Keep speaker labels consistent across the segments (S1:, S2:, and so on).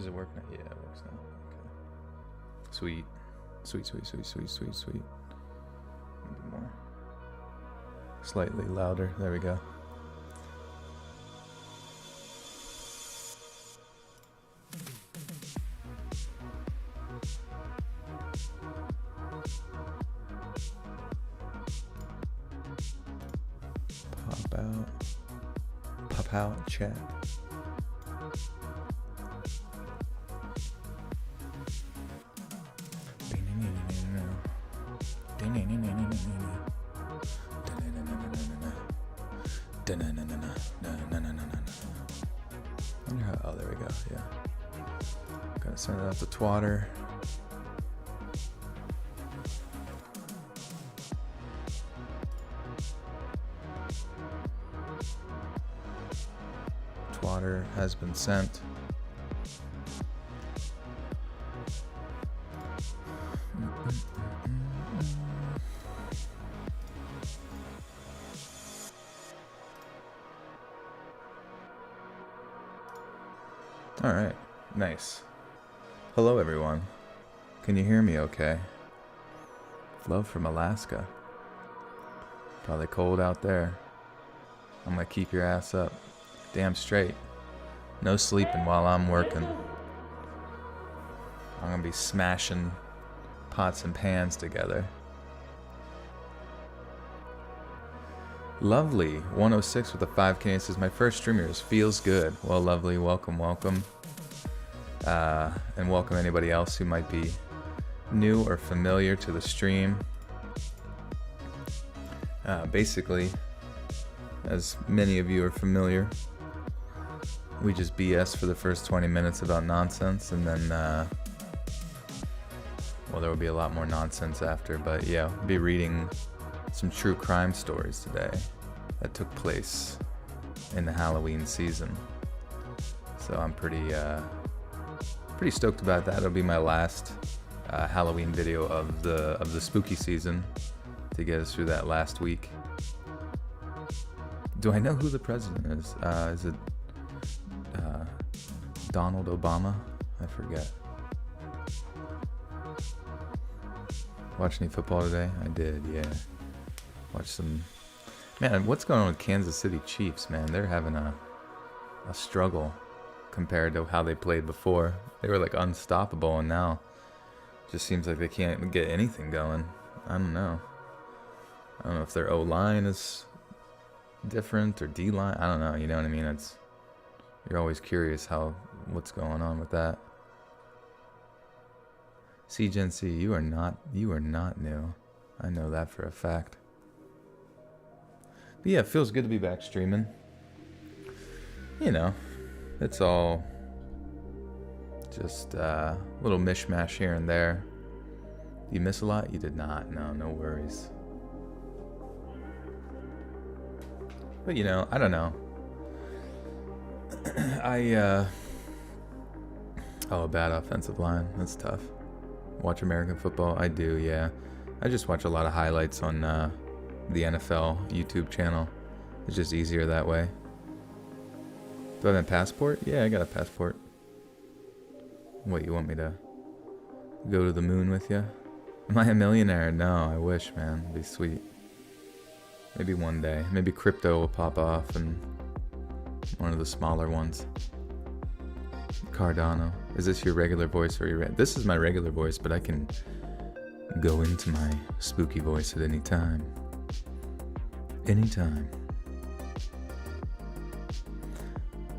S1: Does it work now? Yeah, it works now. Okay. Sweet. Sweet, sweet, sweet, sweet, sweet, sweet. Maybe more. Slightly louder. There we go. Pop out, chat. Oh, there we go. Yeah. Gotta send it out to Twatter. Twatter has been sent. All right, nice. Hello, everyone. Can you hear me okay? Love from Alaska. Probably cold out there. I'm gonna keep your ass up. Damn straight. No sleeping while I'm working. I'm gonna be smashing pots and pans together. Lovely 106 with a 5K says my first streamers feels good. Well, lovely, welcome, welcome, and welcome anybody else who might be new or familiar to the stream. Basically, as many of you are familiar, we just BS for the first 20 minutes about nonsense, and then well, there will be a lot more nonsense after, but yeah, we'll be reading some true crime stories today that took place in the Halloween season. So I'm pretty stoked about that. It'll be my last Halloween video of the spooky season to get us through that last week. Do I know who the president is? Is it Donald Obama? I forget. Watch any football today? I did, yeah. Watch some. Man, what's going on with Kansas City Chiefs, man? They're having a struggle compared to how they played before. They were like unstoppable, and now it just seems like they can't get anything going. I don't know. I don't know if their O-line is different or D-line. I don't know. You know what I mean? You're always curious what's going on with that. Gen C, you are not new. I know that for a fact. But yeah, it feels good to be back streaming. You know, it's all just a little mishmash here and there. You miss a lot? You did not. No worries. But you know, I don't know. Oh, a bad offensive line. That's tough. Watch American football? I do, yeah. I just watch a lot of highlights on the NFL YouTube channel. It's just easier that way. Do I have a passport? Yeah, I got a passport. What, you want me to go to the moon with you? Am I a millionaire? No, I wish, man. It'd be sweet. Maybe one day. Maybe crypto will pop off and one of the smaller ones. Cardano. Is this your regular voice or your... This is my regular voice, but I can go into my spooky voice at any time. Anytime.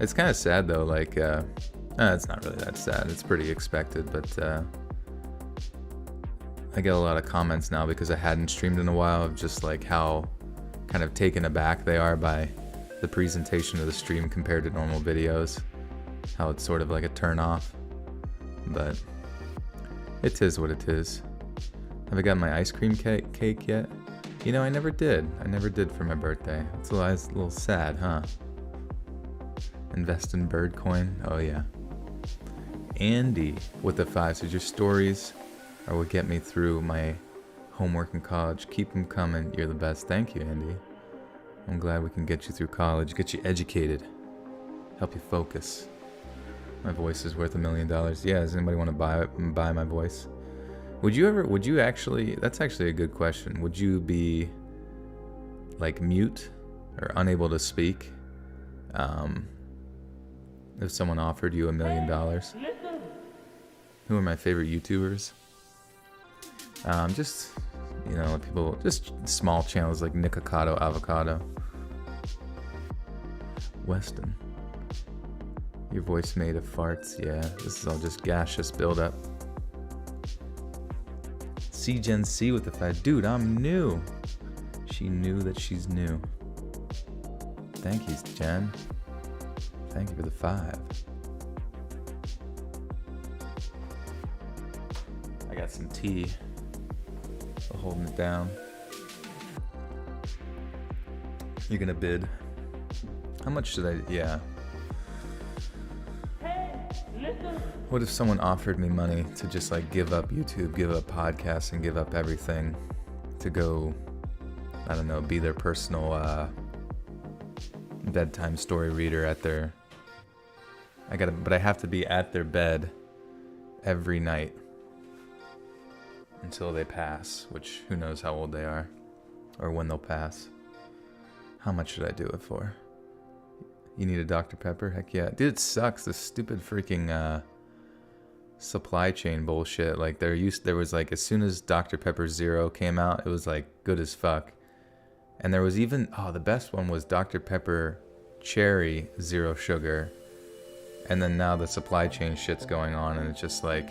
S1: It's kind of sad though, like, it's not really that sad. It's pretty expected, but I get a lot of comments now because I hadn't streamed in a while of just like how kind of taken aback they are by the presentation of the stream compared to normal videos. How it's sort of like a turn off. But it is what it is. Have I got my ice cream cake yet? You know, I never did. I never did for my birthday. It's a little sad, huh? Invest in bird coin? Oh yeah. Andy with the 5 says your stories are what get me through my homework in college. Keep them coming. You're the best. Thank you, Andy. I'm glad we can get you through college, get you educated, help you focus. My voice is worth $1 million. Yeah, does anybody want to buy my voice? Would you actually, that's actually a good question. Would you be like mute or unable to speak if someone offered you $1 million? Who are my favorite YouTubers? Just, people, just small channels like Nikocado Avocado. Weston. Your voice made of farts. Yeah, this is all just gaseous buildup. Gen C with the 5. Dude, I'm new. She knew that she's new. Thank you, Jen. Thank you for the 5. I got some tea. So holding it down. You're gonna bid. How much should I? Yeah. What if someone offered me money to just like give up YouTube, give up podcasts, and give up everything to go, I don't know, be their personal bedtime story reader at their, but I have to be at their bed every night until they pass, which who knows how old they are or when they'll pass. How much should I do it for? You need a Dr. Pepper? Heck yeah. Dude, it sucks. This stupid freaking supply chain bullshit. Like there was like, as soon as Dr. Pepper Zero came out, it was like good as fuck. And there was even, the best one was Dr. Pepper Cherry Zero Sugar. And then now the supply chain shit's going on, and it's just like,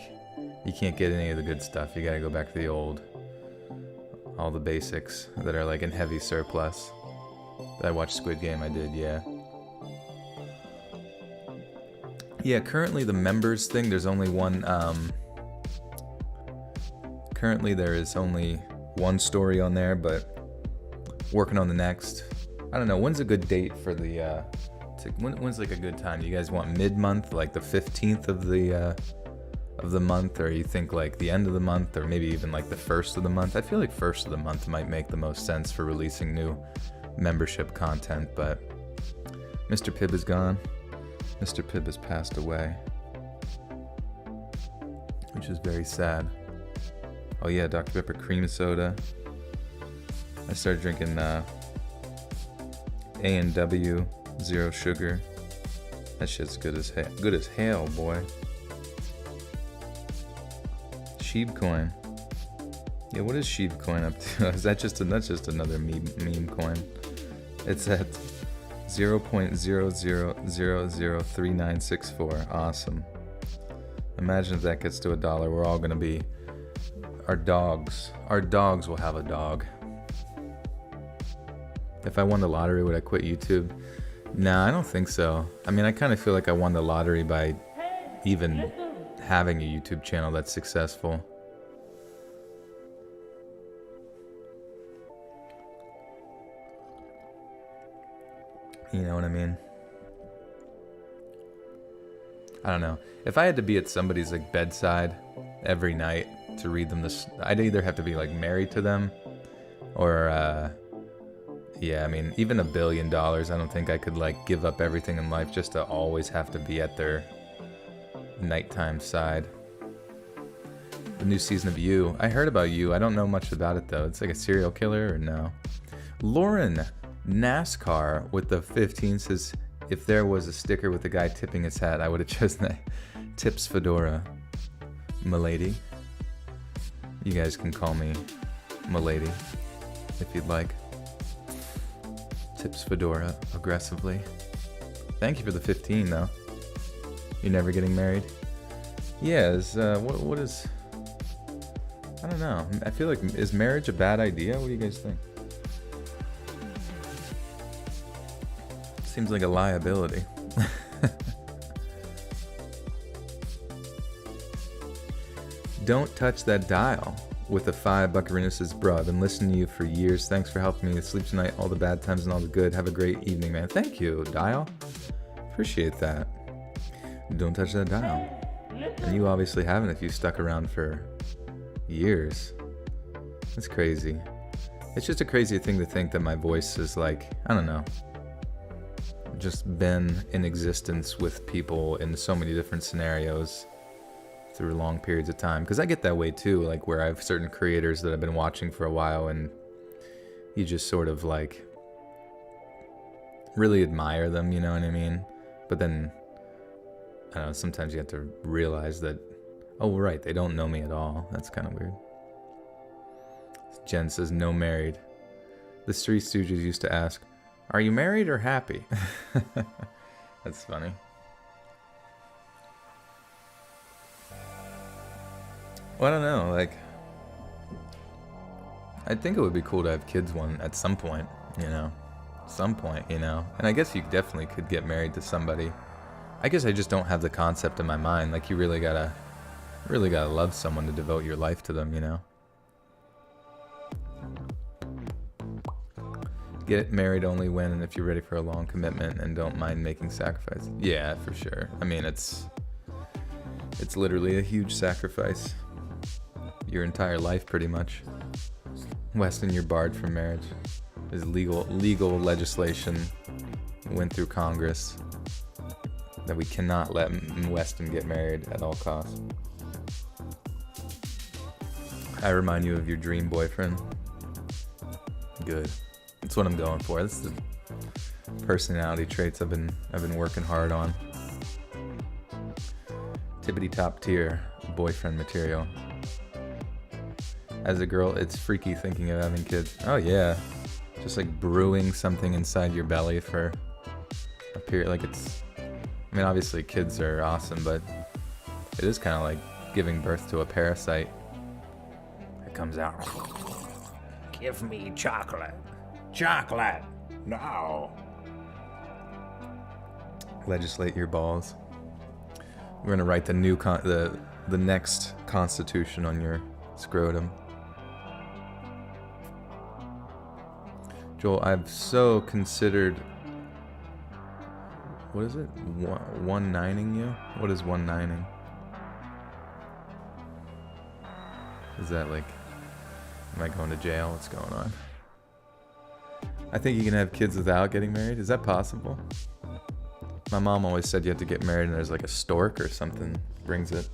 S1: you can't get any of the good stuff. You gotta go back to the old, all the basics that are like in heavy surplus. Did I watch Squid Game? I did, yeah. Yeah, currently the members thing, there's only one, currently there is only one story on there, but working on the next. I don't know, when's a good date for the, when's like a good time? Do you guys want mid-month, like the 15th of the month, or you think like the end of the month, or maybe even like the first of the month? I feel like first of the month might make the most sense for releasing new membership content, but Mr. Pibb is gone. Mr. Pibb has passed away, which is very sad. Oh yeah, Dr. Pepper cream soda. I started drinking A&W Zero Sugar. That shit's good as hell, boy. Sheepcoin. Yeah, what is Sheepcoin up to? Is that that's just another meme coin? It's at 0.00003964. Awesome. Imagine if that gets to $1. We're all gonna be our dogs will have a dog. If I won the lottery, would I quit YouTube? Nah, I don't think so. I mean, I kind of feel like I won the lottery by even having a YouTube channel that's successful. You know what I mean? I don't know. If I had to be at somebody's like bedside every night to read them this, I'd either have to be like married to them, or yeah, I mean, even $1 billion, I don't think I could like give up everything in life just to always have to be at their nighttime side. The new season of You. I heard about You. I don't know much about it though. It's like a serial killer or no? Lauren NASCAR with the 15 says, if there was a sticker with the guy tipping his hat, I would have chosen Tips Fedora. Milady. You guys can call me Milady if you'd like. Tips Fedora aggressively. Thank you for the 15 though. You're never getting married? Yeah, what is, I don't know. I feel like, is marriage a bad idea? What do you guys think? Seems like a liability. Don't touch that dial with the 5. Buckarina says, bro, I've been listening to you for years. Thanks for helping me to sleep tonight. All the bad times and all the good. Have a great evening, man. Thank you, dial. Appreciate that. Don't touch that dial. And you obviously haven't if you've stuck around for years. That's crazy. It's just a crazy thing to think that my voice is like, I don't know, just been in existence with people in so many different scenarios through long periods of time. Because I get that way too, like where I have certain creators that I've been watching for a while, and you just sort of like really admire them, you know what I mean? But then, I don't know, sometimes you have to realize that, oh, right, they don't know me at all. That's kind of weird. Jen says, no married. The Three Stooges used to ask, are you married or happy? That's funny. Well, I don't know, like, I think it would be cool to have kids at some point, you know? And I guess you definitely could get married to somebody. I guess I just don't have the concept in my mind. Like, you really gotta love someone to devote your life to them, you know? Get married only when and if you're ready for a long commitment and don't mind making sacrifices. Yeah, for sure. I mean, it's literally a huge sacrifice. Your entire life, pretty much. Weston, you're barred from marriage. There's legal legislation went through Congress that we cannot let Weston get married at all costs. I remind you of your dream boyfriend. Good. That's what I'm going for. This is the personality traits I've been working hard on. Tippity top tier boyfriend material. As a girl, it's freaky thinking of having kids. Oh yeah, just like brewing something inside your belly for a period. Like I mean, obviously kids are awesome, but it is kind of like giving birth to a parasite. It comes out. Give me chocolate. Chocolate. No. Legislate your balls. We're gonna write the new the next constitution on your scrotum. Joel, I've so considered. What is it? One-nining you? What is one-nining? Is that like, am I going to jail? What's going on? I think you can have kids without getting married. Is that possible? My mom always said you have to get married and there's like a stork or something brings it.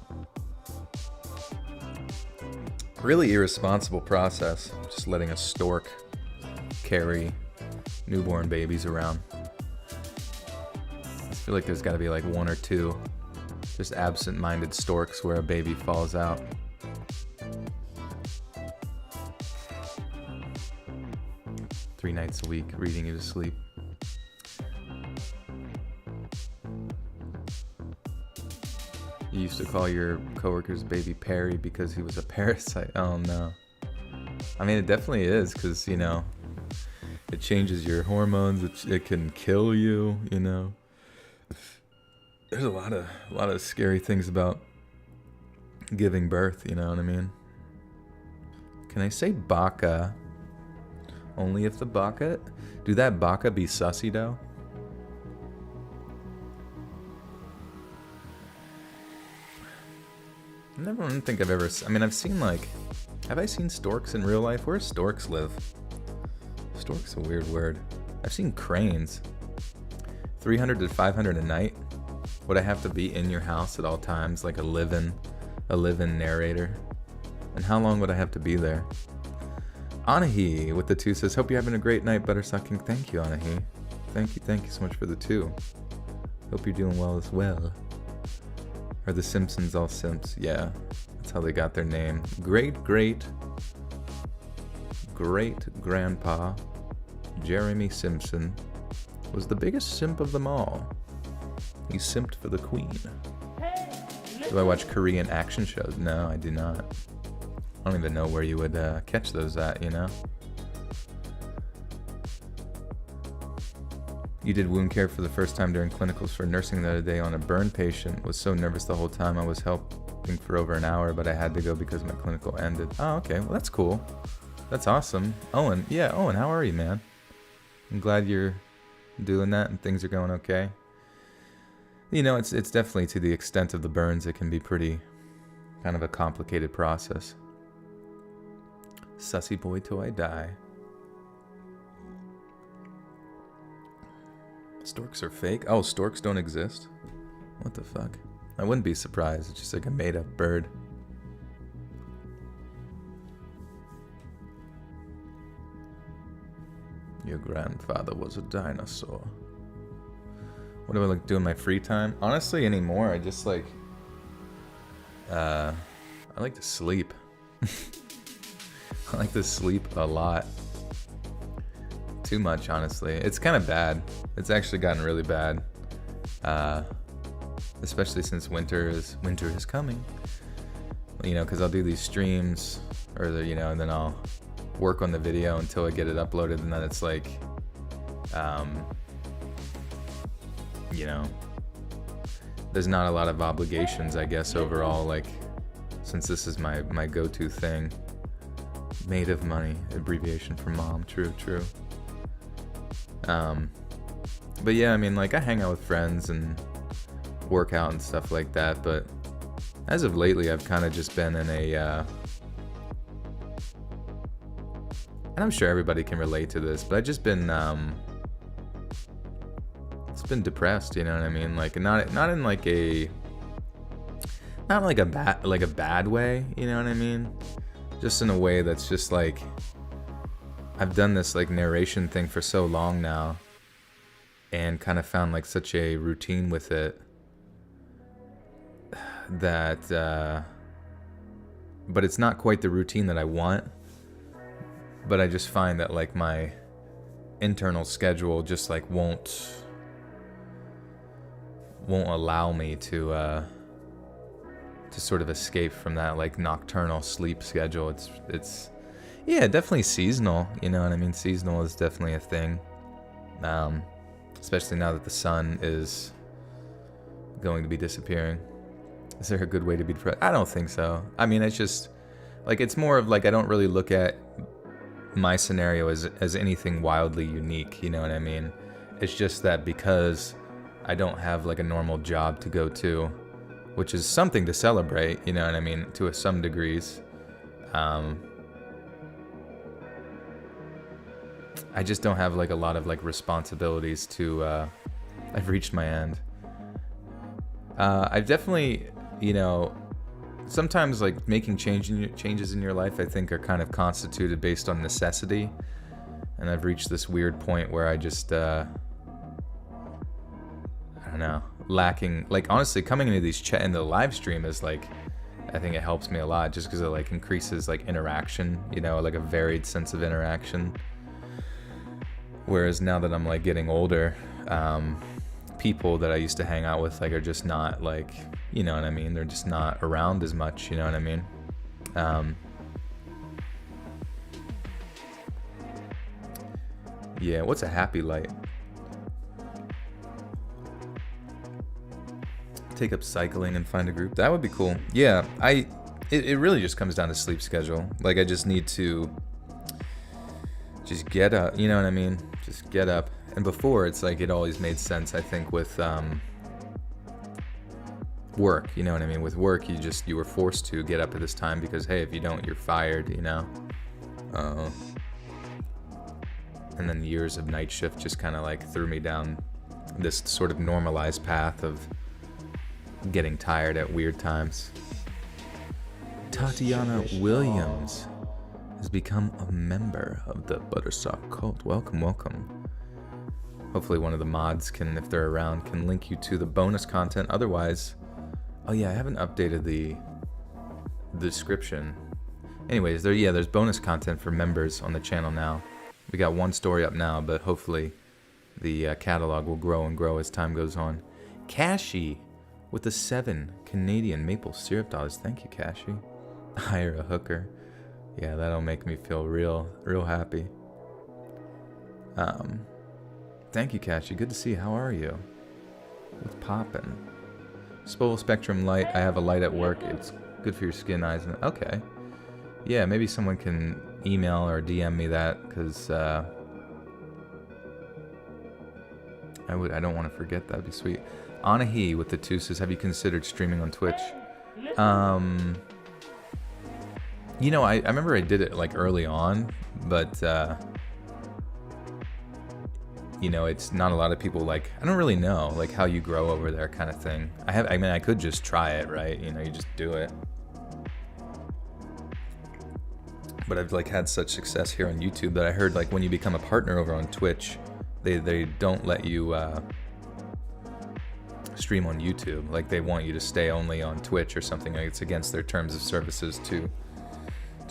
S1: Really irresponsible process, just letting a stork carry newborn babies around. I feel like there's got to be like one or two just absent-minded storks where a baby falls out. Three nights a week, reading you to sleep. You used to call your coworker's baby Perry because he was a parasite. Oh no. I mean, it definitely is, because, you know, it changes your hormones. It can kill you, you know. There's a lot of scary things about giving birth, you know what I mean? Can I say baka? Only if the baka... Do that baka be sussy, though? I don't think I've ever... I mean, I've seen, like... Have I seen storks in real life? Where do storks live? Stork's a weird word. I've seen cranes. 300 to 500 a night? Would I have to be in your house at all times, like a live-in narrator? And how long would I have to be there? Anahi with the 2 says, hope you're having a great night, buttersucking. Thank you, Anahi. Thank you so much for the 2. Hope you're doing well as well. Are the Simpsons all Simps? Yeah, that's how they got their name. Great grandpa Jeremy Simpson was the biggest simp of them all. He simped for the queen. Do I watch Korean action shows? No, I do not. I don't even know where you would catch those at, you know? You did wound care for the first time during clinicals for nursing the other day on a burn patient. Was so nervous the whole time. I was helping for over an hour, but I had to go because my clinical ended. Oh, okay. Well, that's cool. That's awesome. Owen. Yeah, Owen, how are you, man? I'm glad you're doing that and things are going okay. You know, it's definitely, to the extent of the burns, it can be pretty kind of a complicated process. Sussy boy till I die. Storks are fake? Oh, storks don't exist? What the fuck? I wouldn't be surprised. It's just like a made-up bird. Your grandfather was a dinosaur. What do I like do in my free time? Honestly, anymore, I just like... I like to sleep. I like to sleep a lot. Too much, honestly. It's kind of bad. It's actually gotten really bad. Especially since winter is coming. You know, because I'll do these streams, or and then I'll work on the video until I get it uploaded, and then it's like, there's not a lot of obligations, I guess, overall, like, since this is my go-to thing. Made of money, abbreviation for mom. True. But yeah, I mean, like, I hang out with friends and work out and stuff like that, but as of lately, I've kind of just been in a, and I'm sure everybody can relate to this, but I've just been, it's been depressed, you know what I mean? Like, not in like a, not like a bad way, you know what I mean? Just in a way that's just like, I've done this like narration thing for so long now, and kind of found like such a routine with it that, but it's not quite the routine that I want. But I just find that like my internal schedule just like won't allow me to sort of escape from that like nocturnal sleep schedule. It's yeah, definitely seasonal, you know what I mean? Seasonal is definitely a thing. Especially now that the sun is going to be disappearing. Is there a good way to be depressed? I don't think so. I mean, it's just like, it's more of like, I don't really look at my scenario as anything wildly unique, you know what I mean? It's just that because I don't have like a normal job to go to, which is something to celebrate, you know what I mean, to some degrees. I just don't have like a lot of like responsibilities to, I've reached my end. I've definitely, sometimes like making changes in your life, I think, are kind of constituted based on necessity. And I've reached this weird point where I just, I don't know, lacking, like honestly coming into these into the live stream is like, I think it helps me a lot just because it like increases like interaction, like a varied sense of interaction. Whereas now that I'm like getting older, people that I used to hang out with like are just not like, you know what I mean? They're just not around as much, you know what I mean? Yeah, what's a happy light? Take up cycling and find a group. That would be cool. Yeah, it really just comes down to sleep schedule. Like I just need to just get up, you know what I mean? Just get up. And before, it's like it always made sense, I think, with work, you know what I mean? With work, you were forced to get up at this time because, hey, if you don't, you're fired, you know? And then years of night shift just kind of like threw me down this sort of normalized path of getting tired at weird times. Tatiana Williams has become a member of the Buttersoft cult. Welcome. Hopefully one of the mods can, if they're around, can link you to the bonus content. Otherwise, oh yeah, I haven't updated the description. Anyways, there's bonus content for members on the channel now. We got one story up now, but hopefully the catalog will grow and grow as time goes on. Cashy with the 7 Canadian maple syrup dollars. Thank you, Cashy. Hire a hooker. Yeah, that'll make me feel real happy. Thank you, Cashy. Good to see you. How are you? What's poppin'? Spole Spectrum light. I have a light at work. It's good for your skin, eyes, and okay. Yeah, maybe someone can email or DM me that, because I don't want to forget. That'd be sweet. Anahi with the 2 says, have you considered streaming on Twitch? I remember I did it like early on, but you know, it's not a lot of people, like, I don't really know, like, how you grow over there kind of thing. I mean, I could just try it, right? You know, you just do it. But I've, like, had such success here on YouTube that I heard, like, when you become a partner over on Twitch, they don't let you stream on YouTube. Like, they want you to stay only on Twitch or something. Like, it's against their terms of services to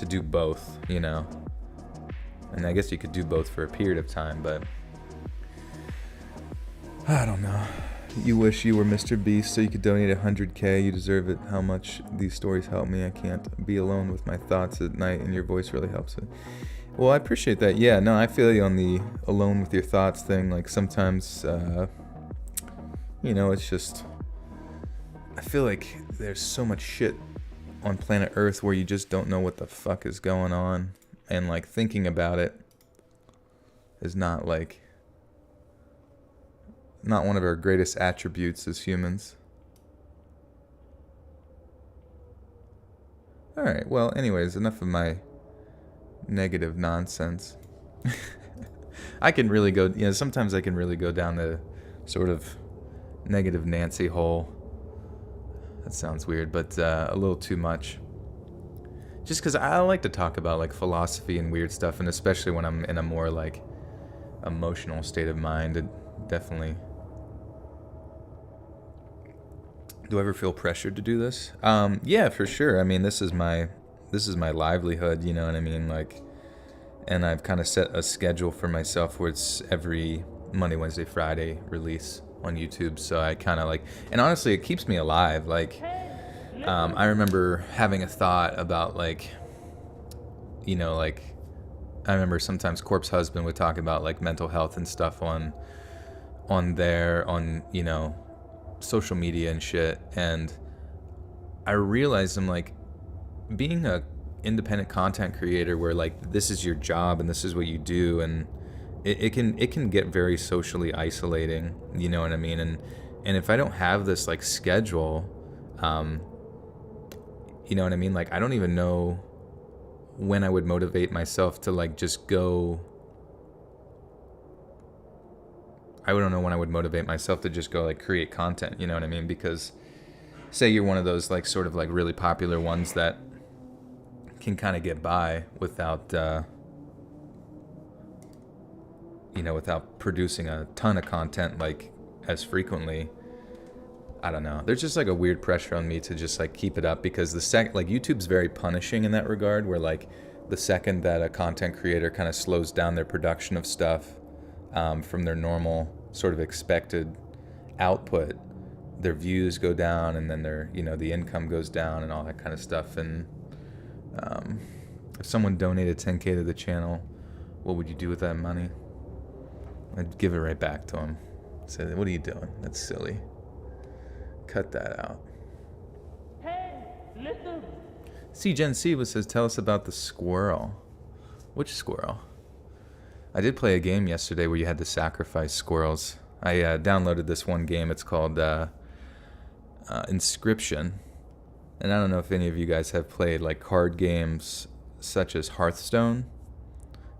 S1: do both, you know? And I guess you could do both for a period of time, but I don't know. You wish you were Mr. Beast so you could donate 100K. You deserve it. How much these stories help me. I can't be alone with my thoughts at night, and your voice really helps it. Well, I appreciate that. Yeah, no, I feel you on the alone with your thoughts thing. Like, sometimes, you know, it's just, I feel like there's so much shit on planet Earth where you just don't know what the fuck is going on. And, like, thinking about it is not one of our greatest attributes as humans. Alright, well, anyways, enough of my negative nonsense. I can really go, you know, sometimes I can really go down the sort of negative Nancy hole. That sounds weird, but a little too much. Just because I like to talk about, like, philosophy and weird stuff, and especially when I'm in a more, like, emotional state of mind, it definitely... Do I ever feel pressured to do this? Yeah, for sure. I mean, this is my livelihood, you know what I mean? Like, and I've kind of set a schedule for myself where it's every Monday, Wednesday, Friday release on YouTube. So I kind of like, and honestly, it keeps me alive. Like, I remember having a thought about, like, you know, like, I remember sometimes Corpse Husband would talk about, like, mental health and stuff on you know, social media and shit, and I realized I'm like, being a independent content creator where, like, this is your job and this is what you do, and it can get very socially isolating, you know what I mean? And if I don't have this, like, schedule, you know what I mean? Like, I don't even know when I would motivate myself to, like, just go. I don't know when I would motivate myself to just go, like, create content, you know what I mean? Because say you're one of those, like, sort of, like, really popular ones that can kind of get by without, you know, without producing a ton of content, like, as frequently. I don't know. There's just, like, a weird pressure on me to just, like, keep it up, because like, YouTube's very punishing in that regard, where, like, the second that a content creator kind of slows down their production of stuff from their normal sort of expected output, their views go down, and then their, you know, the income goes down and all that kind of stuff. And if someone donated 10K to the channel, what would you do with that money? I'd give it right back to them. Say, what are you doing? That's silly. Cut that out.
S2: Hey, listen.
S1: See, Gen C says, tell us about the squirrel. Which squirrel? I did play a game yesterday where you had to sacrifice squirrels. I downloaded this one game. It's called Inscription. And I don't know if any of you guys have played, like, card games such as Hearthstone.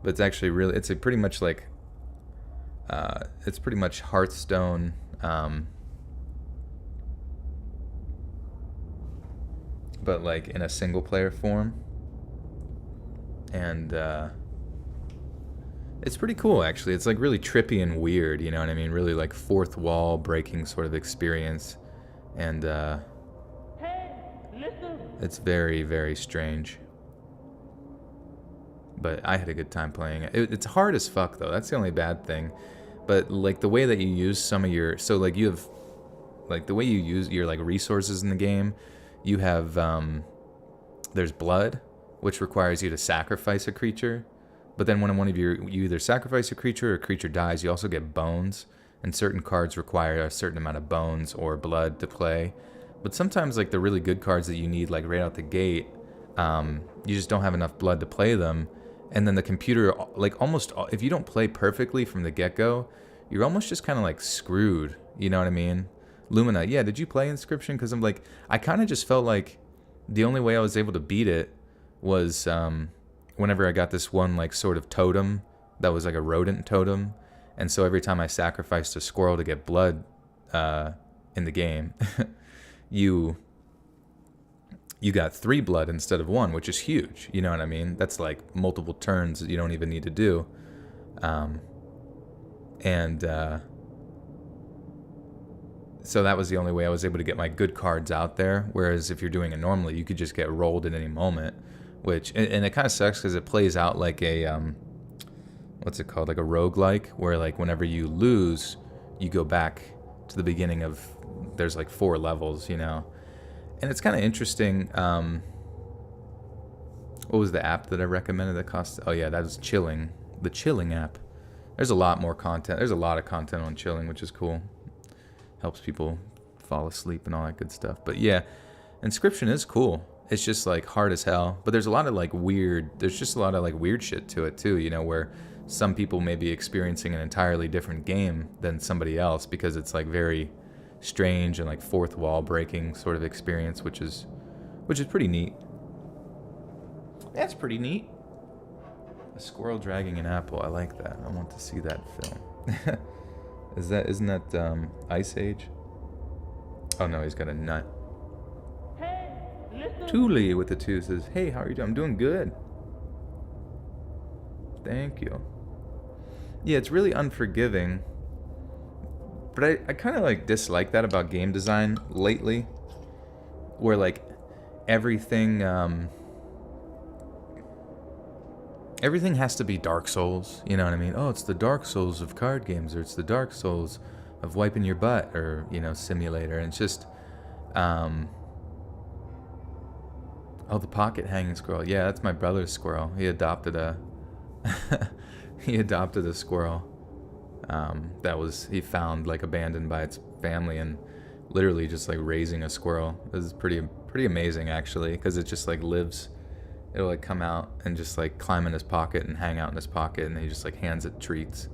S1: But it's actually really, it's a pretty much like, it's pretty much Hearthstone, but, like, in a single player form. And it's pretty cool, actually. It's, like, really trippy and weird, you know what I mean? Really, like, fourth wall breaking sort of experience. And
S2: Hey, listen.
S1: it's very, very strange. But I had a good time playing it. It's hard as fuck, though. That's the only bad thing. But, like, the way that you use some of your... So, like, you have... Like, the way you use your, like, resources in the game, you have... there's blood, which requires you to sacrifice a creature. But then when one of you either sacrifice a creature or a creature dies, you also get bones. And certain cards require a certain amount of bones or blood to play. But sometimes, like, the really good cards that you need, like, right out the gate, you just don't have enough blood to play them. And then the computer, like, almost, if you don't play perfectly from the get-go, you're almost just kind of, like, screwed. You know what I mean? Lumina, yeah, did you play Inscription? Because I'm like, I kind of just felt like the only way I was able to beat it was whenever I got this one, like, sort of totem that was like a rodent totem. And so every time I sacrificed a squirrel to get blood in the game, you got 3 blood instead of 1, which is huge. You know what I mean? That's like multiple turns that you don't even need to do. So that was the only way I was able to get my good cards out there. Whereas if you're doing it normally, you could just get rolled at any moment, which, and it kind of sucks because it plays out like a, what's it called? Like a roguelike, where like whenever you lose, you go back to the beginning of, there's like 4 levels, you know? And it's kind of interesting. What was the app that I recommended that cost? Oh yeah, that was Chilling. The Chilling app. There's a lot more content. There's a lot of content on Chilling, which is cool. Helps people fall asleep and all that good stuff. But yeah, Inscription is cool. It's just like hard as hell. But there's a lot of like there's just a lot of like weird shit to it too, you know, where some people may be experiencing an entirely different game than somebody else because it's like very strange and like fourth wall breaking sort of experience, which is pretty neat. That's pretty neat. A squirrel dragging an apple. I like that. I want to see that film. Isn't that Ice Age? Oh no, he's got a nut.
S2: Hey, listen.
S1: Thule with the 2 says, "Hey, how are you doing? I'm doing good. Thank you." Yeah, it's really unforgiving. But I kind of like dislike that about game design lately, where like everything has to be Dark Souls. You know what I mean? Oh, it's the Dark Souls of card games, or it's the Dark Souls of wiping your butt, or, you know, simulator. And it's just, oh, the pocket hanging squirrel. Yeah, that's my brother's squirrel. He adopted a squirrel he found like abandoned by its family, and literally just like raising a squirrel. This is pretty amazing actually, because it just like lives. It'll like come out and just like climb in his pocket and hang out in his pocket, and he just like hands it treats.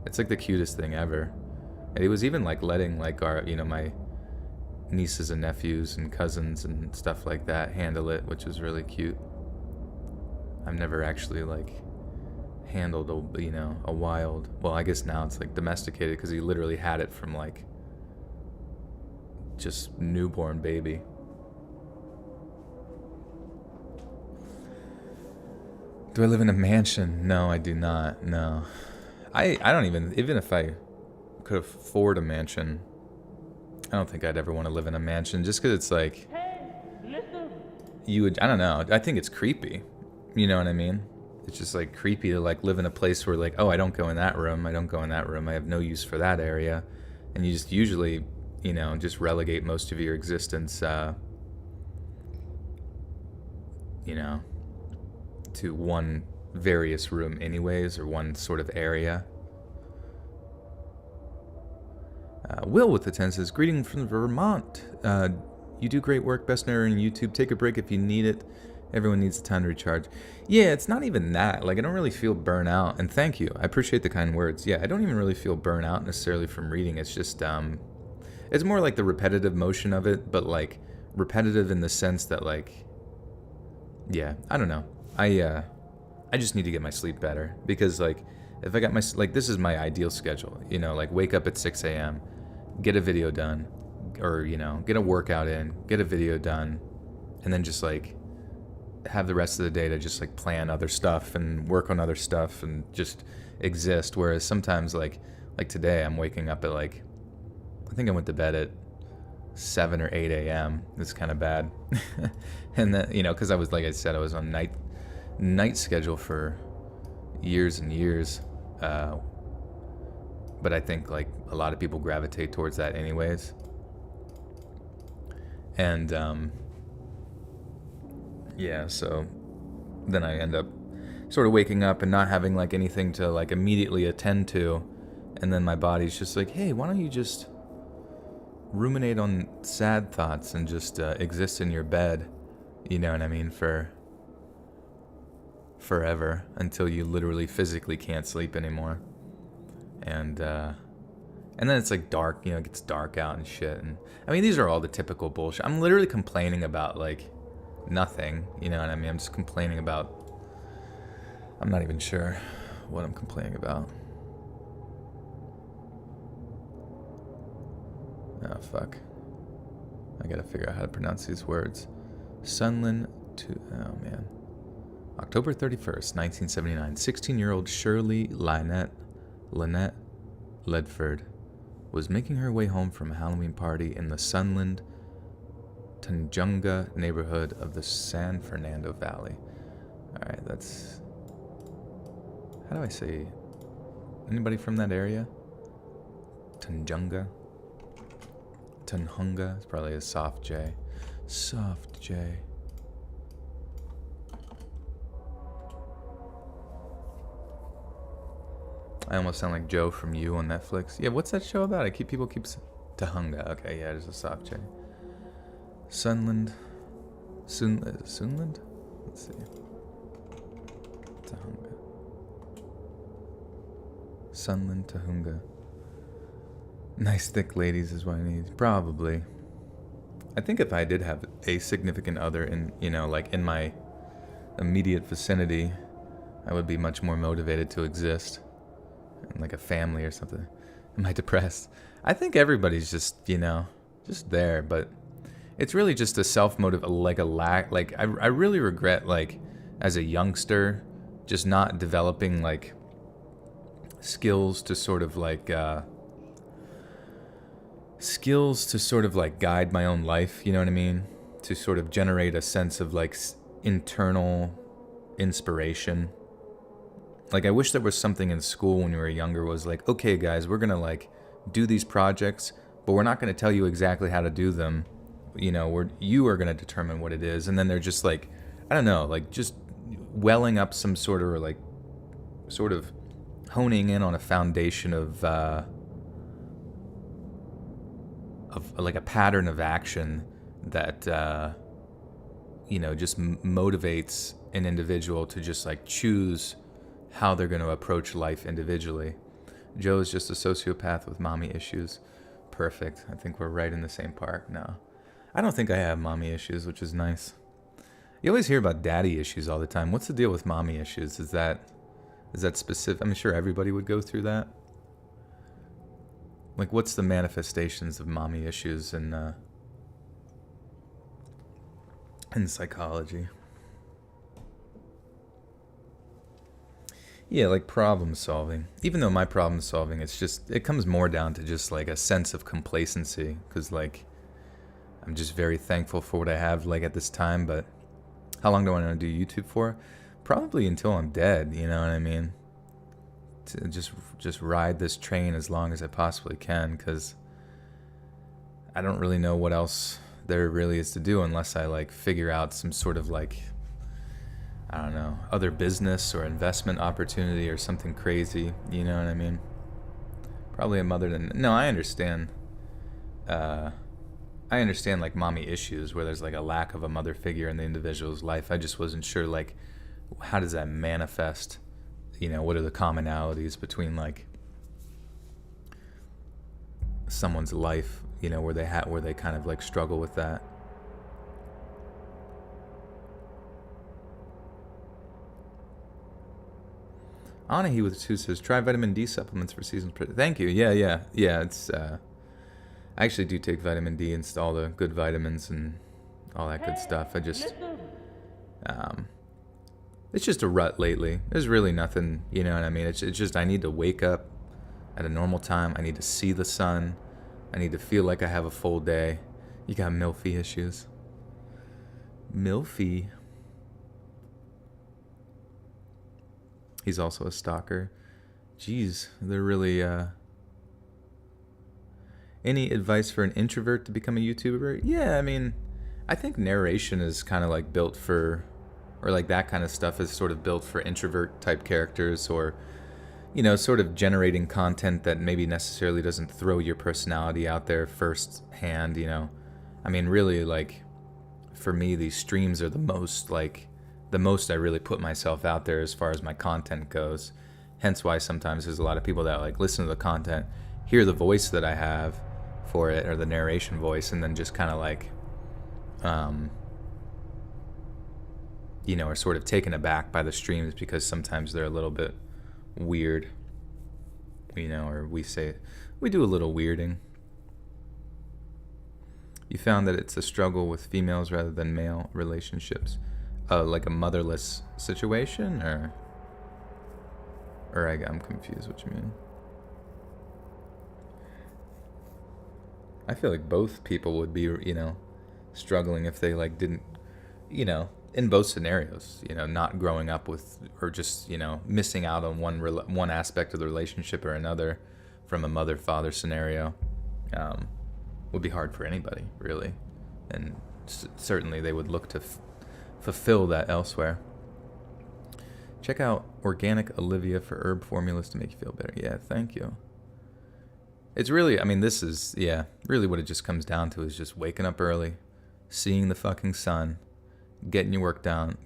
S1: It's like the cutest thing ever. And he was even like letting like our, you know, my nieces and nephews and cousins and stuff like that handle it, which was really cute. I've never actually like handled a wild, well, I guess now it's like domesticated, because he literally had it from like just newborn baby. Do I live in a mansion? No, I do not. No. I don't even if I could afford a mansion, I don't think I'd ever want to live in a mansion, just because it's like,
S2: Hey, listen.
S1: I don't know, I think it's creepy. You know what I mean? It's just like creepy to like live in a place where like, oh, I don't go in that room, I have no use for that area. And you just usually, you know, just relegate most of your existence, you know, to one various room anyways, or one sort of area. Will with the 10 says, "Greeting from Vermont. You do great work, best nerd on YouTube. Take a break if you need it. Everyone needs the time to recharge." Yeah, it's not even that. Like, I don't really feel burnout. And thank you. I appreciate the kind words. Yeah, I don't even really feel burnout necessarily from reading. It's just, it's more like the repetitive motion of it, but like repetitive in the sense that like, yeah, I don't know. I just need to get my sleep better, because like if I got this is my ideal schedule, you know, like wake up at 6 a.m., get a video done, or, you know, get a workout in, get a video done, and then just like have the rest of the day to just like plan other stuff and work on other stuff and just exist. Whereas sometimes like today I'm waking up at like, I think I went to bed at 7 or 8 a.m. It's kind of bad. And then, you know, because I was, like I said, I was on night schedule for years and years. But I think like a lot of people gravitate towards that anyways. And yeah, so then I end up sort of waking up and not having like anything to like immediately attend to, and then my body's just like, hey, why don't you just ruminate on sad thoughts and just exist in your bed, you know what I mean, for forever, until you literally physically can't sleep anymore. And then it's like dark, you know, it gets dark out and shit. And I mean, these are all the typical bullshit. I'm literally complaining about like nothing, you know what I mean? I'm just complaining about, I'm not even sure what I'm complaining about. fuck. I gotta figure out how to pronounce these words. Sunland to... Oh, man. October 31st, 1979. 16-year-old Shirley Lynette Ledford was making her way home from a Halloween party in the Sunland, Tanjunga neighborhood of the San Fernando Valley. Alright, that's... How do I say... Anybody from that area? Tanjunga? Tanhunga? It's probably a soft J. Soft J. I almost sound like Joe from You on Netflix. Yeah, what's that show about? People keep Tahunga. Okay, yeah, there's a soft J. Sunland. Sunland? Let's see. Tahunga. Sunland, Tahunga. Nice thick ladies is what I need. Probably. I think if I did have a significant other in, like in my immediate vicinity, I would be much more motivated to exist. And like a family or something. Am I depressed? I think everybody's just, just there, but it's really just a self-motive, like a lack. Like, I really regret, like, as a youngster, just not developing, like, skills to sort of, like, guide my own life, you know what I mean? To sort of generate a sense of, like, internal inspiration. Like, I wish there was something in school when we were younger was like, okay, guys, we're going to, like, do these projects, but we're not going to tell you exactly how to do them. You are going to determine what it is. And then they're just, like, I don't know, like, just welling up some sort of honing in on a foundation of like a pattern of action that, just motivates an individual to just, like, choose how they're going to approach life individually. Joe is just a sociopath with mommy issues. Perfect. I think we're right in the same park now. I don't think I have mommy issues, which is nice. You always hear about daddy issues all the time. What's the deal with mommy issues? Is that specific? I'm sure everybody would go through that. Like, what's the manifestations of mommy issues in psychology? Yeah, like problem solving. Even though my problem solving, it comes more down to just like a sense of complacency. Because like, I'm just very thankful for what I have like at this time. But how long do I want to do YouTube for? Probably until I'm dead, you know what I mean? To just ride this train as long as I possibly can. Because I don't really know what else there really is to do unless I like figure out some sort of like, I don't know, other business or investment opportunity or something crazy, you know what I mean? Probably a mother than... No, I understand. I understand, like, mommy issues where there's, like, a lack of a mother figure in the individual's life. I just wasn't sure, like, how does that manifest? What are the commonalities between, like, someone's life, where they kind of, like, struggle with that? Anahi with 2 says, try vitamin D supplements for seasons. Thank you. Yeah. It's I actually do take vitamin D and all the good vitamins and all that good stuff. I just it's just a rut lately. There's really nothing, you know what I mean? It's just I need to wake up at a normal time. I need to see the sun. I need to feel like I have a full day. You got milfy issues. Milfy. He's also a stalker. Jeez, they're really... Any advice for an introvert to become a YouTuber? Yeah, I mean, I think narration is kind of like built for... Or like that kind of stuff is sort of built for introvert type characters, or, sort of generating content that maybe necessarily doesn't throw your personality out there firsthand, I mean, really, like, for me, these streams are the most I really put myself out there as far as my content goes. Hence why sometimes there's a lot of people that like listen to the content, hear the voice that I have for it, or the narration voice, and then just kind of like, are sort of taken aback by the streams because sometimes they're a little bit weird, or we do a little weirding. You found that it's a struggle with females rather than male relationships. Like a motherless situation, or I'm confused what you mean. I feel like both people would be, struggling if they like didn't, in both scenarios, not growing up with, or just, missing out on one aspect of the relationship or another from a mother-father scenario, would be hard for anybody, really. And certainly they would look to fulfill that elsewhere. Check out Organic Olivia for herb formulas to make you feel better. Yeah, thank you. It's really, this is, really what it just comes down to is just waking up early, seeing the fucking sun, getting your work done,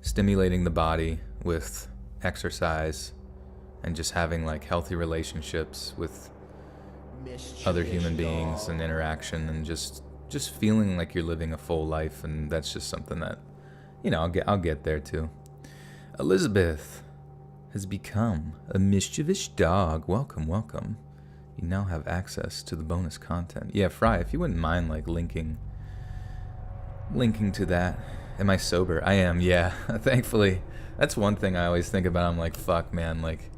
S1: stimulating the body with exercise, and just having like healthy relationships with other human beings and interaction, and just feeling like you're living a full life. And that's just something that, I'll get there too. Elizabeth has become a mischievous dog. Welcome. You now have access to the bonus content. Yeah, Fry, if you wouldn't mind like linking to that. Am I sober? I am, yeah. Thankfully. That's one thing I always think about. I'm like, fuck, man, like,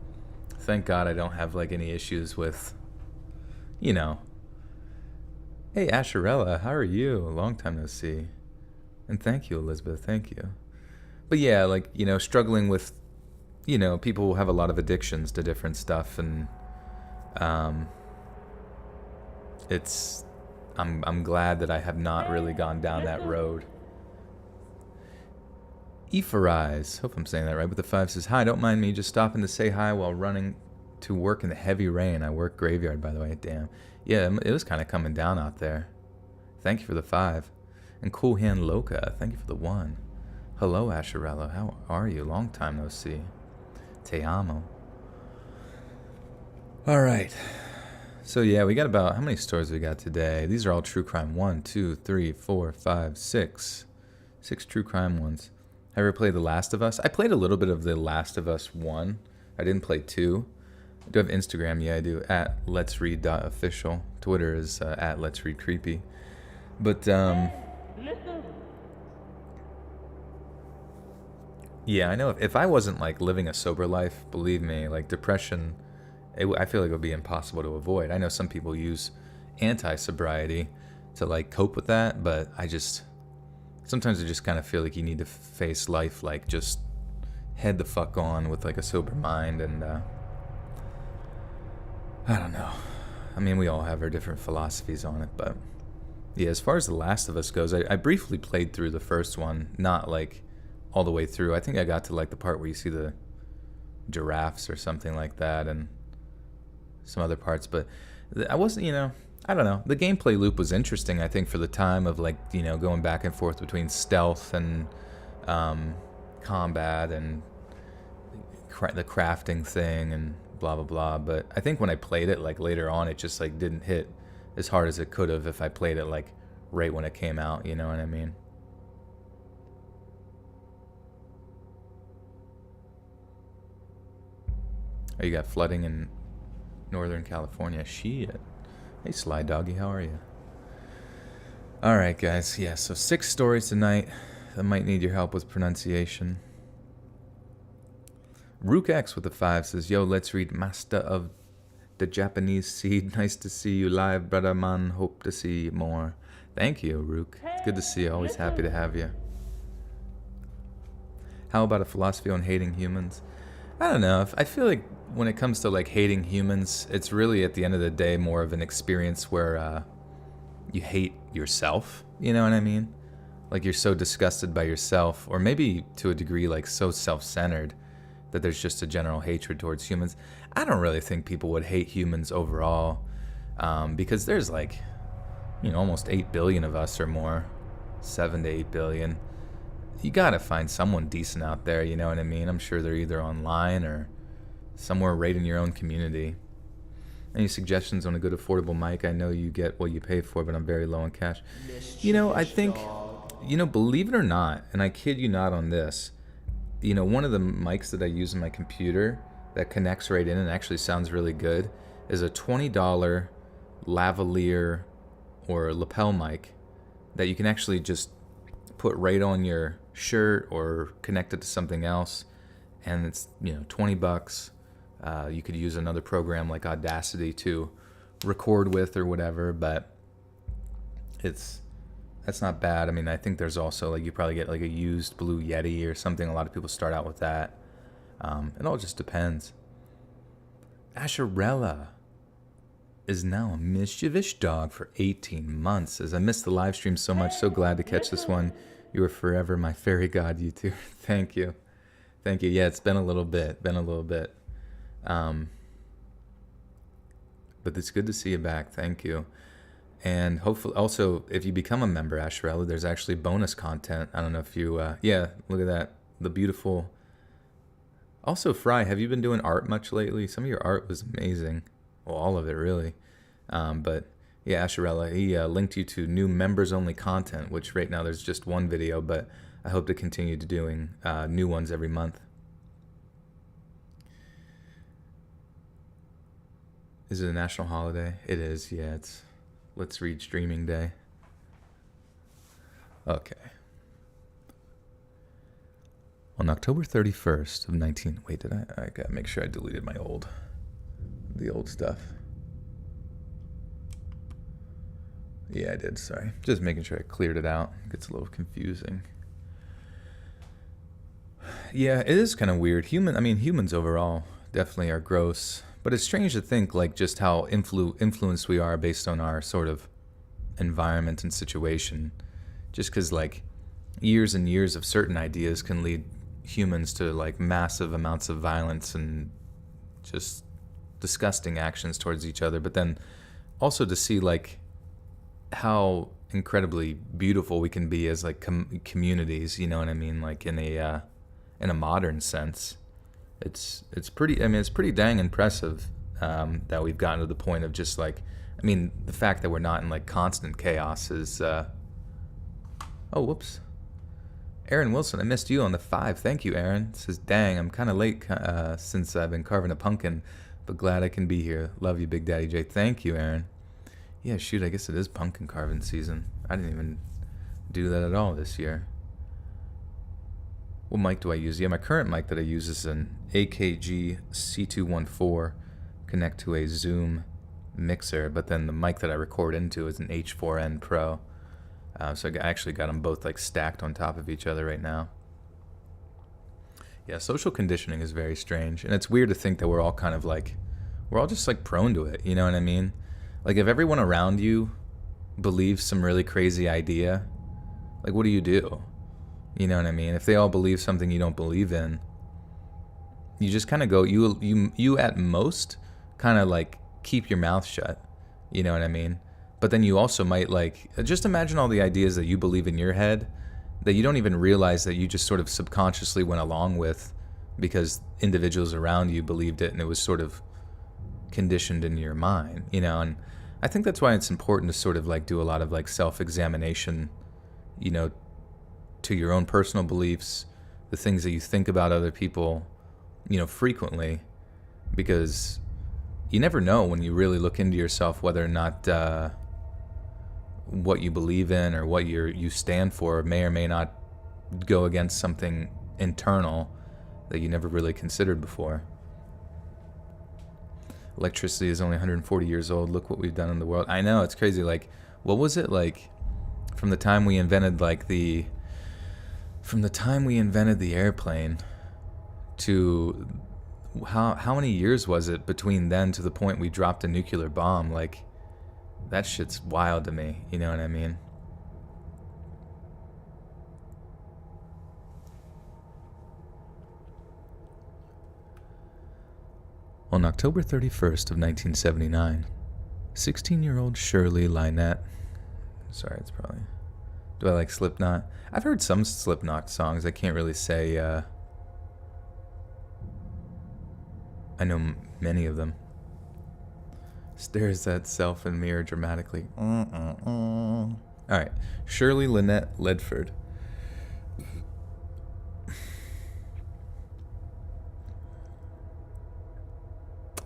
S1: thank God I don't have like any issues with, Hey, Asherella, how are you? Long time no see. And thank you, Elizabeth, thank you. But yeah, like, struggling with, people have a lot of addictions to different stuff, and I'm glad that I have not really gone down that road. Ephorize, hope I'm saying that right, but the 5 says, hi, don't mind me just stopping to say hi while running to work in the heavy rain. I work graveyard, by the way. Damn. Yeah, it was kind of coming down out there. Thank you for the 5. And Cool Hand Loca, thank you for the 1. Hello, Asherella. How are you? Long time no see. Te amo. All right. So yeah, we got about, how many stories we got today? These are all true crime. 1, 2, 3, 4, 5, 6. 6 true crime ones. Have you ever played The Last of Us? I played a little bit of The Last of Us 1. I didn't play 2. I do have Instagram. Yeah, I do. At letsread.official. Twitter is at letsreadcreepy. But, yeah, I know if I wasn't, like, living a sober life, believe me, like, depression, I feel like it would be impossible to avoid. I know some people use anti-sobriety to, like, cope with that, but sometimes I just kind of feel like you need to face life, like, just head the fuck on with, like, a sober mind, and, I don't know. We all have our different philosophies on it, but, yeah, as far as The Last of Us goes, I briefly played through the first one, not, like, all the way through. I think I got to, like, the part where you see the giraffes or something like that, and some other parts, but I wasn't, I don't know. The gameplay loop was interesting, I think, for the time of, like, going back and forth between stealth and combat and the crafting thing and blah, blah, blah. But I think when I played it, like, later on, it just, like, didn't hit as hard as it could have if I played it, like, right when it came out, you know what I mean? Oh, you got flooding in Northern California. Shit. Hey, Sly Doggy, how are you? Alright, guys. Yeah, so 6 stories tonight. I might need your help with pronunciation. Rook X with the 5 says, yo, let's read Master of the Japanese Seed. Nice to see you live, brother man. Hope to see more. Thank you, Rook. It's good to see you. Always happy to have you. How about a philosophy on hating humans? I don't know. I feel like when it comes to, like, hating humans, it's really, at the end of the day, more of an experience where you hate yourself. You know what I mean? Like, you're so disgusted by yourself, or maybe to a degree, like, so self-centered that there's just a general hatred towards humans. I don't really think people would hate humans overall, because there's, like, almost 8 billion of us or more, 7 to 8 billion. You gotta find someone decent out there, you know what I mean? I'm sure they're either online or somewhere right in your own community. Any suggestions on a good affordable mic? I know you get what you pay for, but I'm very low on cash. I think, believe it or not, and I kid you not on this, one of the mics that I use on my computer that connects right in and actually sounds really good is a $20 lavalier or lapel mic that you can actually just put right on your shirt or connect it to something else, and it's $20. You could use another program like Audacity to record with or whatever, but that's not bad. I mean, I think there's also like you probably get like a used Blue Yeti or something. A lot of people start out with that. It all just depends. Asherella is now a mischievous dog for 18 months. As I missed the live stream so much, so glad to catch this one. You are forever my fairy god, YouTube. Thank you. Thank you. Yeah, it's been a little bit. But it's good to see you back. Thank you. And hopefully, also, if you become a member, Asherella, there's actually bonus content. I don't know if you, yeah, look at that. The beautiful. Also, Fry, have you been doing art much lately? Some of your art was amazing. Well, all of it, really. But yeah, Asherella, he linked you to new members-only content, which right now there's just one video, but I hope to continue to doing new ones every month. Is it a national holiday? It is, yeah. It's Let's Read Streaming Day. Okay. On October 31st of 19... Wait, did I gotta make sure I deleted the old stuff. Yeah, I did, sorry. Just making sure I cleared it out. It gets a little confusing. Yeah, it is kind of weird. Humans overall definitely are gross. But it's strange to think like just how influenced we are based on our sort of environment and situation. Just because like years and years of certain ideas can lead humans to like massive amounts of violence and just disgusting actions towards each other. But then also to see like how incredibly beautiful we can be as like communities, you know what I mean? Like in a modern sense. It's pretty. I mean, it's pretty dang impressive that we've gotten to the point of just like, I mean, the fact that we're not in like constant chaos is. Oh, whoops. Aaron Wilson, I missed you on the 5. Thank you, Aaron. Says, dang, I'm kind of late since I've been carving a pumpkin, but glad I can be here. Love you, Big Daddy J. Thank you, Aaron. Yeah, shoot, I guess it is pumpkin carving season. I didn't even do that at all this year. What mic do I use? Yeah, my current mic that I use is an AKG C214, connect to a Zoom mixer, but then the mic that I record into is an H4n Pro. So I actually got them both like stacked on top of each other right now. Yeah, social conditioning is very strange, and it's weird to think that we're all kind of like, we're all just like prone to it, you know what I mean? Like if everyone around you believes some really crazy idea, like what do? You know what I mean? If they all believe something you don't believe in, you just kind of go, you at most kind of like keep your mouth shut. You know what I mean? But then you also might like, just imagine all the ideas that you believe in your head that you don't even realize that you just sort of subconsciously went along with because individuals around you believed it and it was sort of conditioned in your mind, you know? And I think that's why it's important to sort of like do a lot of like self-examination, you know, to your own personal beliefs, the things that you think about other people, you know, frequently, because you never know when you really look into yourself whether or not what you believe in or what you stand for may or may not go against something internal that you never really considered before. Electricity is only 140 years old. Look what we've done in the world. I know, it's crazy. Like, what was it like from the time we invented the airplane to how many years was it between then to the point we dropped a nuclear bomb? Like, that shit's wild to me, you know what I mean? On October 31st of 1979, 16-year-old Shirley Lynette, sorry, it's probably, do I like Slipknot? I've heard some Slipknot songs. I can't really say I know many of them. Stares at self in mirror dramatically. All right, Shirley Lynette Ledford.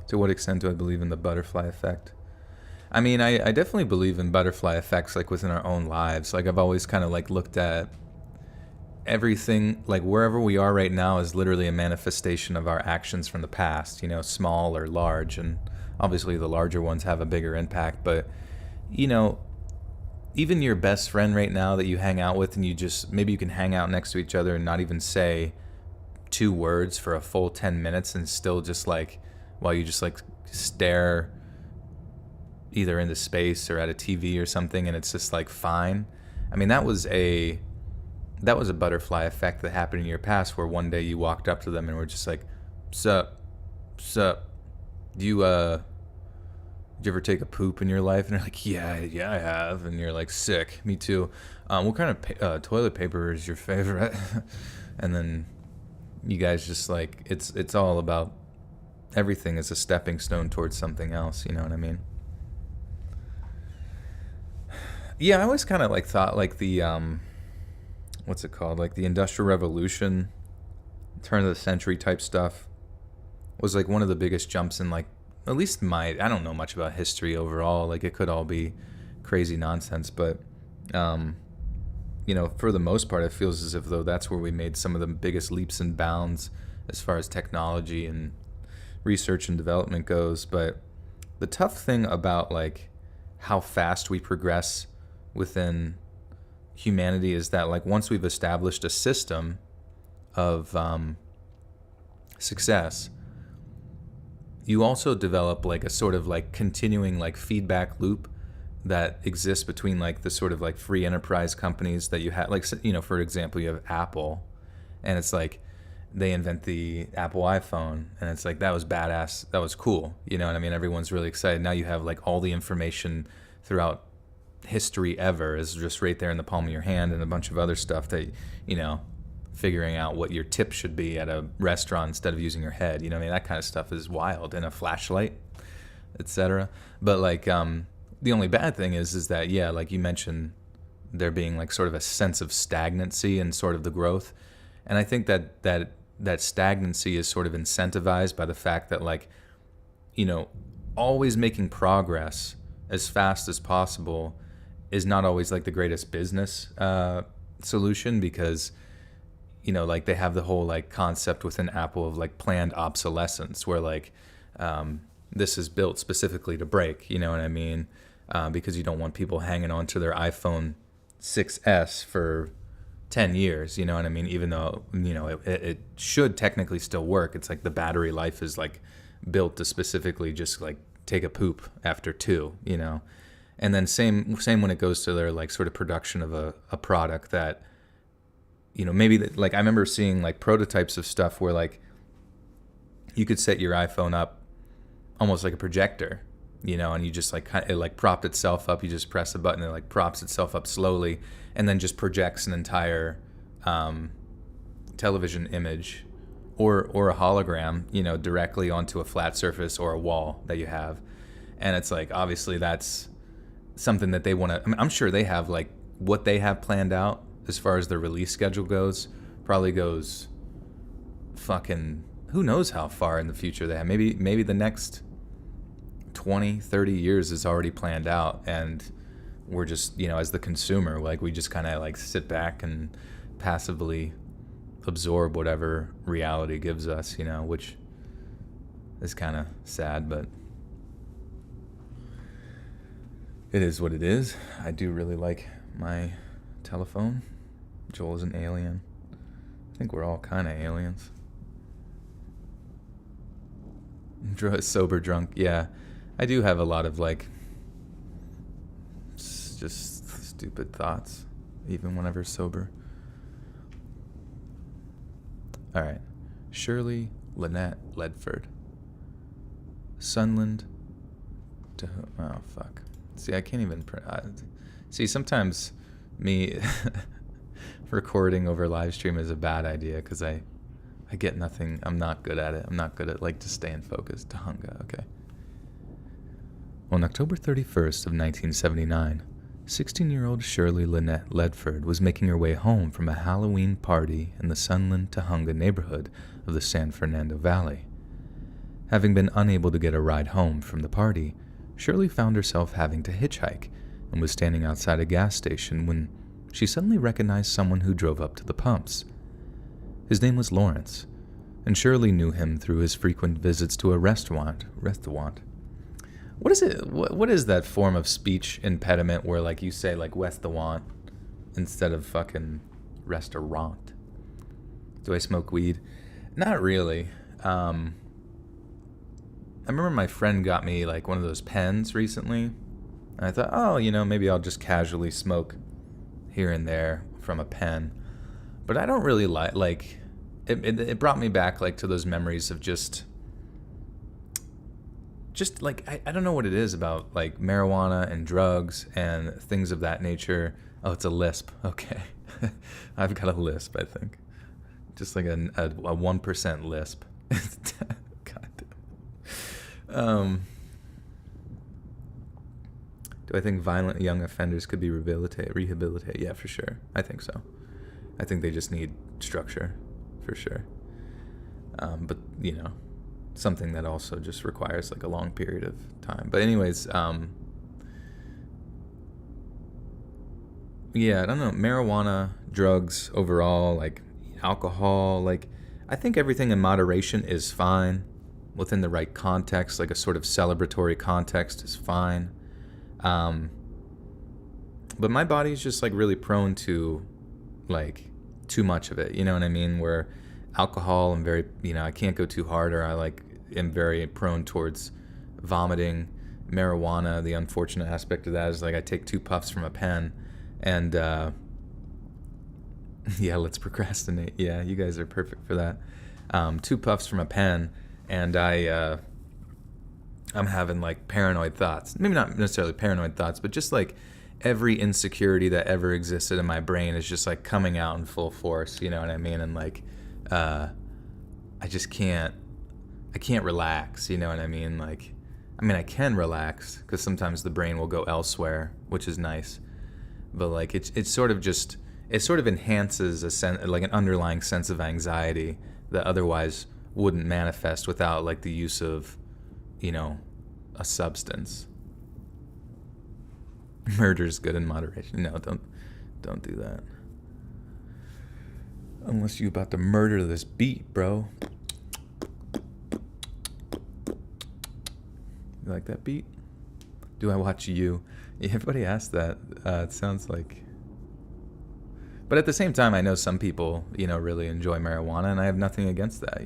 S1: To what extent do I believe in the butterfly effect? I mean, I definitely believe in butterfly effects, like within our own lives. Like I've always kind of like looked at everything, like wherever we are right now is literally a manifestation of our actions from the past, small or large. And obviously the larger ones have a bigger impact. But, you know, even your best friend right now that you hang out with, and maybe you can hang out next to each other and not even say 2 words for a full 10 minutes and still just like, while you just like stare either into space or at a TV or something, and it's just like fine. I mean, that was a butterfly effect that happened in your past, where one day you walked up to them and were just like, sup, do you did you ever take a poop in your life? And they're like, yeah, I have. And you're like, sick, me too. What kind of toilet paper is your favorite? And then you guys just like, it's all about, everything is a stepping stone towards something else, you know what I mean? Yeah, I always kind of like thought like the, what's it called? Like the Industrial Revolution, turn of the century type stuff was like one of the biggest jumps in like, at least I don't know much about history overall. Like it could all be crazy nonsense, but, for the most part, it feels as if though that's where we made some of the biggest leaps and bounds as far as technology and research and development goes. But the tough thing about like how fast we progress within humanity is that like once we've established a system of success, you also develop like a sort of like continuing like feedback loop that exists between like the sort of like free enterprise companies that you have, like, for example, you have Apple, and it's like they invent the Apple iPhone, and it's like, that was badass, that was cool, you know what I mean? Everyone's really excited. Now you have like all the information throughout history ever is just right there in the palm of your hand, and a bunch of other stuff that, figuring out what your tip should be at a restaurant instead of using your head, that kind of stuff is wild, and a flashlight, etc. But like, the only bad thing is that, yeah, like you mentioned, there being like sort of a sense of stagnancy and sort of the growth. And I think that stagnancy is sort of incentivized by the fact that like, always making progress as fast as possible is not always like the greatest business solution, because like they have the whole like concept within Apple of like planned obsolescence, where like this is built specifically to break, you know what I mean? Because you don't want people hanging on to their iPhone 6S for 10 years, you know what I mean? Even though, it should technically still work. It's like the battery life is like built to specifically just like take a poop after 2, And then same when it goes to their like sort of production of a product that, maybe like I remember seeing like prototypes of stuff where like you could set your iPhone up almost like a projector, and you just like it like propped itself up. You just press a button, it like props itself up slowly, and then just projects an entire television image or a hologram, directly onto a flat surface or a wall that you have. And it's like, obviously that's something that they want to, I'm sure they have like what they have planned out as far as their release schedule goes, probably goes fucking, who knows how far in the future they have. Maybe the next 20, 30 years is already planned out, and we're just, as the consumer, like we just kind of like sit back and passively absorb whatever reality gives us, which is kind of sad, but it is what it is. I do really like my telephone. Joel is an alien. I think we're all kind of aliens. Sober drunk, yeah. I do have a lot of like just stupid thoughts, even whenever sober. All right. Shirley Lynette Ledford. Sunland to, oh fuck. See, I can't even see, sometimes me recording over live stream is a bad idea because I get nothing. I'm not good at it. I'm not good at like just staying focused. Tahunga, okay. On October 31st of 1979, 16-year-old Shirley Lynette Ledford was making her way home from a Halloween party in the Sunland Tahunga neighborhood of the San Fernando Valley. Having been unable to get a ride home from the party, Shirley found herself having to hitchhike and was standing outside a gas station when she suddenly recognized someone who drove up to the pumps. His name was Lawrence, and Shirley knew him through his frequent visits to a restaurant. What is it? What is that form of speech impediment where like you say like restaurant instead of fucking restaurant? Do I smoke weed? Not really. I remember my friend got me like one of those pens recently, and I thought, oh, maybe I'll just casually smoke here and there from a pen. But I don't really like it brought me back like to those memories of just like I don't know what it is about like marijuana and drugs and things of that nature. Oh, it's a lisp. Okay. I've got a lisp, I think. Just like a 1% lisp. God damn. Do I think violent young offenders could be rehabilitated? Yeah, for sure. I think so. I think they just need structure, for sure. But, something that also just requires like a long period of time. But anyways, yeah, I don't know. Marijuana, drugs overall, like alcohol, like I think everything in moderation is fine within the right context, like a sort of celebratory context is fine. But my body's just like really prone to like too much of it, you know what I mean? Where alcohol, I'm very, I can't go too hard, or I like am very prone towards vomiting. Marijuana, the unfortunate aspect of that is like I take 2 puffs from a pen, and yeah, let's procrastinate. Yeah, you guys are perfect for that. 2 puffs from a pen, and I'm having like paranoid thoughts. Maybe not necessarily paranoid thoughts, but just like every insecurity that ever existed in my brain is just like coming out in full force. You know what I mean? And like, I just can't relax. You know what I mean? Like, I can relax because sometimes the brain will go elsewhere, which is nice. But like, it sort of enhances like an underlying sense of anxiety that otherwise wouldn't manifest without like the use of, a substance. Murder's good in moderation. No, don't do that. Unless you're about to murder this beat, bro. You like that beat? Do I watch you? Yeah, everybody asks that. It sounds like... But at the same time, I know some people, really enjoy marijuana, and I have nothing against that,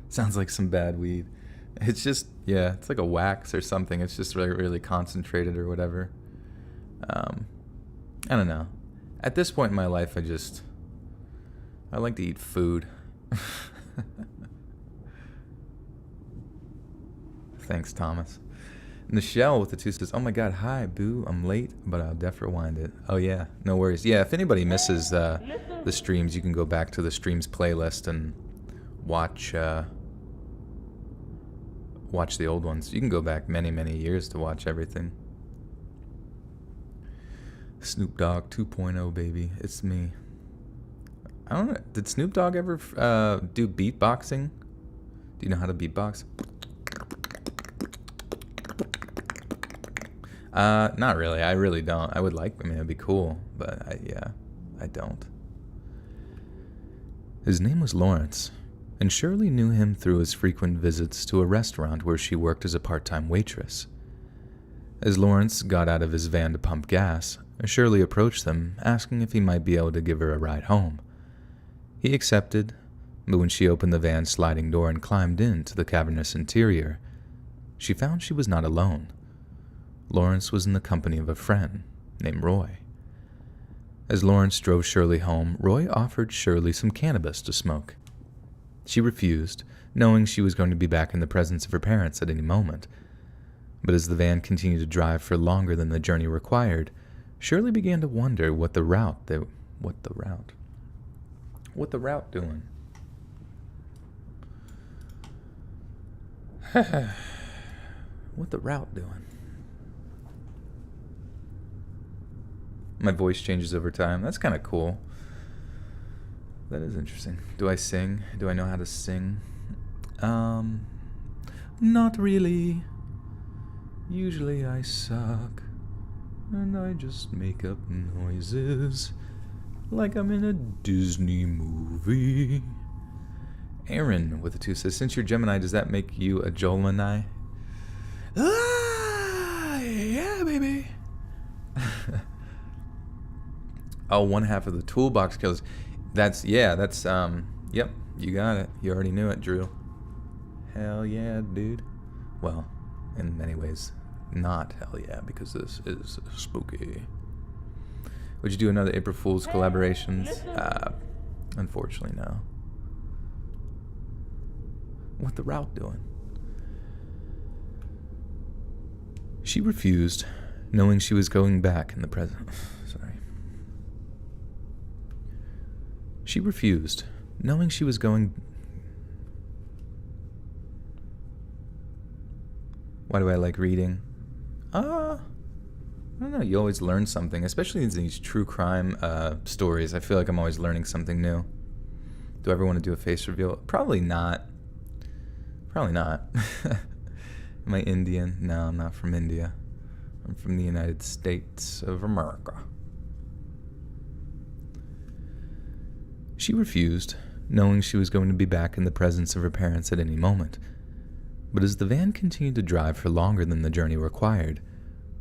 S1: Sounds like some bad weed. It's just, yeah, it's like a wax or something. It's just really, really concentrated or whatever. I don't know. At this point in my life, I like to eat food. Thanks, Thomas. Nichelle with the 2 says, oh my god, hi, boo, I'm late, but I'll def rewind it. Oh yeah, no worries. Yeah, if anybody misses the streams, you can go back to the streams playlist and watch the old ones. You can go back many, many years to watch everything. Snoop Dogg 2.0, baby. It's me. I don't know. Did Snoop Dogg ever do beatboxing? Do you know how to beatbox? Not really. I really don't. I would like, it'd be cool, but I don't. His name was Lawrence, and Shirley knew him through his frequent visits to a restaurant where she worked as a part-time waitress. As Lawrence got out of his van to pump gas, Shirley approached him, asking if he might be able to give her a ride home. He accepted, but when she opened the van's sliding door and climbed into the cavernous interior, she found she was not alone. Lawrence was in the company of a friend named Roy. As Lawrence drove Shirley home, Roy offered Shirley some cannabis to smoke. She refused, knowing she was going to be back in the presence of her parents at any moment. But as the van continued to drive for longer than the journey required, Shirley began to wonder what the route doing? What the route doing? My voice changes over time. That's kind of cool. That is interesting. Do I sing? Do I know how to sing? Not really. Usually I suck, and I just make up noises like I'm in a Disney movie. Aaron with a 2 says, since you're Gemini, does that make you a Gemini? Yeah, baby. Oh, one half of the toolbox kills. Yep, you got it. You already knew it, Drew. Hell yeah, dude. Well, in many ways, not hell yeah, because this is spooky. Would you do another April Fool's collaborations? Unfortunately, no. What the route doing? She refused, knowing she was going back in the present. Sorry. She refused, knowing she was going... Why do I like reading? I don't know, you always learn something, especially in these true crime stories. I feel like I'm always learning something new. Do I ever want to do a face reveal? Probably not. Probably not. Am I Indian? No, I'm not from India. I'm from the United States of America. She refused, knowing she was going to be back in the presence of her parents at any moment. But as the van continued to drive for longer than the journey required,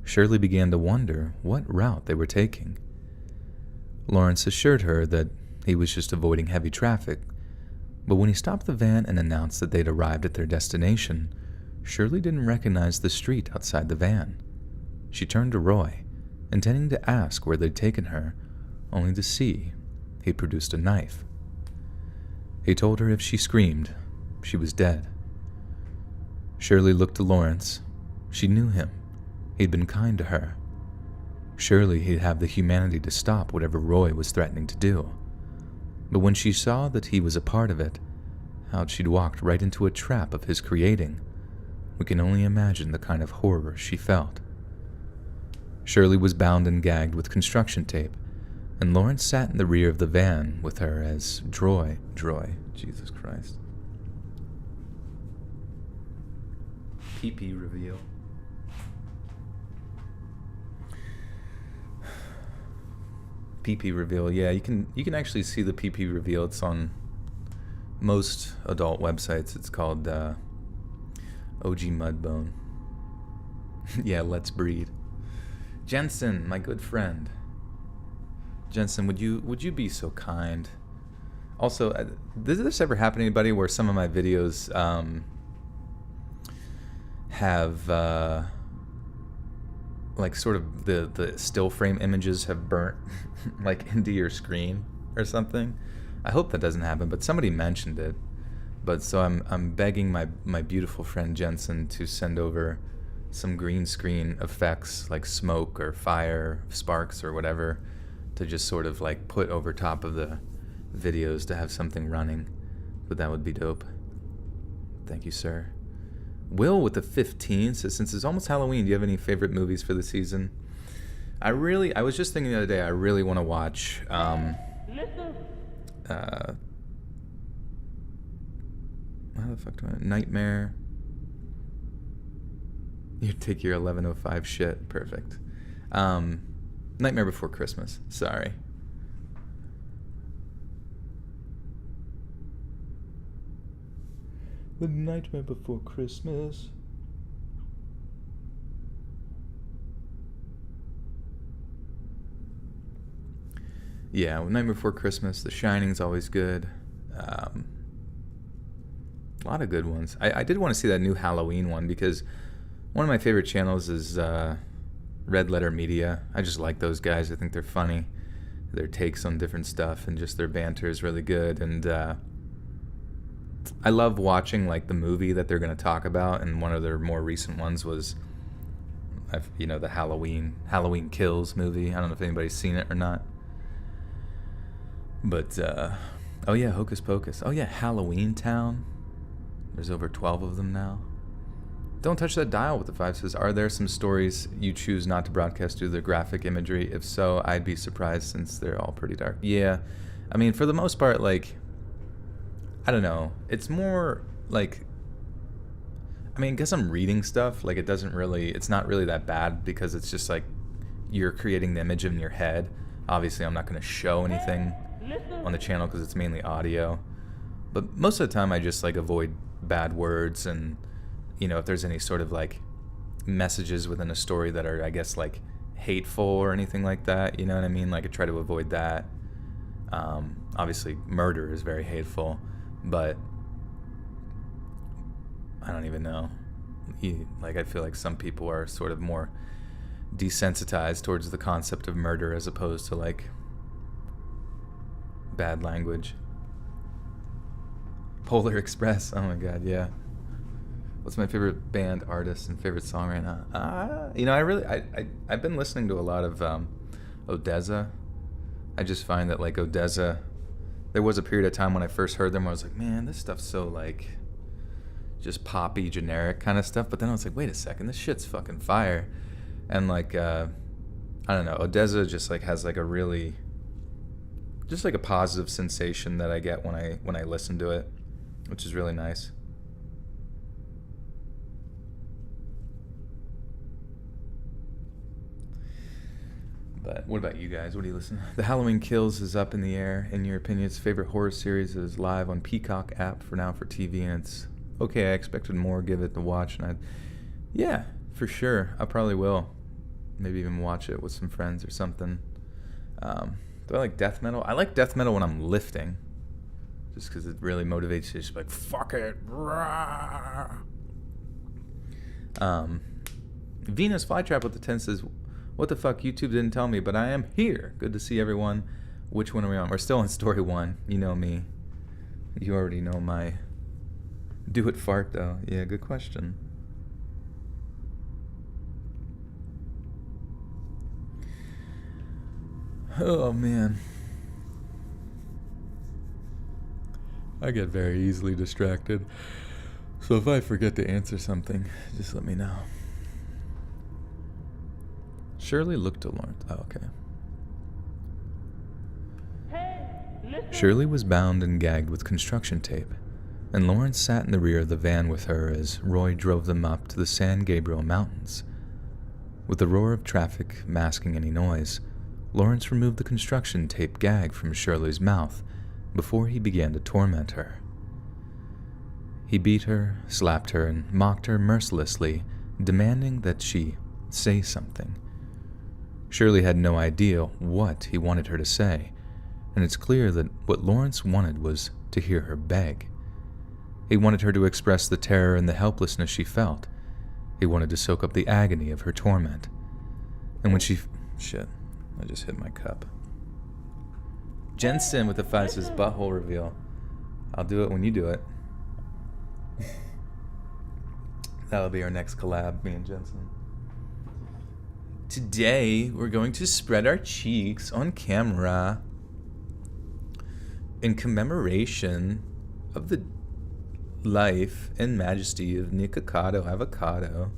S1: Shirley began to wonder what route they were taking. Lawrence assured her that he was just avoiding heavy traffic, but when he stopped the van and announced that they'd arrived at their destination, Shirley didn't recognize the street outside the van. She turned to Roy, intending to ask where they'd taken her, only to see he'd produced a knife. He told her if she screamed, she was dead. Shirley looked to Lawrence. She knew him. He'd been kind to her. Surely he'd have the humanity to stop whatever Roy was threatening to do. But when she saw that he was a part of it, how she'd walked right into a trap of his creating, we can only imagine the kind of horror she felt. Shirley was bound and gagged with construction tape, and Lawrence sat in the rear of the van with her as Droy, Jesus Christ. PP reveal. PP reveal, yeah, you can actually see the PP reveal. It's on most adult websites. It's called OG Mudbone. Yeah, let's breed. Jensen, my good friend. Jensen, would you be so kind? Also, does this ever happen to anybody where some of my videos have like sort of the still frame images have burnt like into your screen or something? I hope that doesn't happen, but somebody mentioned it. But so I'm begging my beautiful friend Jensen to send over some green screen effects like smoke or fire, sparks or whatever, to just sort of like put over top of the videos to have something running. But that would be dope. Thank you, sir. Will with the 15 says, since it's almost Halloween, do you have any favorite movies for the season? I was just thinking the other day, I really want to watch how the fuck do I... Nightmare. You take your 11:05 shit. Perfect. Nightmare Before Christmas. Sorry. The Nightmare Before Christmas. Yeah, Nightmare Before Christmas. The Shining's always good. A lot of good ones. I did want to see that new Halloween one because one of my favorite channels is Red Letter Media. I just like those guys. I think they're funny. Their takes on different stuff and just their banter is really good. And I love watching like the movie that they're going to talk about. And one of their more recent ones was, the Halloween Kills movie. I don't know if anybody's seen it or not. But, oh yeah, Hocus Pocus. Oh yeah, Halloween Town. There's over 12 of them now. Don't touch that dial with the 5 says, are there some stories you choose not to broadcast due to the graphic imagery? If so, I'd be surprised since they're all pretty dark. Yeah, I mean, for the most part, like, I don't know. It's more like, I mean, I guess I'm reading stuff. Like, it's not really that bad because it's just like you're creating the image in your head. Obviously, I'm not going to show anything on the channel because it's mainly audio. But most of the time, I just like avoid bad words and, if there's any sort of like messages within a story that are, I guess, like hateful or anything like that. You know what I mean? Like, I try to avoid that. Obviously, murder is very hateful, but I don't even know. Like, I feel like some people are sort of more desensitized towards the concept of murder as opposed to like bad language. Polar Express. Oh my god, yeah. What's my favorite band, artist, and favorite song right now? I've been listening to a lot of Odessa. I just find that like Odessa, there was a period of time when I first heard them where I was like, man, this stuff's so like just poppy, generic kind of stuff. But then I was like, wait a second, this shit's fucking fire. And like, I don't know, Odessa just like has like a really, just like a positive sensation that I get when I listen to it, which is really nice. But what about you guys? What do you listen to? The Halloween Kills is up in the air. In your opinion, its favorite horror series is live on Peacock app for now for TV, and it's okay. I expected more. Give it the watch, and yeah, for sure, I probably will. Maybe even watch it with some friends or something. Do I like death metal? I like death metal when I'm lifting, just because it really motivates you. Just like fuck it. Venus Flytrap with the 10 says, what the fuck, YouTube didn't tell me, but I am here. Good to see everyone. Which one are we on? We're still on story 1. You know me. You already know my do it fart though. Yeah, good question. Oh man. I get very easily distracted. So if I forget to answer something, just let me know. Shirley looked to Lawrence. Oh, okay.
S2: Hey, listen.
S1: Shirley was bound and gagged with construction tape, and Lawrence sat in the rear of the van with her as Roy drove them up to the San Gabriel Mountains. With the roar of traffic masking any noise, Lawrence removed the construction tape gag from Shirley's mouth before he began to torment her. He beat her, slapped her, and mocked her mercilessly, demanding that she say something. Shirley had no idea what he wanted her to say, and it's clear that what Lawrence wanted was to hear her beg. He wanted her to express the terror and the helplessness she felt. He wanted to soak up the agony of her torment. And when she... Shit, I just hit my cup. Jensen with the 5 says butthole reveal. I'll do it when you do it. That'll be our next collab, me and Jensen. Today, we're going to spread our cheeks on camera in commemoration of the life and majesty of Nikocado Avocado.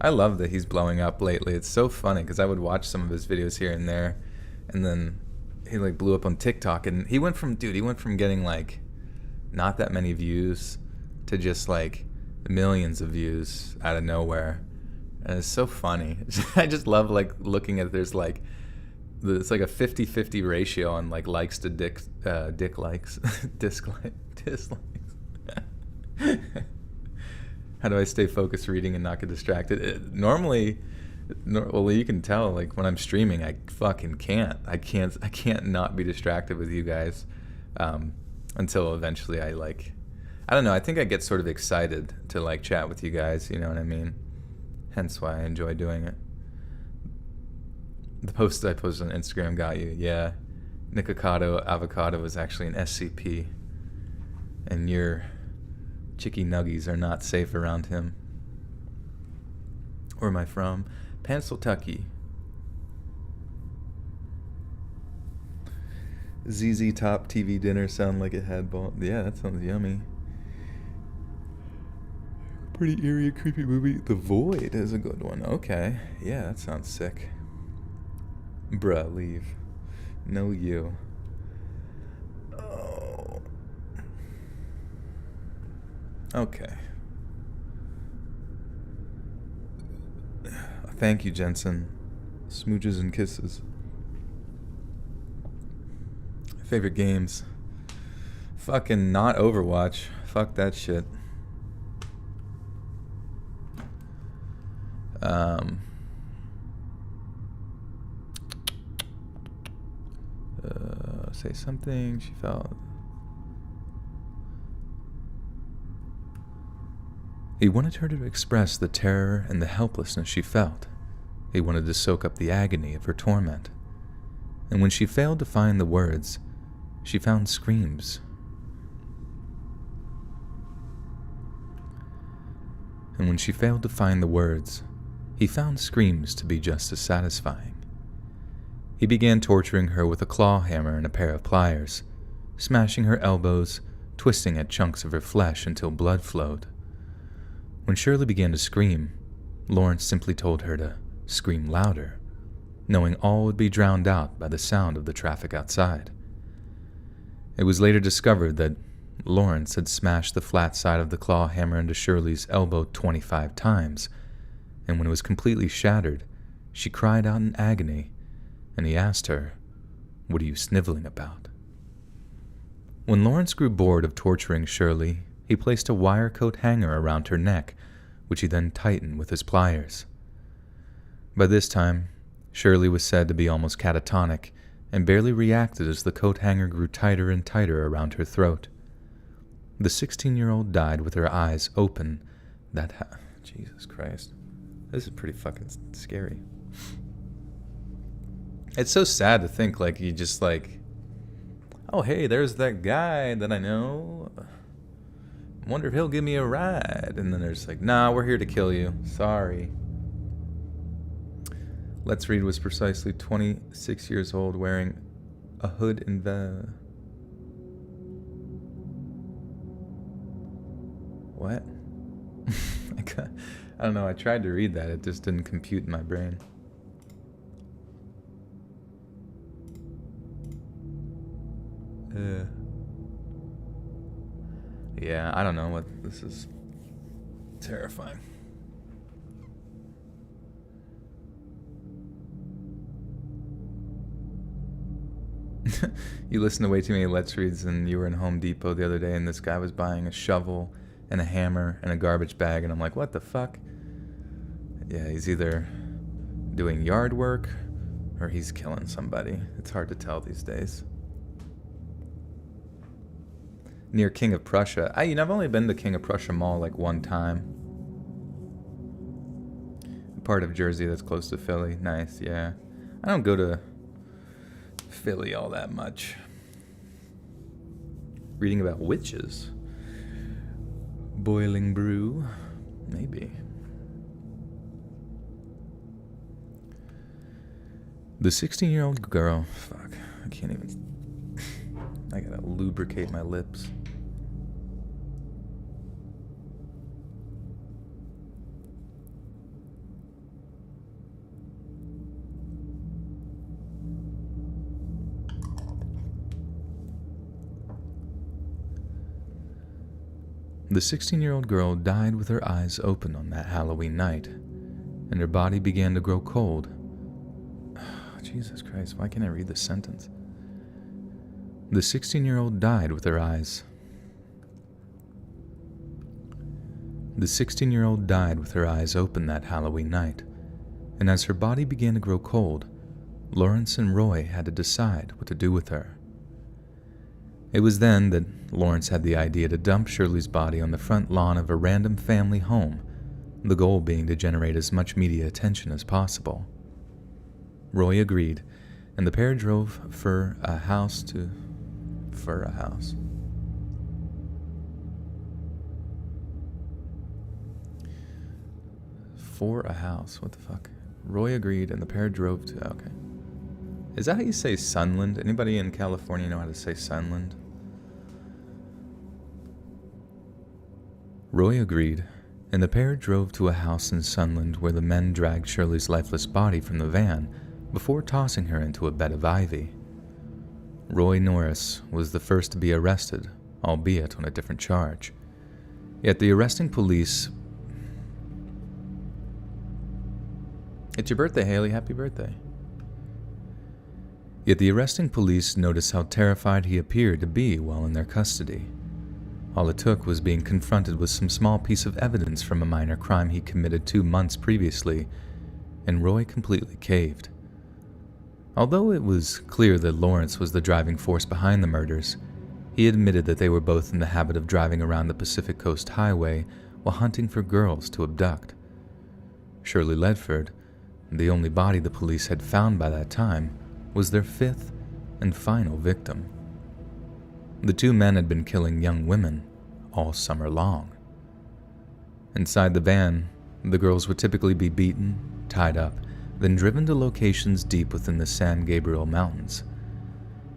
S1: I love that he's blowing up lately. It's so funny because I would watch some of his videos here and there, and then he like blew up on TikTok, and he went from getting like not that many views to just like millions of views out of nowhere. And it's so funny. I just love like looking at it's like a 50-50 ratio on like likes to dick likes dislikes. How do I stay focused reading and not get distracted? Normally, you can tell like when I'm streaming, I fucking can't. I can't not be distracted with you guys until eventually I don't know. I think I get sort of excited to like chat with you guys. You know what I mean? Hence why I enjoy doing it. The post I posted on Instagram got you. Yeah, Nikocado Avocado is actually an SCP, and your chicky nuggies are not safe around him. Where am I from? Pennsylvania. ZZ Top TV dinner sound like it had ball. Yeah, that sounds yummy. Pretty eerie, creepy movie. The Void is a good one. Okay. Yeah, that sounds sick. Bruh, leave. No, you. Oh. Okay. Thank you, Jensen. Smooches and kisses. Favorite games. Fucking not Overwatch. Fuck that shit. Say something she felt. He wanted her to express the terror and the helplessness she felt. He wanted to soak up the agony of her torment. And when she failed to find the words, she found screams. And when she failed to find the words, he found screams to be just as satisfying. He began torturing her with a claw hammer and a pair of pliers, smashing her elbows, twisting at chunks of her flesh until blood flowed. When Shirley began to scream, Lawrence simply told her to scream louder, knowing all would be drowned out by the sound of the traffic outside. It was later discovered that Lawrence had smashed the flat side of the claw hammer into Shirley's elbow 25 times, and when it was completely shattered, she cried out in agony, and he asked her, "What are you sniveling about?" When Lawrence grew bored of torturing Shirley, he placed a wire coat hanger around her neck, which he then tightened with his pliers. By this time, Shirley was said to be almost catatonic and barely reacted as the coat hanger grew tighter and tighter around her throat. The 16-year-old died with her eyes open. Jesus Christ. This is pretty fucking scary. It's so sad to think, like, you just, like, oh, hey, there's that guy that I know. Wonder if he'll give me a ride. And then there's like, nah, we're here to kill you. Sorry. Let's Read was precisely 26 years old, wearing a hood and What? I don't know, I tried to read that. It just didn't compute in my brain. Yeah, I don't know what this is. Terrifying. You listen to way too many Let's Reads, and you were in Home Depot the other day, and this guy was buying a shovel and a hammer and a garbage bag, and I'm like, what the fuck? Yeah, he's either doing yard work or he's killing somebody. It's hard to tell these days. Near King of Prussia. I've only been to King of Prussia Mall like one time. Part of Jersey that's close to Philly. Nice, yeah. I don't go to Philly all that much. Reading about witches. Boiling brew. Maybe. The 16-year-old girl. Fuck. I can't even. I gotta lubricate my lips. The 16-year-old girl died with her eyes open on that Halloween night, and her body began to grow cold. Jesus Christ, why can't I read this sentence? The 16-year-old died with her eyes. The 16-year-old died with her eyes open that Halloween night, and as her body began to grow cold, Lawrence and Roy had to decide what to do with her. It was then that Lawrence had the idea to dump Shirley's body on the front lawn of a random family home, the goal being to generate as much media attention as possible. Roy agreed, and the pair drove for a house. What the fuck? Roy agreed, and the pair drove to. Okay. Is that how you say Sunland? Anybody in California know how to say Sunland? Roy agreed, and the pair drove to a house in Sunland where the men dragged Shirley's lifeless body from the van before tossing her into a bed of ivy. Roy Norris was the first to be arrested, albeit on a different charge. Yet the arresting police... It's your birthday, Haley. Happy birthday. Yet the arresting police noticed how terrified he appeared to be while in their custody. All it took was being confronted with some small piece of evidence from a minor crime he committed 2 months previously, and Roy completely caved. Although it was clear that Lawrence was the driving force behind the murders, he admitted that they were both in the habit of driving around the Pacific Coast Highway while hunting for girls to abduct. Shirley Ledford, the only body the police had found by that time, was their 5th and final victim. The 2 men had been killing young women all summer long. Inside the van, the girls would typically be beaten, tied up, then driven to locations deep within the San Gabriel Mountains.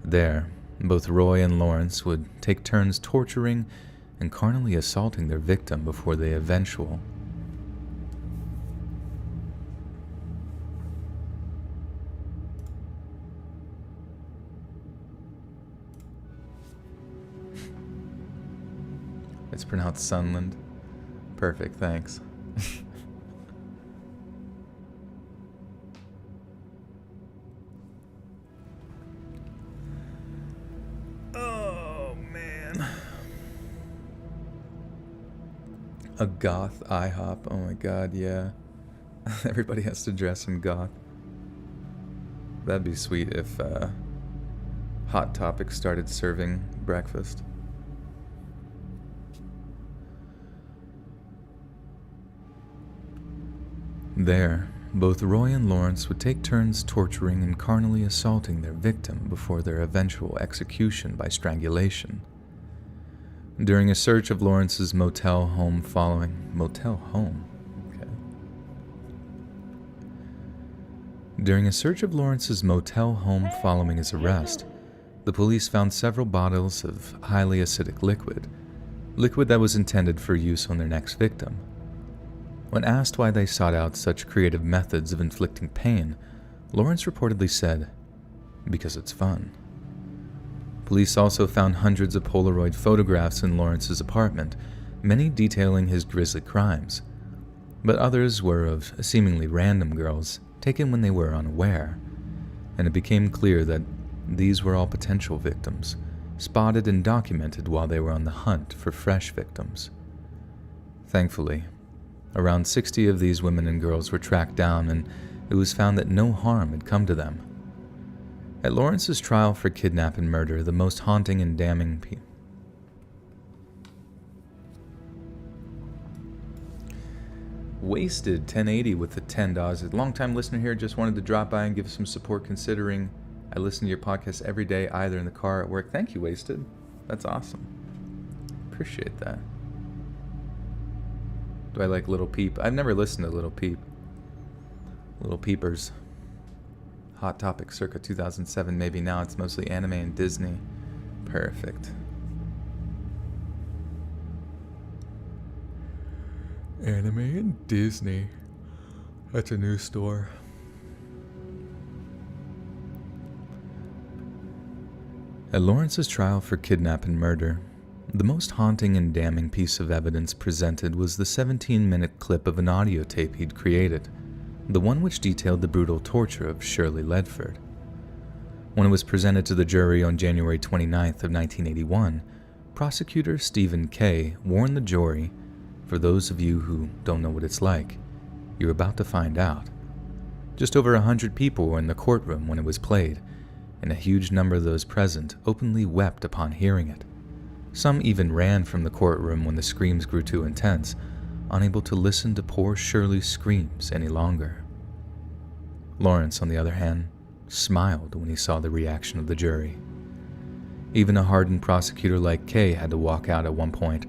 S1: There, both Roy and Lawrence would take turns torturing and carnally assaulting their victim before the eventual... It's pronounced Sunland. Perfect, thanks. Oh, man. A goth IHOP. Oh my god, yeah. Everybody has to dress in goth. That'd be sweet if Hot Topic started serving breakfast. There, both Roy and Lawrence would take turns torturing and carnally assaulting their victim before their eventual execution by strangulation. During a search of Lawrence's motel home following... Motel home? Okay. During a search of Lawrence's motel home following his arrest, the police found several bottles of highly acidic liquid that was intended for use on their next victim. When asked why they sought out such creative methods of inflicting pain, Lawrence reportedly said, "Because it's fun." Police also found hundreds of Polaroid photographs in Lawrence's apartment, many detailing his grisly crimes, but others were of seemingly random girls taken when they were unaware, and it became clear that these were all potential victims, spotted and documented while they were on the hunt for fresh victims. Thankfully, around 60 of these women and girls were tracked down, and it was found that no harm had come to them. At Lawrence's trial for kidnap and murder, the most haunting and damning Wasted 1080 with the $10. A long-time listener here, just wanted to drop by and give some support considering I listen to your podcast every day, either in the car or at work. Thank you, Wasted. That's awesome. Appreciate that. Do I like Little Peep? I've never listened to Little Peep. Little Peepers. Hot Topic circa 2007, maybe now it's mostly anime and Disney. Perfect. Anime and Disney. That's a new store. At Lawrence's trial for kidnap and murder, the most haunting and damning piece of evidence presented was the 17-minute clip of an audio tape he'd created, the one which detailed the brutal torture of Shirley Ledford. When it was presented to the jury on January 29th of 1981, prosecutor Stephen Kay warned the jury, "For those of you who don't know what it's like, you're about to find out." Just over 100 people were in the courtroom when it was played, and a huge number of those present openly wept upon hearing it. Some even ran from the courtroom when the screams grew too intense, unable to listen to poor Shirley's screams any longer. Lawrence, on the other hand, smiled when he saw the reaction of the jury. Even a hardened prosecutor like Kay had to walk out at one point,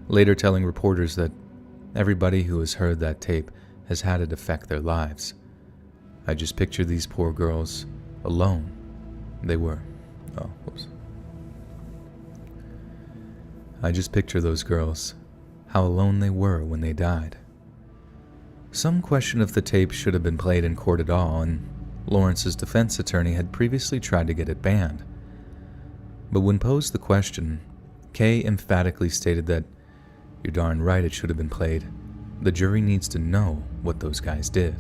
S1: later telling reporters that everybody who has heard that tape has had it affect their lives. "I just picture these poor girls alone. They were. I just picture those girls, how alone they were when they died." Some question if the tape should have been played in court at all, and Lawrence's defense attorney had previously tried to get it banned. But when posed the question, Kay emphatically stated that You're darn right it should have been played. The jury needs to know what those guys did.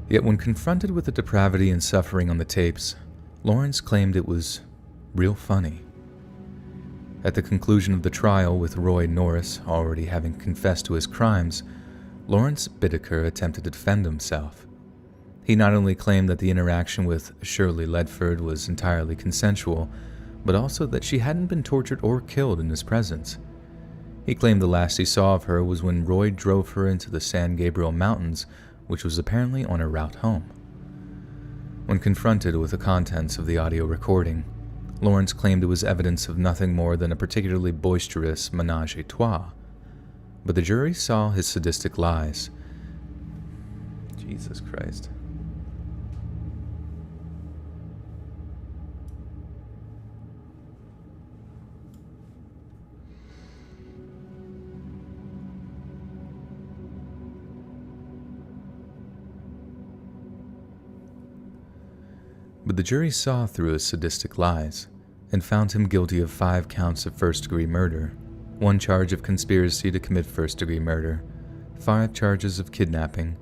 S1: Yet when confronted with the depravity and suffering on the tapes, Lawrence claimed it was real funny. At the conclusion of the trial, with Roy Norris already having confessed to his crimes, Lawrence Bittaker attempted to defend himself. He not only claimed that the interaction with Shirley Ledford was entirely consensual, but also that she hadn't been tortured or killed in his presence. He claimed the last he saw of her was when Roy drove her into the San Gabriel Mountains, which was apparently on her route home. When confronted with the contents of the audio recording, Lawrence claimed it was evidence of nothing more than a particularly boisterous menage a trois, but the jury saw his sadistic lies. Jesus Christ. But the jury saw through his sadistic lies and found him guilty of 5 counts of first-degree murder, 1 charge of conspiracy to commit first-degree murder, 5 charges of kidnapping,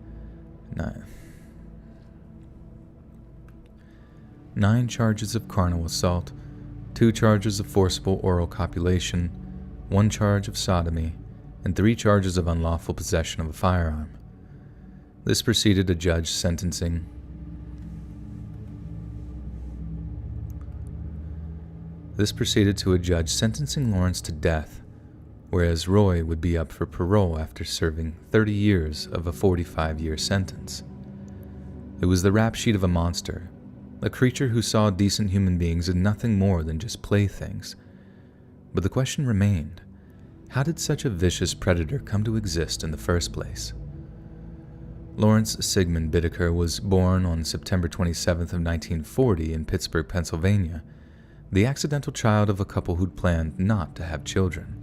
S1: 9 charges of carnal assault, 2 charges of forcible oral copulation, 1 charge of sodomy, and 3 charges of unlawful possession of a firearm. This proceeded to judge sentencing. This proceeded to a judge sentencing Lawrence to death, whereas Roy would be up for parole after serving 30 years of a 45-year sentence. It was the rap sheet of a monster, a creature who saw decent human beings as nothing more than just playthings. But the question remained, how did such a vicious predator come to exist in the first place? Lawrence Sigmund Bittaker was born on September 27th of 1940 in Pittsburgh, Pennsylvania, the accidental child of a couple who'd planned not to have children.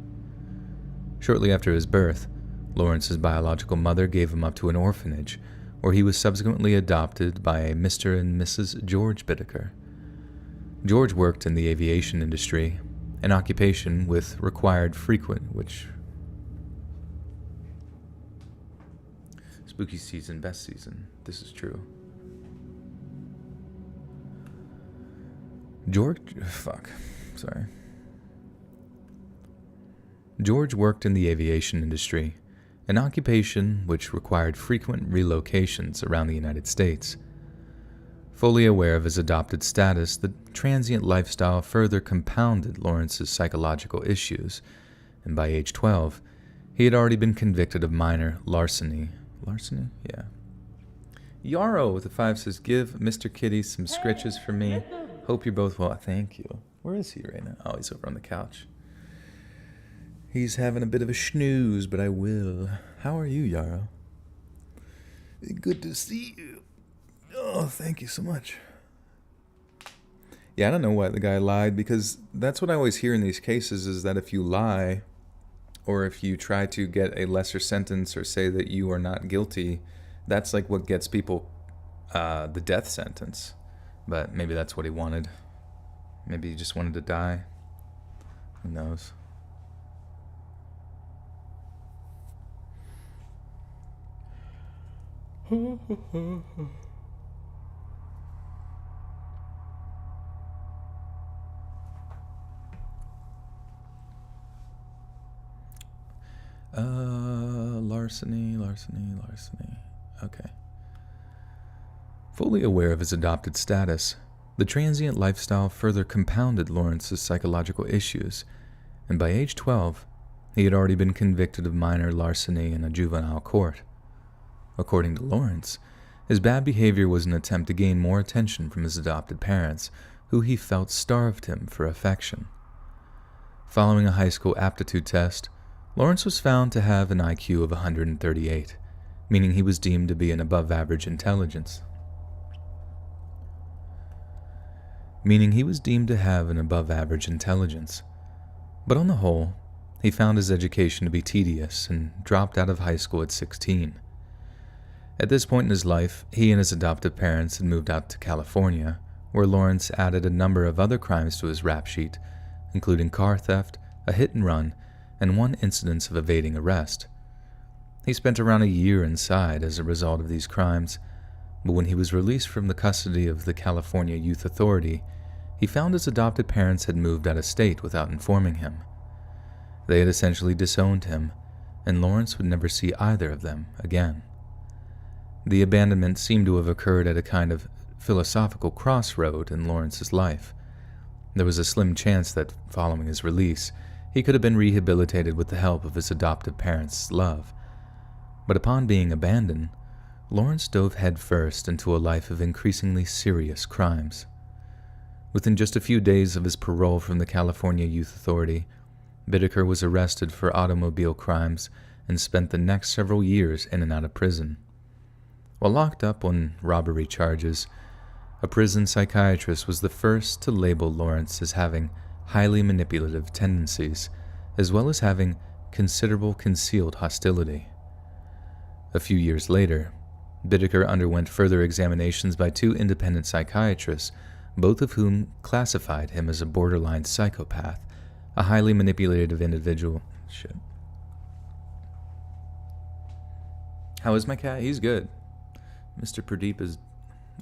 S1: Shortly after his birth, Lawrence's biological mother gave him up to an orphanage, where he was subsequently adopted by a Mr. and Mrs. George Bittaker. George worked in the aviation industry, an occupation with required frequent, which... Spooky season, best season. This is true. George worked in the aviation industry, an occupation which required frequent relocations around the United States. Fully aware of his adopted status, the transient lifestyle further compounded Lawrence's psychological issues, and by age 12, he had already been convicted of minor larceny. Larceny? Yeah. Yarrow with a 5 says, give Mr. Kitty some scritches for me. Hope you're both well. Thank you. Where is he right now? Oh, he's over on the couch. He's having a bit of a snooze, but I will. How are you, Yarrow? Good to see you. Oh, thank you so much. Yeah, I don't know why the guy lied, because that's what I always hear in these cases, is that if you lie, or if you try to get a lesser sentence or say that you are not guilty, that's like what gets people the death sentence. But maybe that's what he wanted. Maybe he just wanted to die. Who knows? Larceny. Okay. Fully aware of his adopted status, the transient lifestyle further compounded Lawrence's psychological issues, and by age 12, he had already been convicted of minor larceny in a juvenile court. According to Lawrence, his bad behavior was an attempt to gain more attention from his adopted parents, who he felt starved him for affection. Following a high school aptitude test, Lawrence was found to have an IQ of 138, meaning he was deemed to be an above-average intelligence. But on the whole, he found his education to be tedious and dropped out of high school at 16. At this point in his life, he and his adoptive parents had moved out to California, where Lawrence added a number of other crimes to his rap sheet, including car theft, a hit and run, and one incidence of evading arrest. He spent around a year inside as a result of these crimes, but when he was released from the custody of the California Youth Authority, he found his adopted parents had moved out of state without informing him. They had essentially disowned him, and Lawrence would never see either of them again. The abandonment seemed to have occurred at a kind of philosophical crossroad in Lawrence's life. There was a slim chance that, following his release, he could have been rehabilitated with the help of his adoptive parents' love. But upon being abandoned, Lawrence dove headfirst into a life of increasingly serious crimes. Within just a few days of his parole from the California Youth Authority, Bittaker was arrested for automobile crimes and spent the next several years in and out of prison. While locked up on robbery charges, a prison psychiatrist was the first to label Lawrence as having highly manipulative tendencies, as well as having considerable concealed hostility. A few years later, Bittaker underwent further examinations by two independent psychiatrists, both of whom classified him as a borderline psychopath, a highly manipulative individual. Shit. How is my cat? He's good. Mr. Pradeep is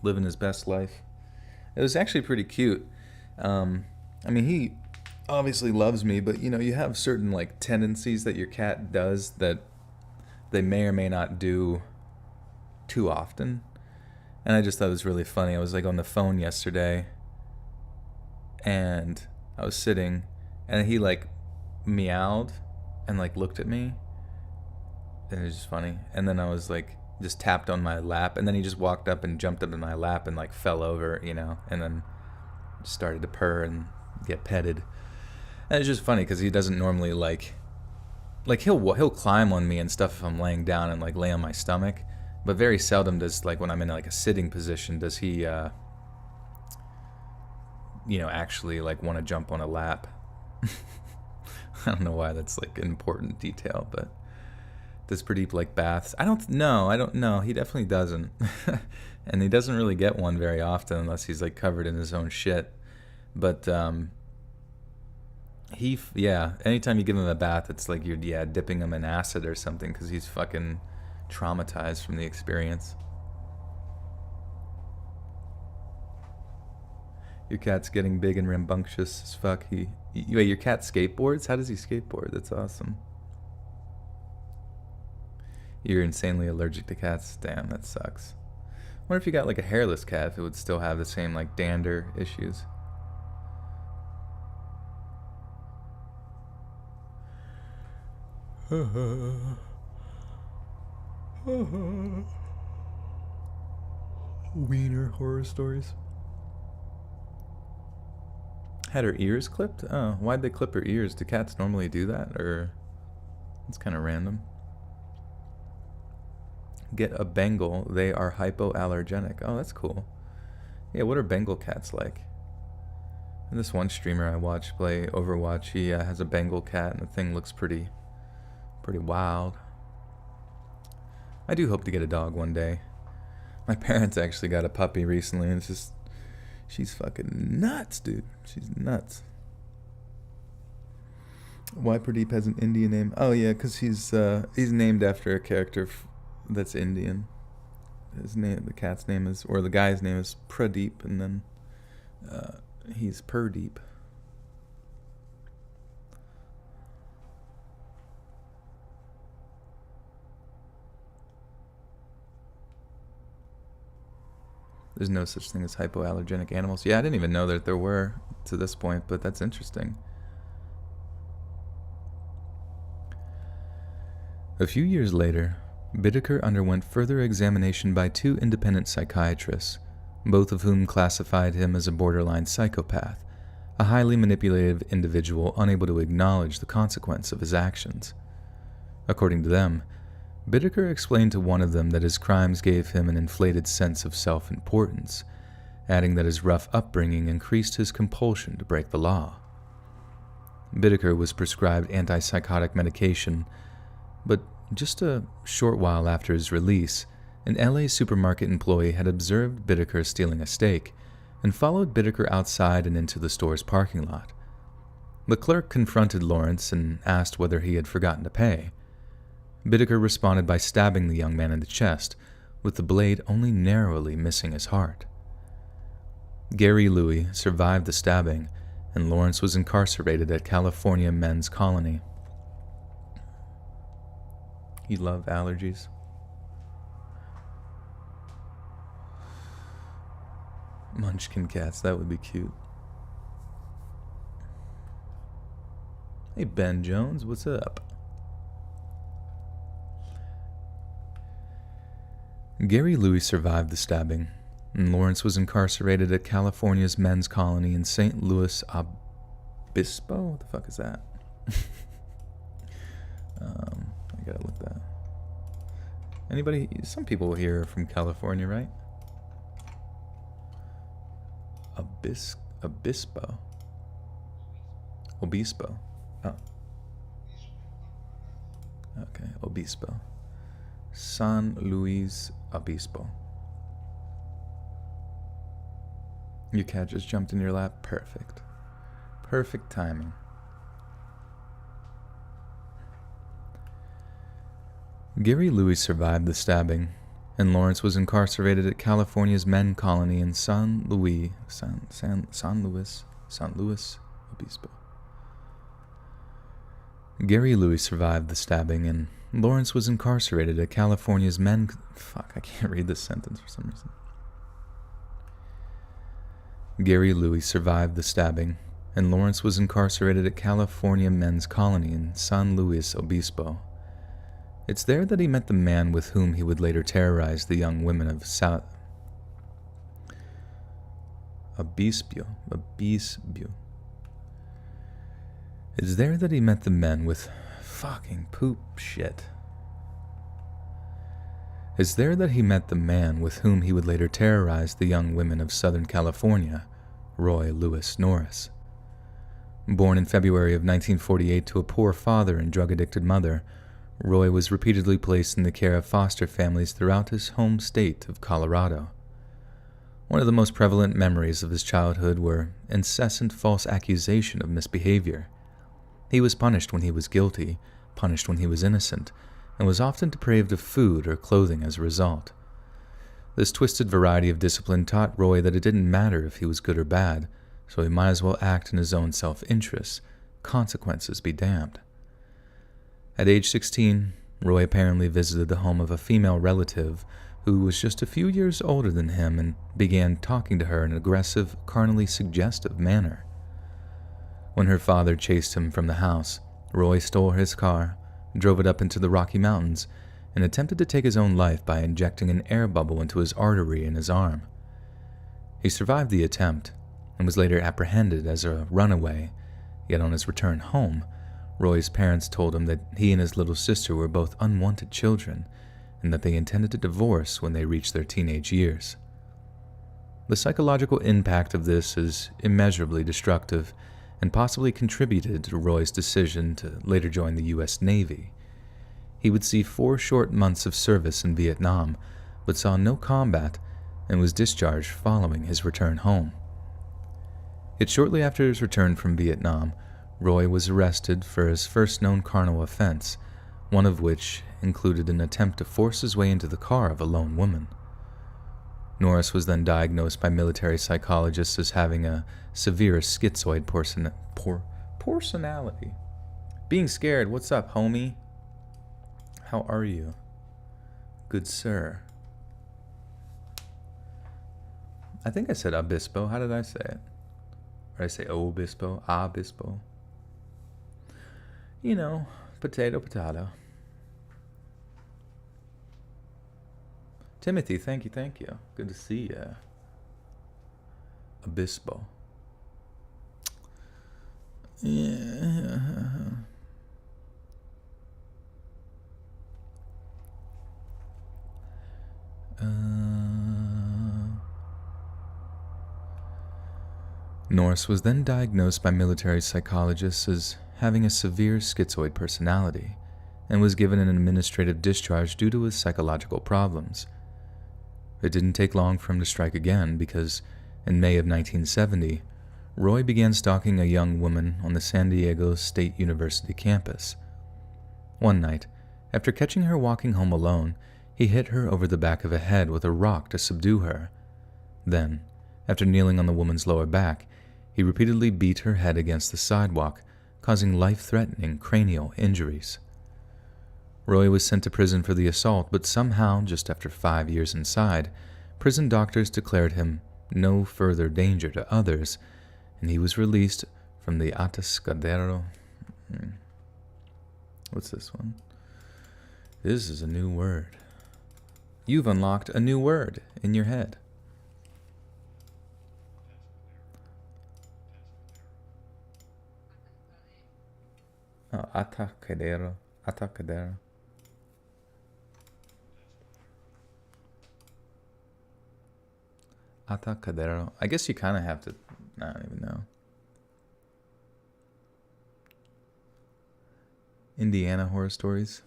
S1: living his best life. It was actually pretty cute. He obviously loves me, but you have certain tendencies that your cat does that they may or may not do too often. And I just thought it was really funny. I was on the phone yesterday, and I was sitting, and he meowed and looked at me, and it was just funny. And then I was just tapped on my lap, and then he just walked up and jumped up in my lap and fell over, and then just started to purr and get petted. And it's just funny because he doesn't normally he'll climb on me and stuff if I'm laying down and lay on my stomach, but very seldom does when I'm in a sitting position does he actually want to jump on a lap. I don't know why that's an important detail, but does Pradeep like baths? I don't know. He definitely doesn't. And he doesn't really get one very often unless he's covered in his own shit. But anytime you give him a bath, it's you're dipping him in acid or something because he's fucking traumatized from the experience. Your cat's getting big and rambunctious as fuck. Wait, your cat skateboards? How does he skateboard? That's awesome. You're insanely allergic to cats? Damn, that sucks. I wonder if you got a hairless cat, if it would still have the same dander issues. Wiener horror stories. Had her ears clipped? Oh, why'd they clip her ears? Do cats normally do that? Or it's kind of random. Get a Bengal. They are hypoallergenic. Oh, that's cool. Yeah, what are Bengal cats like? And this one streamer I watch play Overwatch, he has a Bengal cat, and the thing looks pretty wild. I do hope to get a dog one day. My parents actually got a puppy recently, and she's fucking nuts, dude. She's nuts. Why Pradeep has an Indian name? Oh yeah, because he's named after a character that's Indian. The cat's name is, or the guy's name is Pradeep, and then he's Purdeep. There's no such thing as hypoallergenic animals. Yeah, I didn't even know that there were to this point, but that's interesting. A few years later, Bittaker underwent further examination by two independent psychiatrists, both of whom classified him as a borderline psychopath, a highly manipulative individual unable to acknowledge the consequence of his actions. According to them, Bittaker explained to one of them that his crimes gave him an inflated sense of self-importance, adding that his rough upbringing increased his compulsion to break the law. Bittaker was prescribed antipsychotic medication, but just a short while after his release, an LA supermarket employee had observed Bittaker stealing a steak and followed Bittaker outside and into the store's parking lot. The clerk confronted Lawrence and asked whether he had forgotten to pay. Bittaker responded by stabbing the young man in the chest, with the blade only narrowly missing his heart. Gary Louis survived the stabbing, and Lawrence was incarcerated at California Men's Colony. You love allergies? Munchkin cats, that would be cute. Hey, Ben Jones, what's up? Gary Louis survived the stabbing, and Lawrence was incarcerated at California's Men's Colony in St. Louis Obispo? What the fuck is that? I gotta look that. Anybody? Some people here are from California, right? Obispo. Oh. Okay, Obispo. San Luis Obispo. Your cat just jumped in your lap. Perfect. Perfect timing. Gary Louis survived the stabbing, and Lawrence was incarcerated at California's Men's Colony in San Luis Obispo. Gary Louis survived the stabbing, and Lawrence was incarcerated at California's Fuck, I can't read this sentence for some reason. Gary Louis survived the stabbing, and Lawrence was incarcerated at California Men's Colony in San Luis Obispo. It's there that he met the man with whom he would later terrorize the young women of Obispo. It's there that he met the men with fucking poop shit. It's there that he met the man with whom he would later terrorize the young women of Southern California, Roy Lewis Norris. Born in February of 1948 to a poor father and drug-addicted mother, Roy was repeatedly placed in the care of foster families throughout his home state of Colorado. One of the most prevalent memories of his childhood were incessant false accusation of misbehavior. He was punished when he was guilty, punished when he was innocent, and was often deprived of food or clothing as a result. This twisted variety of discipline taught Roy that it didn't matter if he was good or bad, so he might as well act in his own self-interest, consequences be damned. At age 16, Roy apparently visited the home of a female relative who was just a few years older than him and began talking to her in an aggressive, carnally suggestive manner. When her father chased him from the house, Roy stole his car, drove it up into the Rocky Mountains, and attempted to take his own life by injecting an air bubble into his artery in his arm. He survived the attempt and was later apprehended as a runaway, yet on his return home, Roy's parents told him that he and his little sister were both unwanted children and that they intended to divorce when they reached their teenage years. The psychological impact of this is immeasurably destructive and possibly contributed to Roy's decision to later join the U.S. Navy. He would see 4 short months of service in Vietnam, but saw no combat and was discharged following his return home. Yet shortly after his return from Vietnam, Roy was arrested for his first known carnal offense, one of which included an attempt to force his way into the car of a lone woman. Norris was then diagnosed by military psychologists as having a severe schizoid personality. Being scared, what's up, homie? How are you? Good sir. I think I said Obispo. How did I say it? Or did I say Obispo? Obispo? You know, potato, potato. Timothy, thank you. Good to see you. Obispo. Yeah. Norris was then diagnosed by military psychologists as having a severe schizoid personality and was given an administrative discharge due to his psychological problems. It didn't take long for him to strike again because, in May of 1970, Roy began stalking a young woman on the San Diego State University campus. One night, after catching her walking home alone, he hit her over the back of the head with a rock to subdue her. Then, after kneeling on the woman's lower back, he repeatedly beat her head against the sidewalk, causing life-threatening cranial injuries. Roy was sent to prison for the assault, but somehow, just after 5 years inside, prison doctors declared him no further danger to others, and he was released from the atascadero. What's this one? This is a new word. You've unlocked a new word in your head. Oh, atascadero. Atascadero. Atascadero. I guess you kind of have to. I don't even know. Indiana horror stories.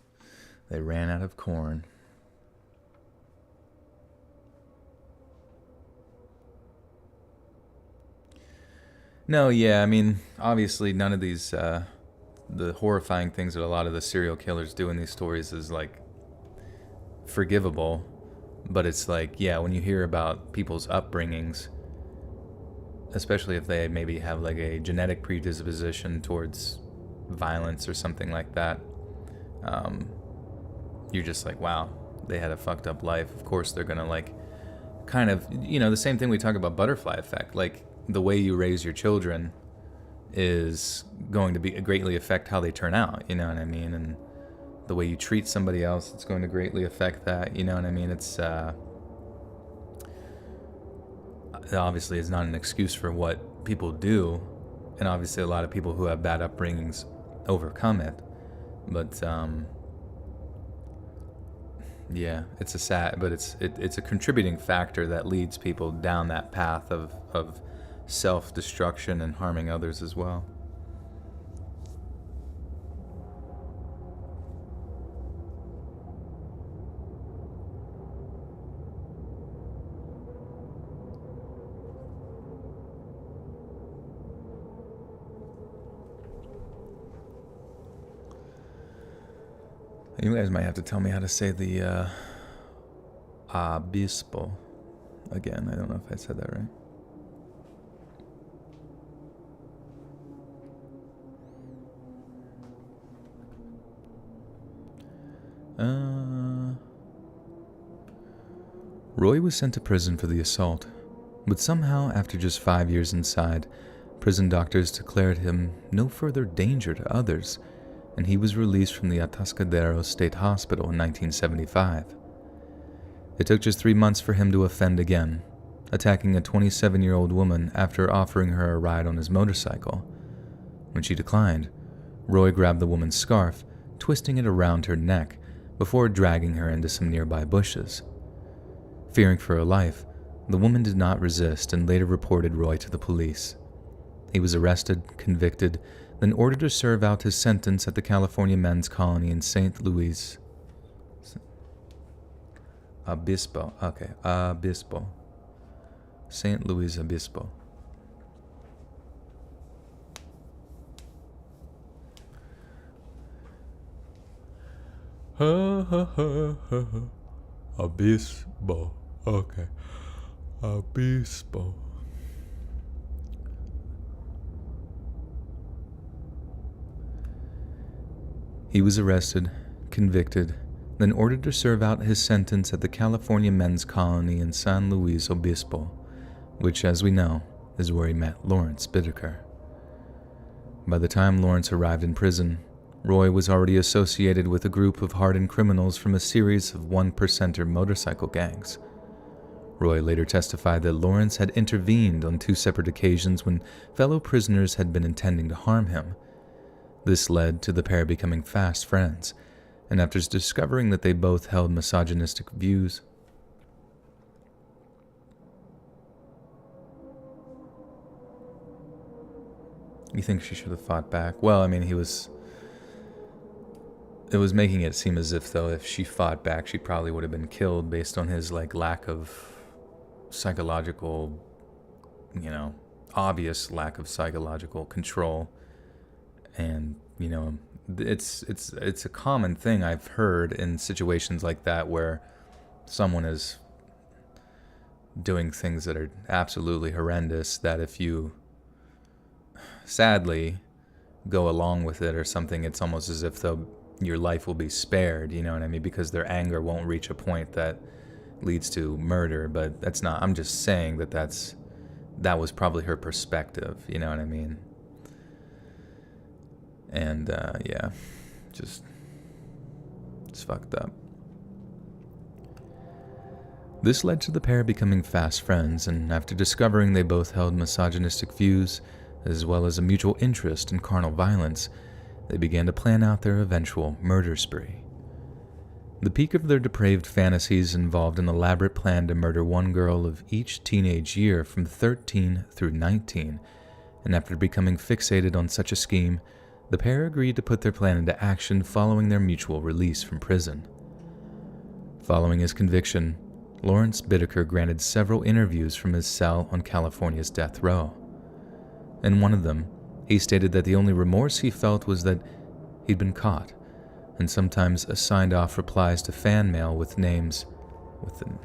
S1: They ran out of corn. No, yeah, I mean, obviously none of these, the horrifying things that a lot of the serial killers do in these stories is, like, forgivable. But it's like, yeah, when you hear about people's upbringings, especially if they maybe have, like, a genetic predisposition towards violence or something like that, you're just like, wow, they had a fucked up life. Of course they're gonna, like, kind of, you know, the same thing we talk about butterfly effect. Like, the way you raise your children is going to be greatly affect how they turn out, you know what I mean? And the way you treat somebody else, it's going to greatly affect that, you know what I mean? It's obviously it's not an excuse for what people do, and obviously a lot of people who have bad upbringings overcome it, but yeah, it's a sad, but it's a contributing factor that leads people down that path of self-destruction and harming others as well. You guys might have to tell me how to say the obispo again. I don't know if I said that right. Roy was sent to prison for the assault, but somehow, after just 5 years inside, prison doctors declared him no further danger to others, and he was released from the Atascadero State Hospital in 1975. It took just 3 months for him to offend again, attacking a 27-year-old woman after offering her a ride on his motorcycle. When she declined, Roy grabbed the woman's scarf, twisting it around her neck, before dragging her into some nearby bushes. Fearing for her life, the woman did not resist and later reported Roy to the police. He was arrested, convicted, then ordered to serve out his sentence at the California men's colony in St. Louis. Obispo. Okay, Obispo. St. Louis Obispo. Obispo. Okay. Obispo. He was arrested, convicted, then ordered to serve out his sentence at the California men's colony in San Luis Obispo, which, as we know, is where he met Lawrence Bittaker. By the time Lawrence arrived in prison, Roy was already associated with a group of hardened criminals from a series of one-percenter motorcycle gangs. Roy later testified that Lawrence had intervened on 2 separate occasions when fellow prisoners had been intending to harm him. This led to the pair becoming fast friends, and after discovering that they both held misogynistic views, you think she should have fought back? Well, I mean, it was making it seem as if, though, if she fought back, she probably would have been killed based on his, like, lack of psychological, obvious lack of psychological control. And, it's a common thing I've heard in situations like that where someone is doing things that are absolutely horrendous, that if you sadly go along with it or something, it's almost as if your life will be spared, you know what I mean? Because their anger won't reach a point that leads to murder. But that's not, I'm just saying that was probably her perspective, you know what I mean? And yeah, it's fucked up. This led to the pair becoming fast friends, and after discovering they both held misogynistic views, as well as a mutual interest in carnal violence, they began to plan out their eventual murder spree. The peak of their depraved fantasies involved an elaborate plan to murder one girl of each teenage year from 13 through 19, and after becoming fixated on such a scheme, the pair agreed to put their plan into action following their mutual release from prison. Following his conviction, Lawrence Bittaker granted several interviews from his cell on California's death row. In one of them, he stated that the only remorse he felt was that he'd been caught, and sometimes signed off replies to fan mail with names with an...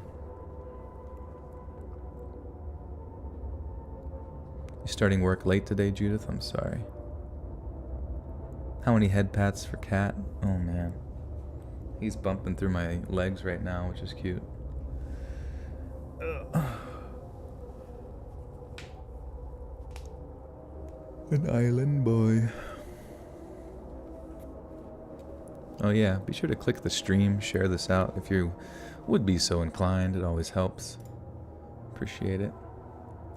S1: You starting work late today, Judith? I'm sorry. How many head pats for Cat? Oh man. He's bumping through my legs right now, which is cute. An island boy. Oh yeah, be sure to click the stream, share this out if you would be so inclined. It always helps. Appreciate it.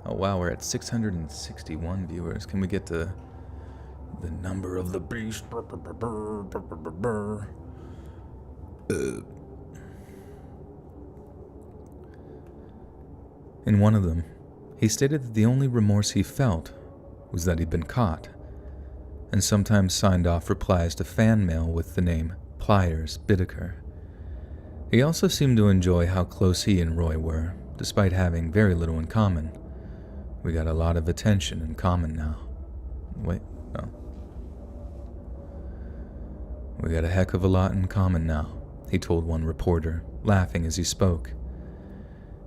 S1: Oh wow, we're at 661 viewers. Can we get to the number of the beast? In one of them, he stated that the only remorse he felt was that he'd been caught, and sometimes signed off replies to fan mail with the name Pliers Bittaker. He also seemed to enjoy how close he and Roy were, despite having very little in common. We got a lot of attention in common now. Wait, no. We got a heck of a lot in common now, he told one reporter, laughing as he spoke.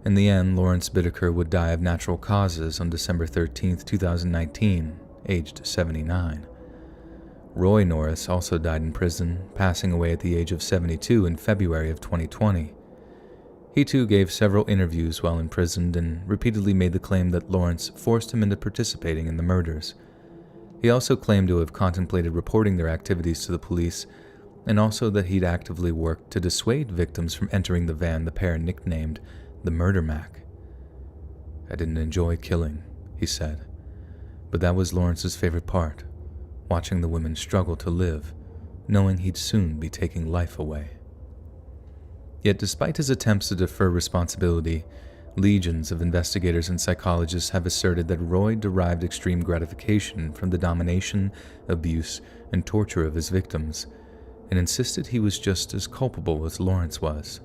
S1: In the end, Lawrence Bittaker would die of natural causes on December 13, 2019, aged 79. Roy Norris also died in prison, passing away at the age of 72 in February of 2020. He too gave several interviews while imprisoned and repeatedly made the claim that Lawrence forced him into participating in the murders. He also claimed to have contemplated reporting their activities to the police, and also that he'd actively worked to dissuade victims from entering the van the pair nicknamed the Murder Mac. I didn't enjoy killing, he said, but that was Lawrence's favorite part, watching the women struggle to live, knowing he'd soon be taking life away. Yet despite his attempts to defer responsibility, legions of investigators and psychologists have asserted that Roy derived extreme gratification from the domination, abuse, and torture of his victims, and insisted he was just as culpable as Lawrence was.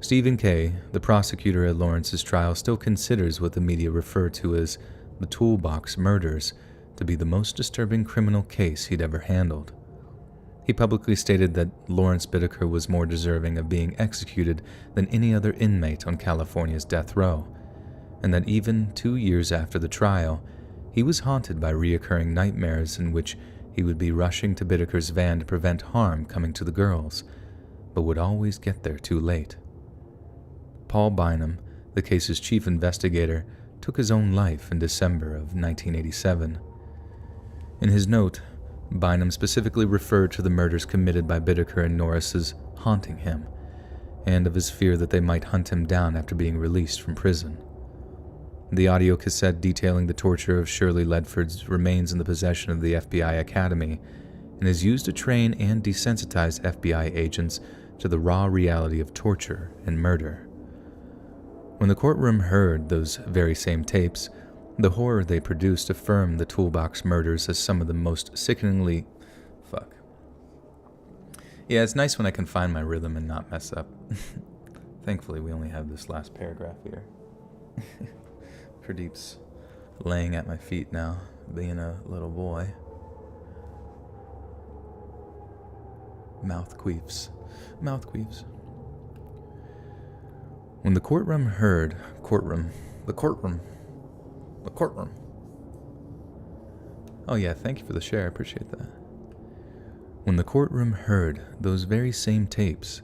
S1: Stephen Kay, the prosecutor at Lawrence's trial, still considers what the media refer to as the Toolbox Murders to be the most disturbing criminal case he'd ever handled. He publicly stated that Lawrence Bittaker was more deserving of being executed than any other inmate on California's death row, and that even 2 years after the trial, he was haunted by reoccurring nightmares in which he would be rushing to Bittaker's van to prevent harm coming to the girls, but would always get there too late. Paul Bynum, the case's chief investigator, took his own life in December of 1987. In his note, Bynum specifically referred to the murders committed by Bittaker and Norris as haunting him, and of his fear that they might hunt him down after being released from prison. The audio cassette detailing the torture of Shirley Ledford's remains in the possession of the FBI Academy and is used to train and desensitize FBI agents to the raw reality of torture and murder. When the courtroom heard those very same tapes, the horror they produced affirmed the Toolbox Murders as some of the most sickeningly... Yeah, it's nice when I can find my rhythm and not mess up. Thankfully, we only have this last paragraph here. Pradeep's laying at my feet now, being a little boy. Mouth queefs. Mouth queefs. When the courtroom heard... The courtroom. Oh yeah, thank you for the share, I appreciate that. When the courtroom heard those very same tapes,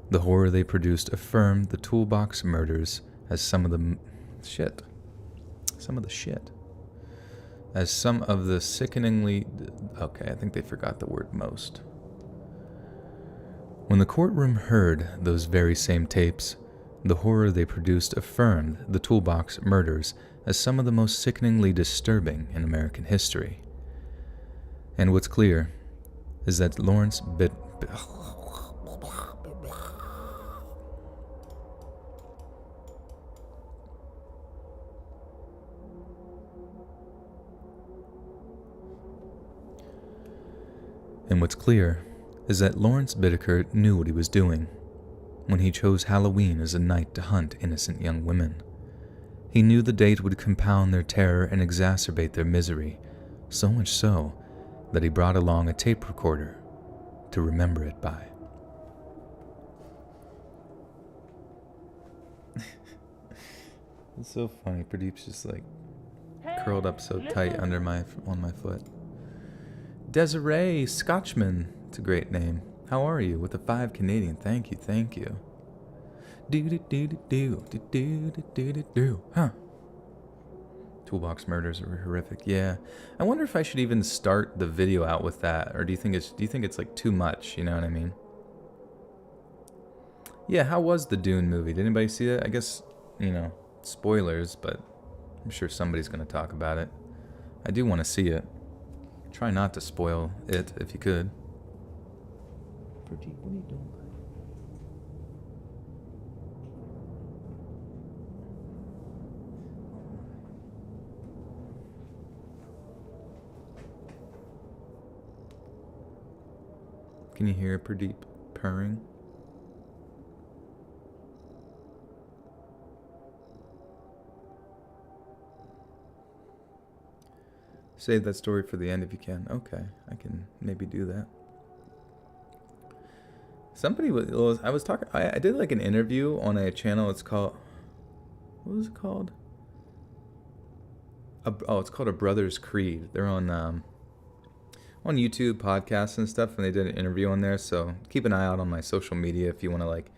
S1: the horror they produced affirmed the Toolbox murders as some of the shit. As some of the sickeningly... Okay, I think they forgot the word most. When the courtroom heard those very same tapes, the horror they produced affirmed the Toolbox murders as some of the most sickeningly disturbing in American history. And what's clear is that Lawrence Bittaker knew what he was doing when he chose Halloween as a night to hunt innocent young women. He knew the date would compound their terror and exacerbate their misery, so much so that he brought along a tape recorder to remember it by. It's so funny. Pradeep's just like curled up so tight on my foot. Desiree Scotchman. It's a great name. How are you? With a 5 Canadian. Thank you. Do. Huh. Toolbox murders are horrific. Yeah. I wonder if I should even start the video out with that, or do you think it's like too much? You know what I mean? Yeah. How was the Dune movie? Did anybody see it? I guess spoilers, but I'm sure somebody's gonna talk about it. I do want to see it. Try not to spoil it if you could. What are you doing? Can you hear Pradeep purring? Save that story for the end if you can. Okay, I can maybe do that. I did like an interview on a channel. It's called, what was it called? It's called A Brother's Creed. They're on YouTube, podcasts and stuff, and they did an interview on there. So keep an eye out on my social media if you want to like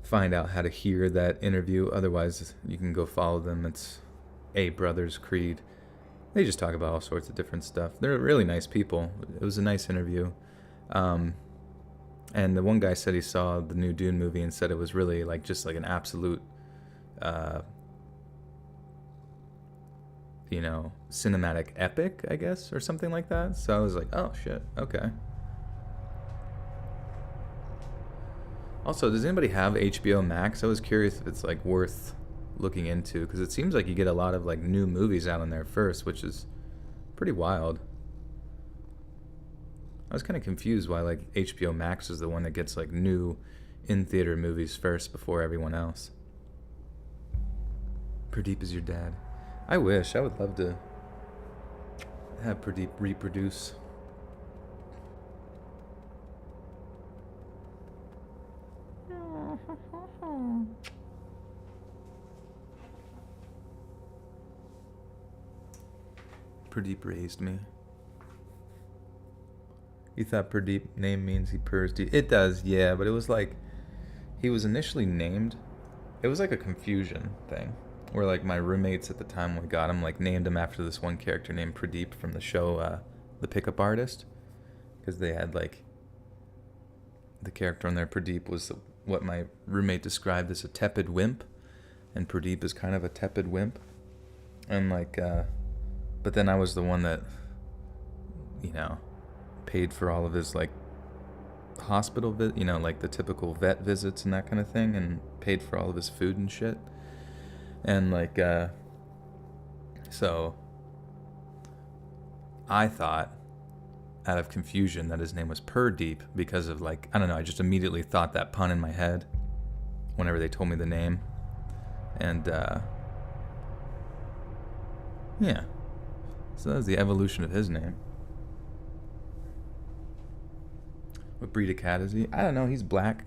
S1: find out how to hear that interview. Otherwise, you can go follow them. It's A Brother's Creed. They just talk about all sorts of different stuff. They're really nice people. It was a nice interview. And the one guy said he saw the new Dune movie and said it was really like just like an absolute, cinematic epic, I guess, or something like that. So I was like, oh shit, okay. Also, does anybody have HBO Max? I was curious if it's like worth looking into, because it seems like you get a lot of like new movies out on there first, which is pretty wild. I was kind of confused why like HBO Max is the one that gets like new in-theater movies first before everyone else. Pradeep is your dad. I wish. I would love to have Pradeep reproduce. Pradeep raised me. You thought Pradeep name means he purrs deep. It does, yeah, but it was like he was initially named. It was like a confusion thing where like my roommates at the time when we got him like named him after this one character named Pradeep from the show The Pickup Artist, because they had like the character on there. Pradeep was what my roommate described as a tepid wimp, and Pradeep is kind of a tepid wimp, and like but then I was the one that paid for all of his like hospital like the typical vet visits and that kind of thing, and paid for all of his food and shit, and like so I thought out of confusion that his name was Purdeep because of like, I don't know, I just immediately thought that pun in my head whenever they told me the name, and Yeah. So that's the evolution of his name. What breed of cat is he? I don't know. He's black.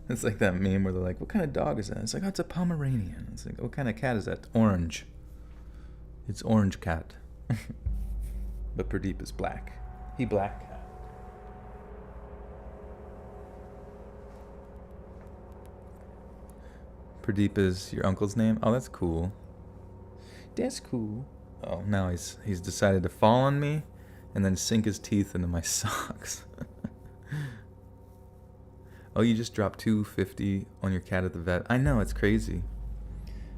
S1: It's like that meme where they're like, what kind of dog is that? It's like, oh, it's a Pomeranian. It's like, what kind of cat is that? Orange. It's orange cat. But Pradeep is black. He black cat. Pradeep is your uncle's name? Oh, that's cool. That's cool. Oh, now he's decided to fall on me and then sink his teeth into my socks. Oh, you just dropped $250 on your cat at the vet. I know, it's crazy.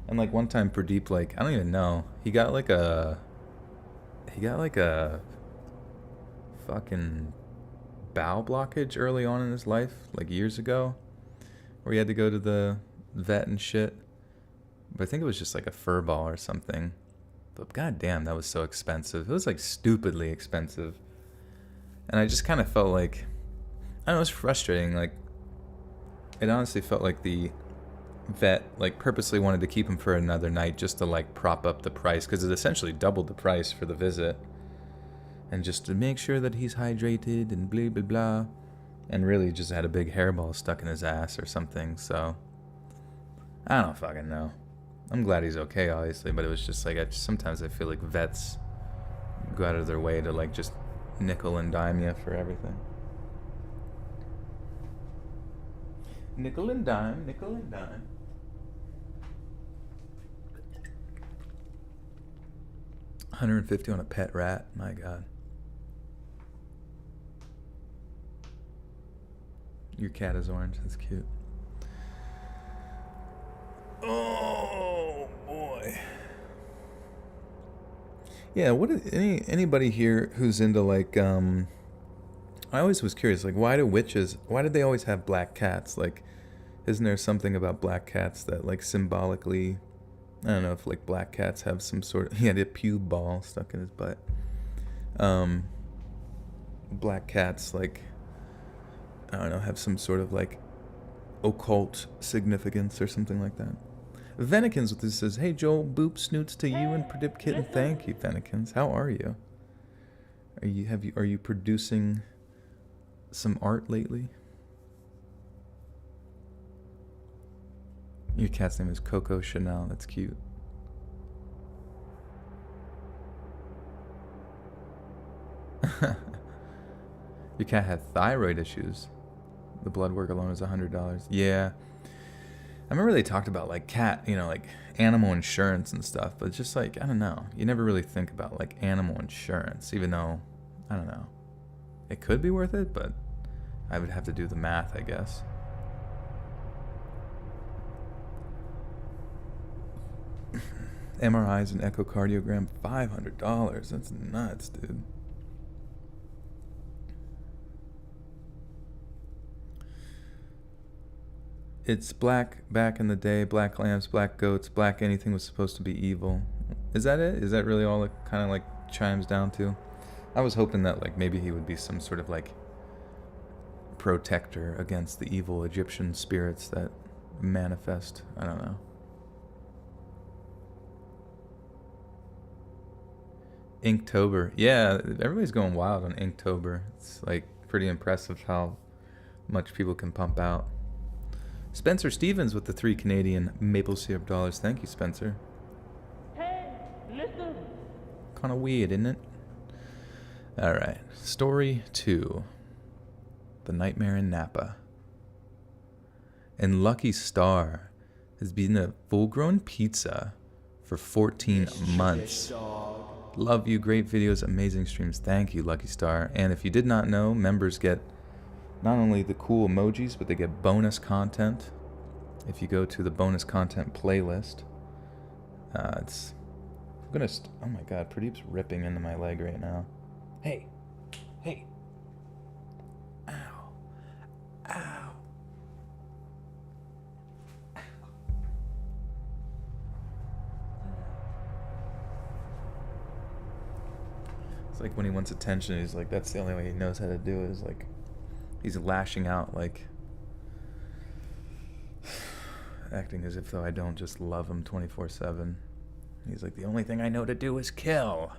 S1: And like one time Pradeep, like, I don't even know. He got like a fucking bowel blockage early on in his life, like years ago, where he had to go to the vet and shit. But I think it was just like a fur ball or something. But goddamn, that was so expensive. It was like stupidly expensive. And I just kind of felt like, I don't know, it was frustrating. Like, it honestly felt like the vet like purposely wanted to keep him for another night just to like prop up the price, because it essentially doubled the price for the visit, and just to make sure that he's hydrated and blah blah blah, and really just had a big hairball stuck in his ass or something. So I don't fucking know. I'm glad he's okay, obviously, but it was just like sometimes I feel like vets go out of their way to like just nickel and dime you for everything. Nickel and dime, nickel and dime. $150 on a pet rat. My God. Your cat is orange. That's cute. Oh boy. Yeah. What? Anybody here who's into like I always was curious, like, why did they always have black cats? Like, isn't there something about black cats that, like, symbolically, I don't know if, like, black cats have some sort of, he had a pube ball stuck in his butt. Black cats, like, I don't know, have some sort of, like, occult significance or something like that. Venikins with this says, hey, Joel, boop snoots to you and Pradip Kitten. Thank you, Venikins. How are you? Are you producing some art lately? Your cat's name is Coco Chanel. That's cute. Your cat had thyroid issues. The blood work alone is $100. Yeah. I remember they talked about like cat, like animal insurance and stuff, but it's just like, I don't know. You never really think about like animal insurance, even though, I don't know. It could be worth it, but I would have to do the math, I guess. MRIs and echocardiogram, $500. That's nuts, dude. It's black back in the day, black lambs, black goats, black anything was supposed to be evil. Is that it? Is that really all it kind of like chimes down to? I was hoping that like maybe he would be some sort of like protector against the evil Egyptian spirits that manifest. I don't know. Inktober. Yeah, everybody's going wild on Inktober. It's like pretty impressive how much people can pump out. Spencer Stevens with the 3 Canadian maple syrup dollars. Thank you, Spencer.
S2: Hey, listen.
S1: Kind of weird, isn't it? All right. Story 2. The Nightmare in Napa. And Lucky Star has been a full-grown pizza for 14 months. Love you. Great videos, amazing streams. Thank you, Lucky Star. And if you did not know, members get not only the cool emojis, but they get bonus content. If you go to the bonus content playlist, oh my God, Pradeep's ripping into my leg right now. Hey. Ow. It's like when he wants attention, he's like, that's the only way he knows how to do it, is like, he's lashing out, like, acting as if though I don't just love him 24/7. He's like, the only thing I know to do is kill.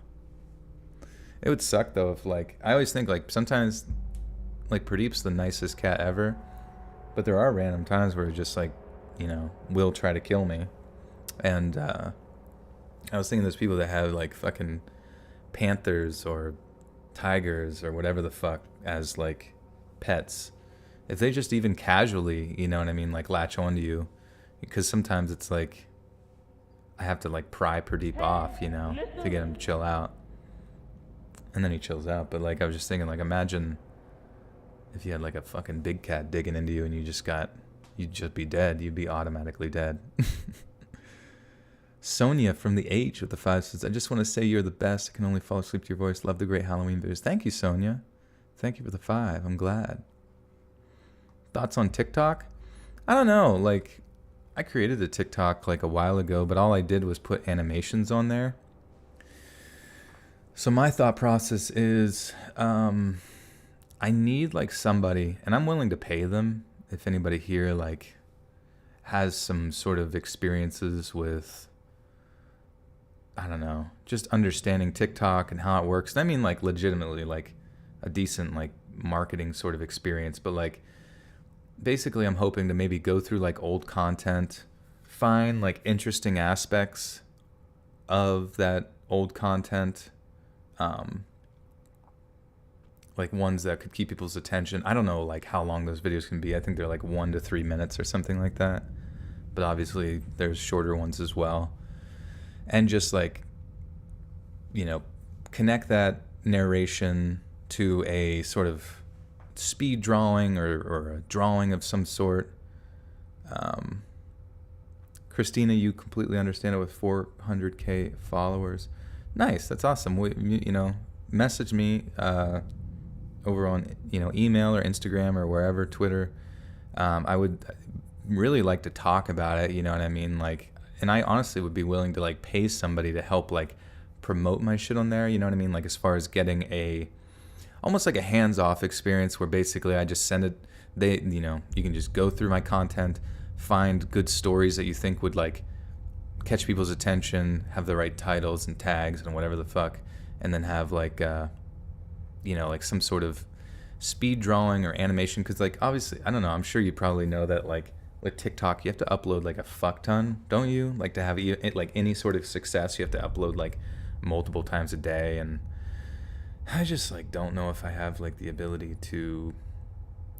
S1: It would suck though if like, I always think like sometimes like Pradeep's the nicest cat ever, but there are random times where he just like, you know, will try to kill me. And I was thinking those people that have like fucking panthers or tigers or whatever the fuck as like pets, if they just even casually, you know what I mean, like latch onto you, because sometimes it's like I have to like pry Pradeep off, you know, to get him to chill out. And then he chills out. But like I was just thinking, like, imagine if you had like a fucking big cat digging into you and you'd just be dead. You'd be automatically dead. Sonia from the H with the 5 says, I just want to say you're the best. I can only fall asleep to your voice. Love the great Halloween videos. Thank you, Sonia. Thank you for the 5. I'm glad. Thoughts on TikTok? I don't know. Like, I created a TikTok like a while ago, but all I did was put animations on there. So my thought process is I need like somebody, and I'm willing to pay them if anybody here like has some sort of experiences with, I don't know, just understanding TikTok and how it works. And I mean like legitimately like a decent like marketing sort of experience, but like basically I'm hoping to maybe go through like old content, find like interesting aspects of that old content, like ones that could keep people's attention. I don't know like how long those videos can be. I think they're like 1 to 3 minutes or something like that, but obviously there's shorter ones as well. And just like, you know, connect that narration to a sort of speed drawing or a drawing of some sort. Christina, you completely understand it with 400K followers. Nice, that's awesome. You know, message me over on, you know, email or Instagram or wherever, Twitter. I would really like to talk about it, you know what I mean? Like, and I honestly would be willing to like pay somebody to help like promote my shit on there, you know what I mean? Like as far as getting almost like a hands-off experience where basically I just send it, you know, you can just go through my content, find good stories that you think would like catch people's attention, have the right titles and tags and whatever the fuck, and then have like, you know, like some sort of speed drawing or animation. Cause like, obviously, I don't know, I'm sure you probably know that like with TikTok, you have to upload like a fuck ton, don't you? Like to have like any sort of success, you have to upload like multiple times a day. And I just like don't know if I have like the ability to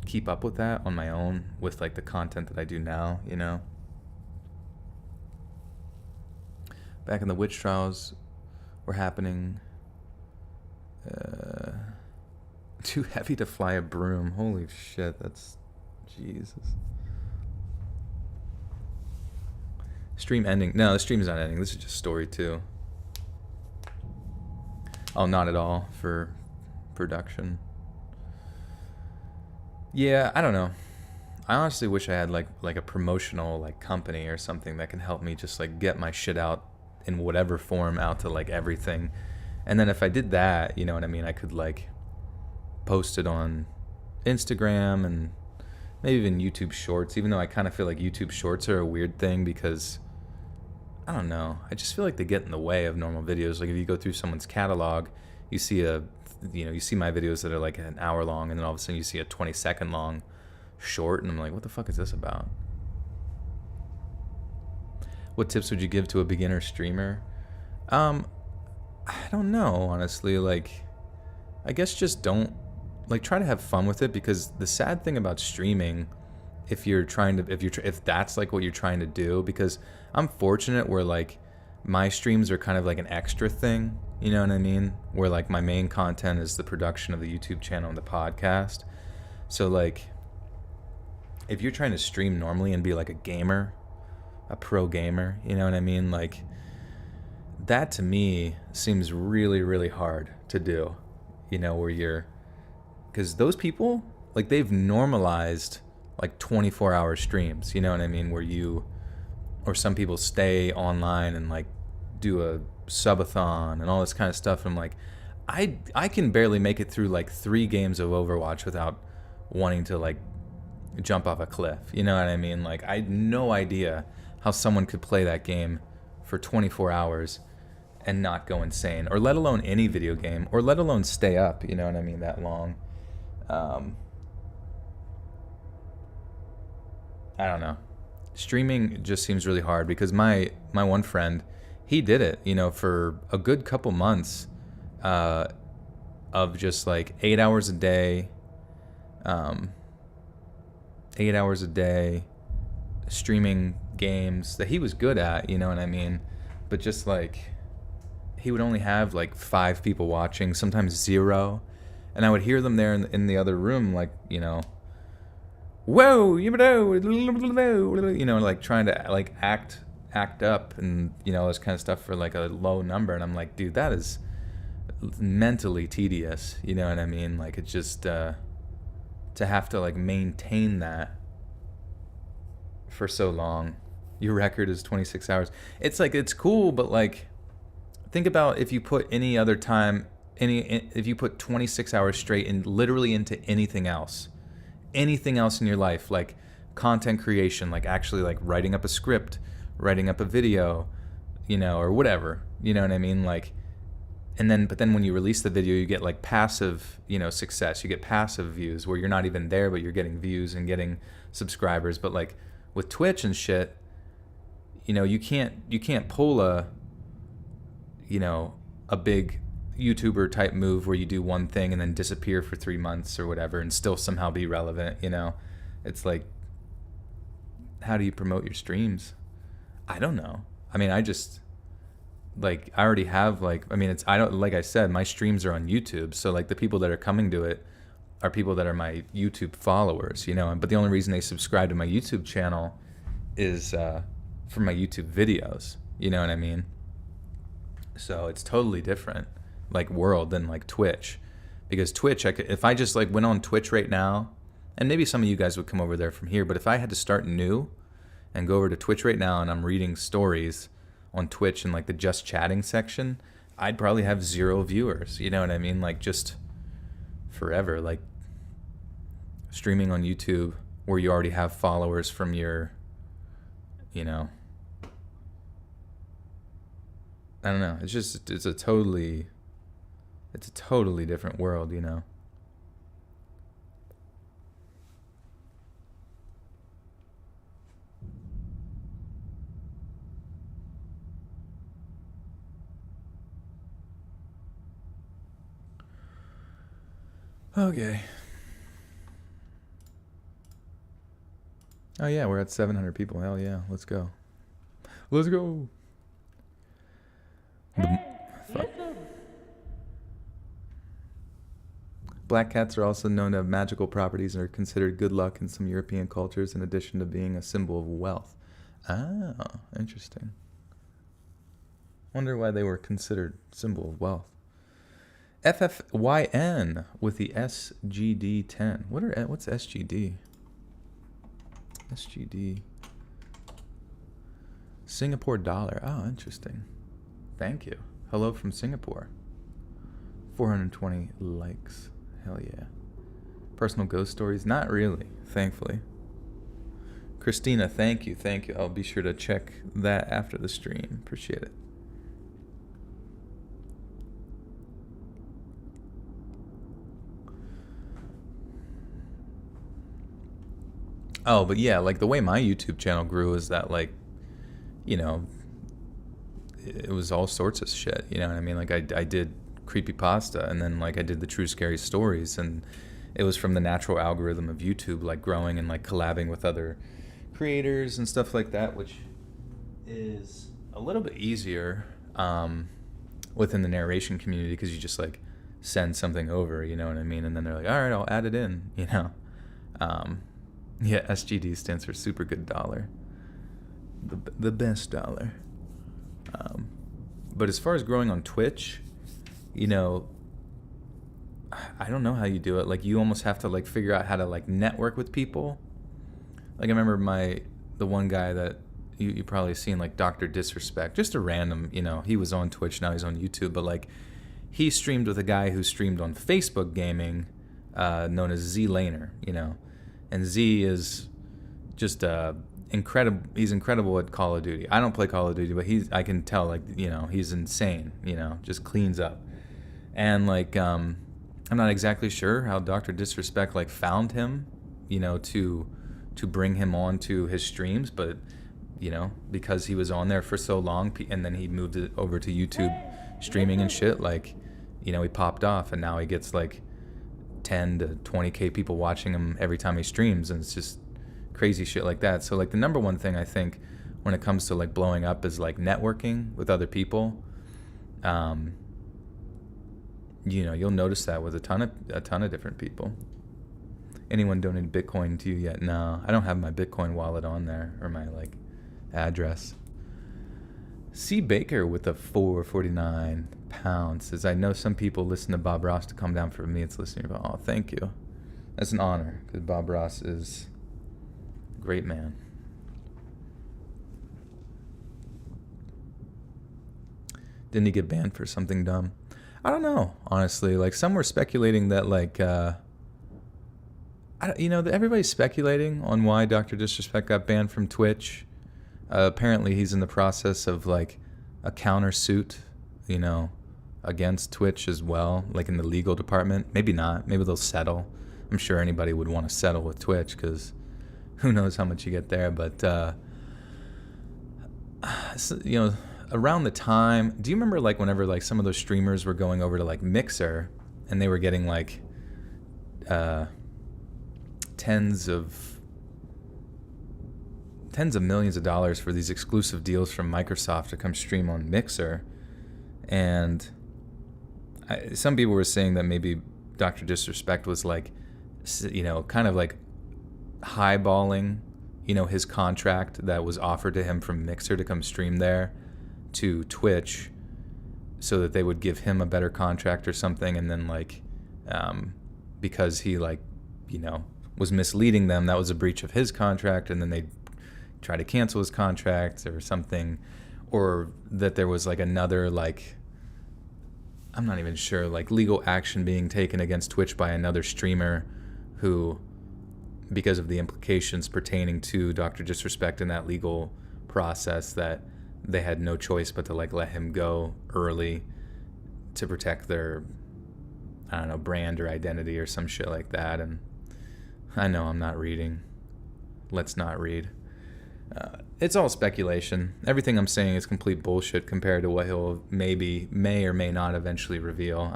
S1: keep up with that on my own with like the content that I do now, you know? Back in the witch trials were happening. Too heavy to fly a broom. Holy shit, that's Jesus. Stream ending. No, the stream's not ending. This is just story 2. Oh, not at all for production. Yeah, I don't know. I honestly wish I had like a promotional like company or something that can help me just like get my shit out in whatever form out to like everything. And then if I did that, you know what I mean, I could like post it on Instagram and maybe even YouTube Shorts, even though I kind of feel like YouTube Shorts are a weird thing because I don't know, I just feel like they get in the way of normal videos. Like if you go through someone's catalog, you see you see my videos that are like an hour long, and then all of a sudden you see a 20-second long short, and I'm like, what the fuck is this about? What tips would you give to a beginner streamer? I don't know, honestly. Like, I guess just don't, like, try to have fun with it, because the sad thing about streaming, if that's like what you're trying to do, because I'm fortunate where like my streams are kind of like an extra thing, you know what I mean? Where like my main content is the production of the YouTube channel and the podcast. So like, if you're trying to stream normally and be like a gamer, a pro gamer, you know what I mean? Like, that to me seems really, really hard to do, you know, because those people, like, they've normalized like 24-hour streams, you know what I mean? Or some people stay online and like do a subathon and all this kind of stuff. And I'm like, I can barely make it through like 3 games of Overwatch without wanting to like jump off a cliff, you know what I mean? Like, I had no idea how someone could play that game for 24 hours and not go insane, or let alone any video game, or let alone stay up, you know what I mean, that long. I don't know. Streaming just seems really hard because my one friend, he did it, you know, for a good couple months, of just like 8 hours a day, 8 hours a day, streaming games that he was good at, you know what I mean? But just like, he would only have like 5 people watching, sometimes 0. And I would hear them there in the other room, like, you know, whoa, you know, like trying to like act up and, you know, this kind of stuff for like a low number. And I'm like, dude, that is mentally tedious, you know what I mean? Like, it's just to have to like maintain that for so long. Your record is 26 hours. It's like, it's cool, but like, think about if you put any other time, if you put 26 hours straight and literally into anything else in your life, like content creation, like actually like writing up a script, writing up a video, you know, or whatever, you know what I mean? Like, but then when you release the video, you get like passive, you know, success. You get passive views where you're not even there, but you're getting views and getting subscribers. But like with Twitch and shit, you know, you can't pull a big YouTuber type move where you do one thing and then disappear for 3 months or whatever and still somehow be relevant, you know? It's like, how do you promote your streams? I don't know. I mean, I just, like, I already have, like, I mean, like I said, my streams are on YouTube. So, like, the people that are coming to it are people that are my YouTube followers, you know? But the only reason they subscribe to my YouTube channel is for my YouTube videos, you know what I mean? So it's totally different, like, world than like Twitch, because Twitch, if I just like went on Twitch right now, and maybe some of you guys would come over there from here, but if I had to start new and go over to Twitch right now and I'm reading stories on Twitch in like the just chatting section, I'd probably have 0 viewers, you know what I mean? Like, just forever. Like, streaming on YouTube where you already have followers from your, you know, I don't know. It's a totally different world, you know. Okay. Oh yeah, we're at 700 people. Hell yeah, let's go. Let's go.
S2: Listen.
S1: Black cats are also known to have magical properties and are considered good luck in some European cultures, in addition to being a symbol of wealth. Ah, interesting. Wonder why they were considered symbol of wealth. FFYN with the SGD10. What's SGD? SGD. Singapore dollar. Oh, interesting. Thank you. Hello from Singapore. 420 likes. Hell yeah. Personal ghost stories? Not really, thankfully. Christina, thank you. I'll be sure to check that after the stream. Appreciate it. Oh, but yeah, like the way my YouTube channel grew is that, like, you know, it was all sorts of shit, you know what I mean? Like, I did creepypasta, and then like I did the true scary stories, and it was from the natural algorithm of YouTube, like growing and like collabing with other creators and stuff like that, which is a little bit easier within the narration community, because you just like send something over, you know what I mean? And then they're like, all right, I'll add it in, you know? Yeah, SGD stands for super good dollar. The best dollar. But as far as growing on Twitch, you know, I don't know how you do it. Like, you almost have to like figure out how to like network with people. Like, I remember the one guy that you probably seen, like Dr. Disrespect, just a random, you know, he was on Twitch, now he's on YouTube, but like he streamed with a guy who streamed on Facebook gaming, known as Z Laner, you know. And Z is just incredible. He's incredible at Call of Duty. I don't play Call of Duty, but I can tell, like, he's insane. Just cleans up. And like, I'm not exactly sure how Dr. Disrespect like found him, to bring him on to his streams, but because he was on there for so long, and then he moved it over to YouTube streaming and shit, like, he popped off, and now he gets like 10 to 20k people watching him every time he streams, and it's just crazy shit like that. So like the number one thing I think when it comes to like blowing up is like networking with other people. You'll notice that with a ton of different people. Anyone donated Bitcoin to you yet? No, I don't have my Bitcoin wallet on there, or my like address. C. Baker with a 449 pounds says, I know some people listen to Bob Ross to come down for me. It's listening. Oh, thank you. That's an honor, because Bob Ross is a great man. Didn't he get banned for something dumb? I don't know, honestly. Like, some were speculating that, like, everybody's speculating on why Dr. Disrespect got banned from Twitch. Apparently, he's in the process of, like, a countersuit, against Twitch as well, like in the legal department. Maybe not. Maybe they'll settle. I'm sure anybody would want to settle with Twitch, because who knows how much you get there. But, around the time, do you remember like whenever like some of those streamers were going over to like Mixer, and they were getting like tens of millions of dollars for these exclusive deals from Microsoft to come stream on Mixer? And some people were saying that maybe Dr. Disrespect was like, kind of like highballing, his contract that was offered to him from Mixer to come stream there to Twitch, so that they would give him a better contract or something. And then like, because he like, was misleading them, that was a breach of his contract, and then they try to cancel his contract or something. Or that there was like another, like, I'm not even sure, like legal action being taken against Twitch by another streamer who, because of the implications pertaining to Dr. Disrespect in that legal process, that they had no choice but to like let him go early to protect their, I don't know, brand or identity or some shit like that. And I know I'm not reading. Let's not read. It's all speculation. Everything I'm saying is complete bullshit compared to what he'll may or may not eventually reveal.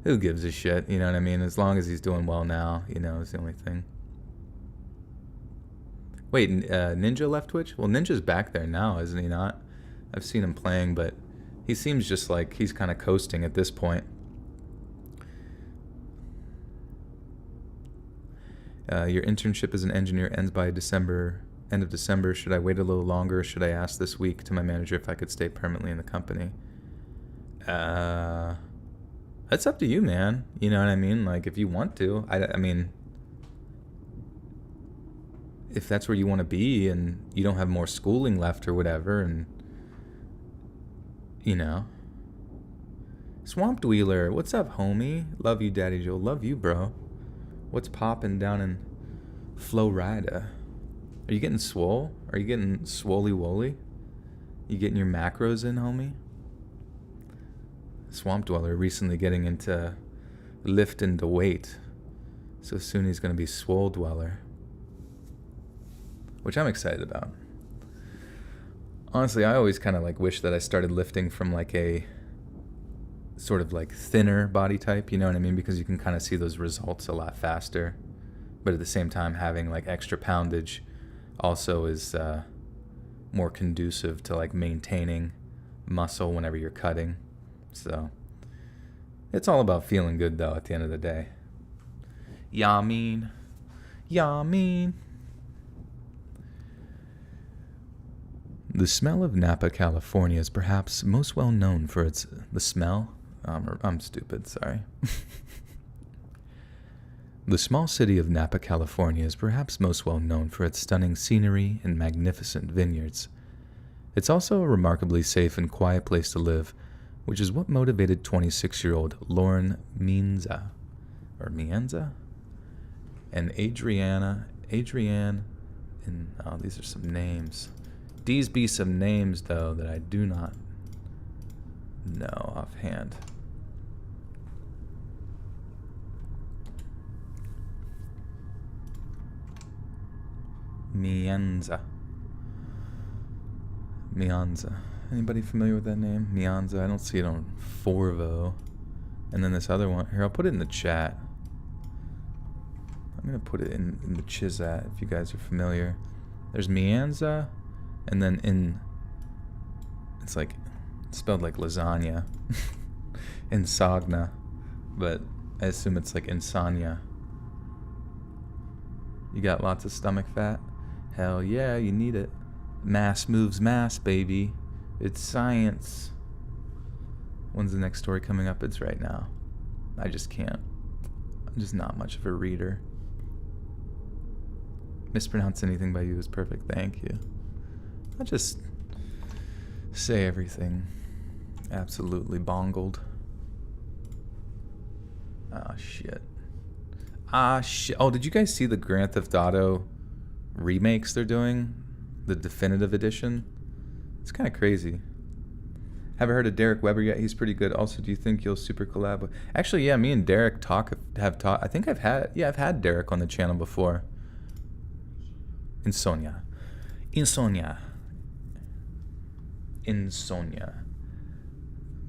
S1: Who gives a shit? You know what I mean? As long as he's doing well now, is the only thing. Wait, Ninja left Twitch? Well, Ninja's back there now, isn't he not? I've seen him playing, but he seems just like he's kind of coasting at this point. Your internship as an engineer ends by end of December. Should I wait a little longer, or should I ask this week to my manager if I could stay permanently in the company? That's up to you, man. You know what I mean? Like, if you want to. I mean, if that's where you want to be and you don't have more schooling left or whatever, and, Swamp Dweller, what's up, homie? Love you, Daddy Joe. Love you, bro. What's popping down in Florida? Are you getting swole? Are you getting swoly-woly? You getting your macros in, homie? Swamp Dweller recently getting into lifting the weight. So soon he's going to be Swole Dweller, which I'm excited about. Honestly, I always kind of like wish that I started lifting from like a sort of like thinner body type, you know what I mean? Because you can kind of see those results a lot faster. But at the same time, having like extra poundage also is more conducive to like maintaining muscle whenever you're cutting. So it's all about feeling good though at the end of the day. Yeah, I mean. The smell of Napa, California is perhaps most well known for the smell. I'm stupid, sorry. The small city of Napa, California is perhaps most well known for its stunning scenery and magnificent vineyards. It's also a remarkably safe and quiet place to live, which is what motivated 26-year-old Lauren Mienza and Adrienne And oh, these are some names. These be some names though that I do not know offhand. Mianza. Anybody familiar with that name? Mianza. I don't see it on Forvo. And then this other one. Here, I'll put it in the chat. I'm going to put it in the Chizat if you guys are familiar. There's Mianza. And then it's like, it's spelled like lasagna. Insagna. But I assume it's like insomnia. You got lots of stomach fat? Hell yeah, you need it. Mass moves mass, baby. It's science. When's the next story coming up? It's right now. I just can't. I'm just not much of a reader. Mispronounce anything by you is perfect. Thank you. I just say everything absolutely bongled. Ah, shit. Oh, did you guys see the Grand Theft Auto remakes they're doing? The definitive edition? It's kind of crazy. Haven't heard of Derek Weber yet. He's pretty good. Also, do you think you'll super collab? Actually, yeah, me and Derek have talked. I think I've had Derek on the channel before. Insomnia.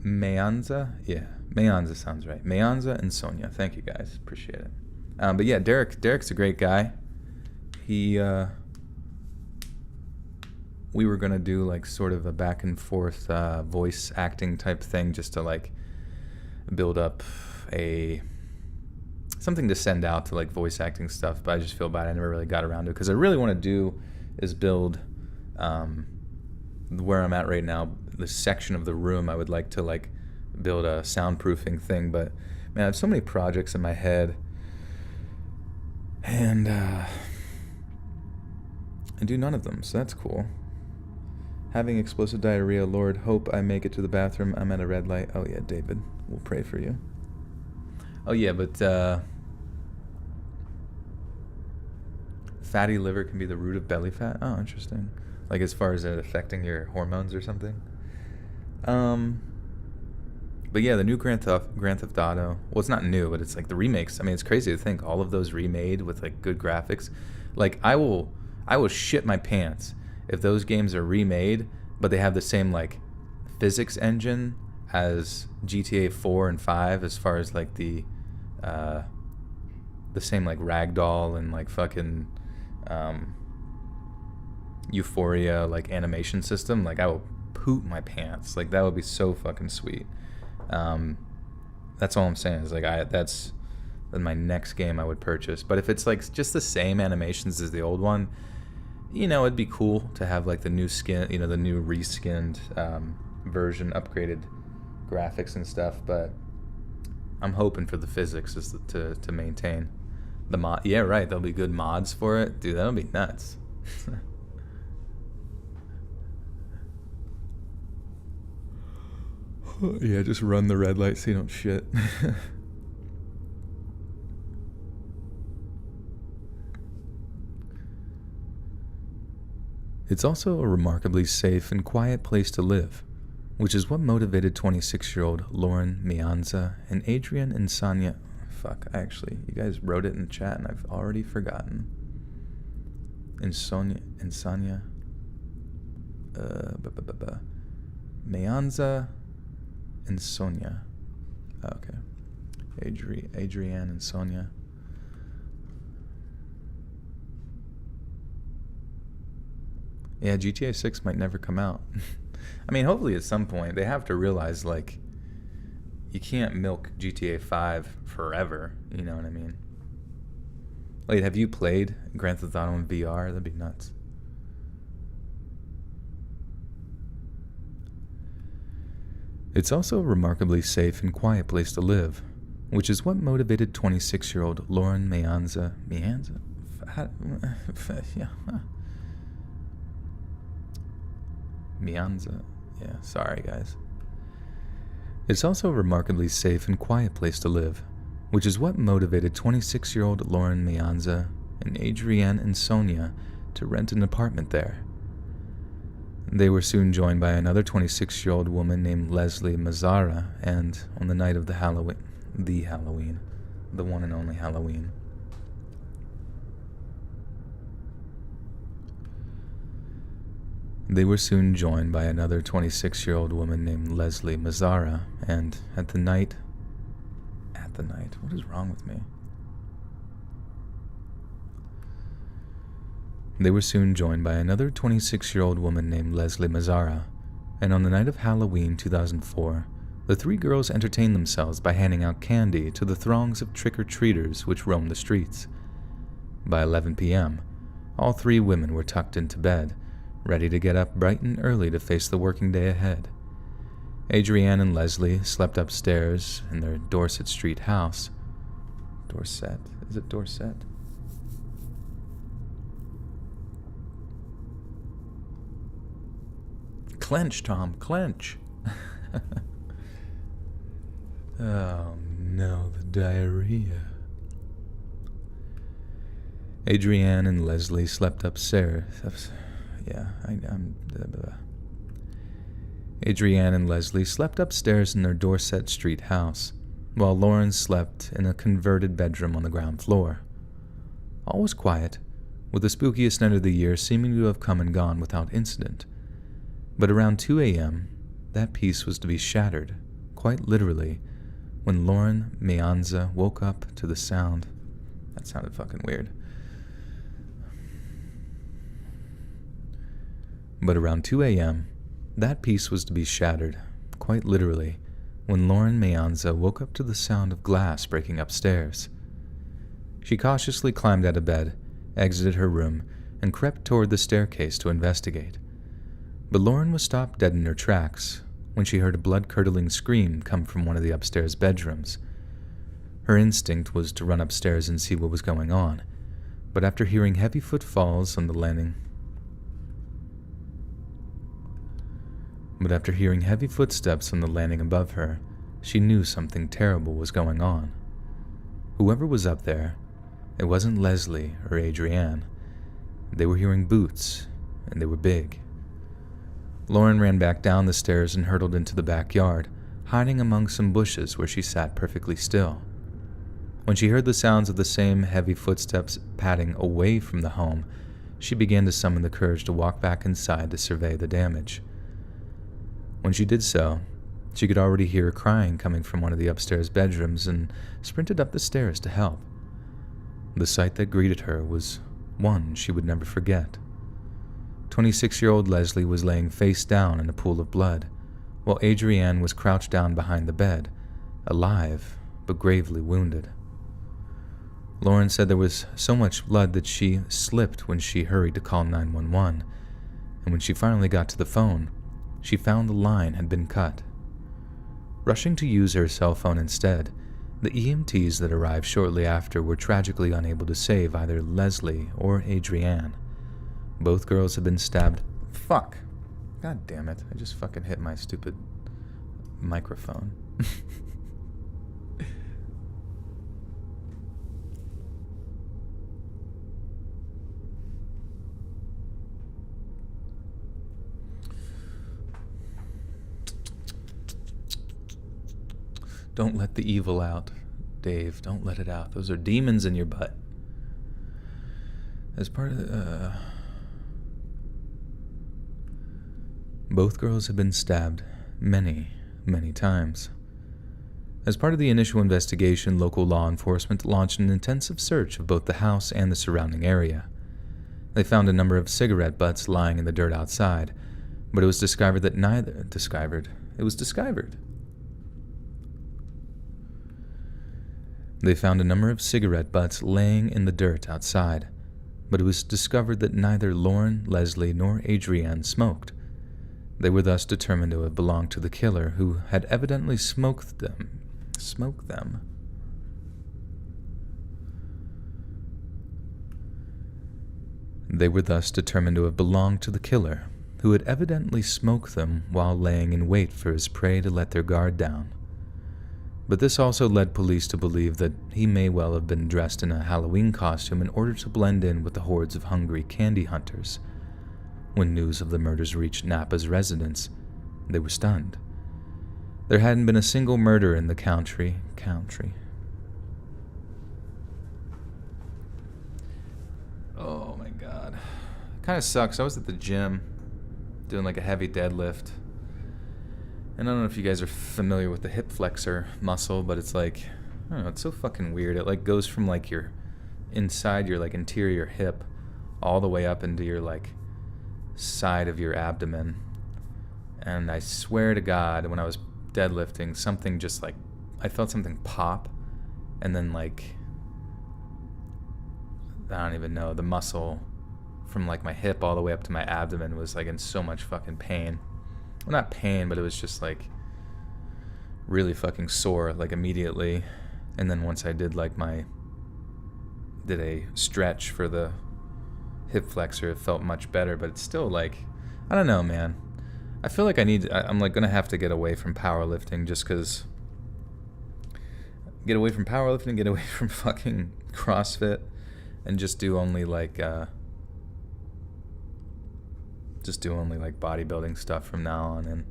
S1: Meanza? Yeah, Meanza sounds right. Meanza and Sonia. Thank you guys. Appreciate it. But yeah, Derek's a great guy. We were gonna do like sort of a back and forth voice acting type thing, just to like build up something to send out to like voice acting stuff. But I just feel bad I never really got around to it, because I really want to do is build where I'm at right now, the section of the room. I would like to like build a soundproofing thing, but man, I have so many projects in my head, and I do none of them, so that's cool. Having explosive diarrhea, Lord, hope I make it to the bathroom. I'm at a red light. Oh yeah, David, we'll pray for you. Oh yeah, but fatty liver can be the root of belly fat. Oh, interesting. Like as far as it affecting your hormones or something. But yeah, the new Grand Theft Auto. Well, it's not new, but it's like the remakes. I mean, it's crazy to think all of those remade with like good graphics. Like I will shit my pants if those games are remade, but they have the same like physics engine as GTA 4 and 5, as far as like the same like ragdoll and like fucking Euphoria like animation system. Like I will poop my pants. Like that would be so fucking sweet. That's all I'm saying is like that's my next game I would purchase. But if it's like just the same animations as the old one, you know, it'd be cool to have like the new skin, you know, the new reskinned version, upgraded graphics and stuff. But I'm hoping for the physics is to maintain the mod. Yeah, right. There'll be good mods for it, dude. That'll be nuts. Yeah, just run the red light so you don't shit. It's also a remarkably safe and quiet place to live, which is what motivated 26-year-old Lauren Mianza and Adrian Insania. Fuck, you guys wrote it in the chat and I've already forgotten. Insania. Mianza and Sonia. Okay. Adrienne and Sonia. Yeah, GTA 6 might never come out. I mean, hopefully at some point. They have to realize, like, you can't milk GTA 5 forever. You know what I mean? Wait, have you played Grand Theft Auto in VR? That'd be nuts. It's also a remarkably safe and quiet place to live, which is what motivated 26-year-old Lauren Mianza. Yeah. Mianza. Yeah, sorry guys. It's also a remarkably safe and quiet place to live, which is what motivated 26-year-old Lauren Mianza and Adrienne and Sonia to rent an apartment there. They were soon joined by another 26-year-old woman named Leslie Mazzara, and on the night of the one and only Halloween. They were soon joined by another 26-year-old woman named Leslie Mazzara, and at the night, what is wrong with me? They were soon joined by another 26-year-old woman named Leslie Mazzara, and on the night of Halloween 2004, the three girls entertained themselves by handing out candy to the throngs of trick-or-treaters which roamed the streets. By 11 p.m., all three women were tucked into bed, ready to get up bright and early to face the working day ahead. Adrienne and Leslie slept upstairs in their Dorset Street house. Dorset? Is it Dorset? Clench, Tom, clench. Oh no, the diarrhea. Adrienne and Leslie slept upstairs. Adrienne and Leslie slept upstairs in their Dorset Street house, while Lauren slept in a converted bedroom on the ground floor. All was quiet, with the spookiest night of the year seeming to have come and gone without incident. But around 2 a.m., that peace was to be shattered, quite literally, when Lauren Mikalsen woke up to the sound. That sounded fucking weird. But around 2 a.m., that peace was to be shattered, quite literally, when Lauren Mikalsen woke up to the sound of glass breaking upstairs. She cautiously climbed out of bed, exited her room, and crept toward the staircase to investigate. But Lauren was stopped dead in her tracks when she heard a blood-curdling scream come from one of the upstairs bedrooms. Her instinct was to run upstairs and see what was going on, but after hearing heavy footfalls on the landing, After hearing heavy footsteps on the landing above her, she knew something terrible was going on. Whoever was up there, it wasn't Leslie or Adrienne. They were hearing boots, and they were big. Lauren ran back down the stairs and hurtled into the backyard, hiding among some bushes where she sat perfectly still. When she heard the sounds of the same heavy footsteps padding away from the home, she began to summon the courage to walk back inside to survey the damage. When she did so, she could already hear crying coming from one of the upstairs bedrooms and sprinted up the stairs to help. The sight that greeted her was one she would never forget. 26-year-old Leslie was laying face down in a pool of blood, while Adrienne was crouched down behind the bed, alive but gravely wounded. Lauren said there was so much blood that she slipped when she hurried to call 911, and when she finally got to the phone, she found the line had been cut. Rushing to use her cell phone instead, the EMTs that arrived shortly after were tragically unable to save either Leslie or Adrienne. Both girls had been stabbed. Fuck. God damn it. I just fucking hit my stupid microphone. Don't let the evil out, Dave. Don't let it out. Those are demons in your butt. As part of both girls had been stabbed many, many times. As part of the initial investigation, local law enforcement launched an intensive search of both the house and the surrounding area. They found a number of cigarette butts lying in the dirt outside, but it was discovered that They found a number of cigarette butts laying in the dirt outside, but it was discovered that neither Lauren, Leslie, nor Adrienne smoked. They were thus determined to have belonged to the killer, who had evidently smoked them. They were thus determined to have belonged to the killer, who had evidently smoked them while laying in wait for his prey to let their guard down. But this also led police to believe that he may well have been dressed in a Halloween costume in order to blend in with the hordes of hungry candy hunters. When news of the murders reached Napa's residence, they were stunned. There hadn't been a single murder in the country. Oh my god. Kind of sucks. I was at the gym doing like a heavy deadlift. And I don't know if you guys are familiar with the hip flexor muscle, but it's like, I don't know, it's so fucking weird. It like goes from like your inside your like interior hip all the way up into your like side of your abdomen. And I swear to God, when I was deadlifting, something just like, I felt something pop, and then like, I don't even know, the muscle from like my hip all the way up to my abdomen was like in so much fucking pain. Well, not pain, but it was just like really fucking sore like immediately. And then once I did like did a stretch for the hip flexor, it felt much better, but it's still like, I don't know, man. I feel like I'm like gonna have to get away from powerlifting just cause get away from powerlifting, get away from fucking CrossFit, and just do only like bodybuilding stuff from now on. And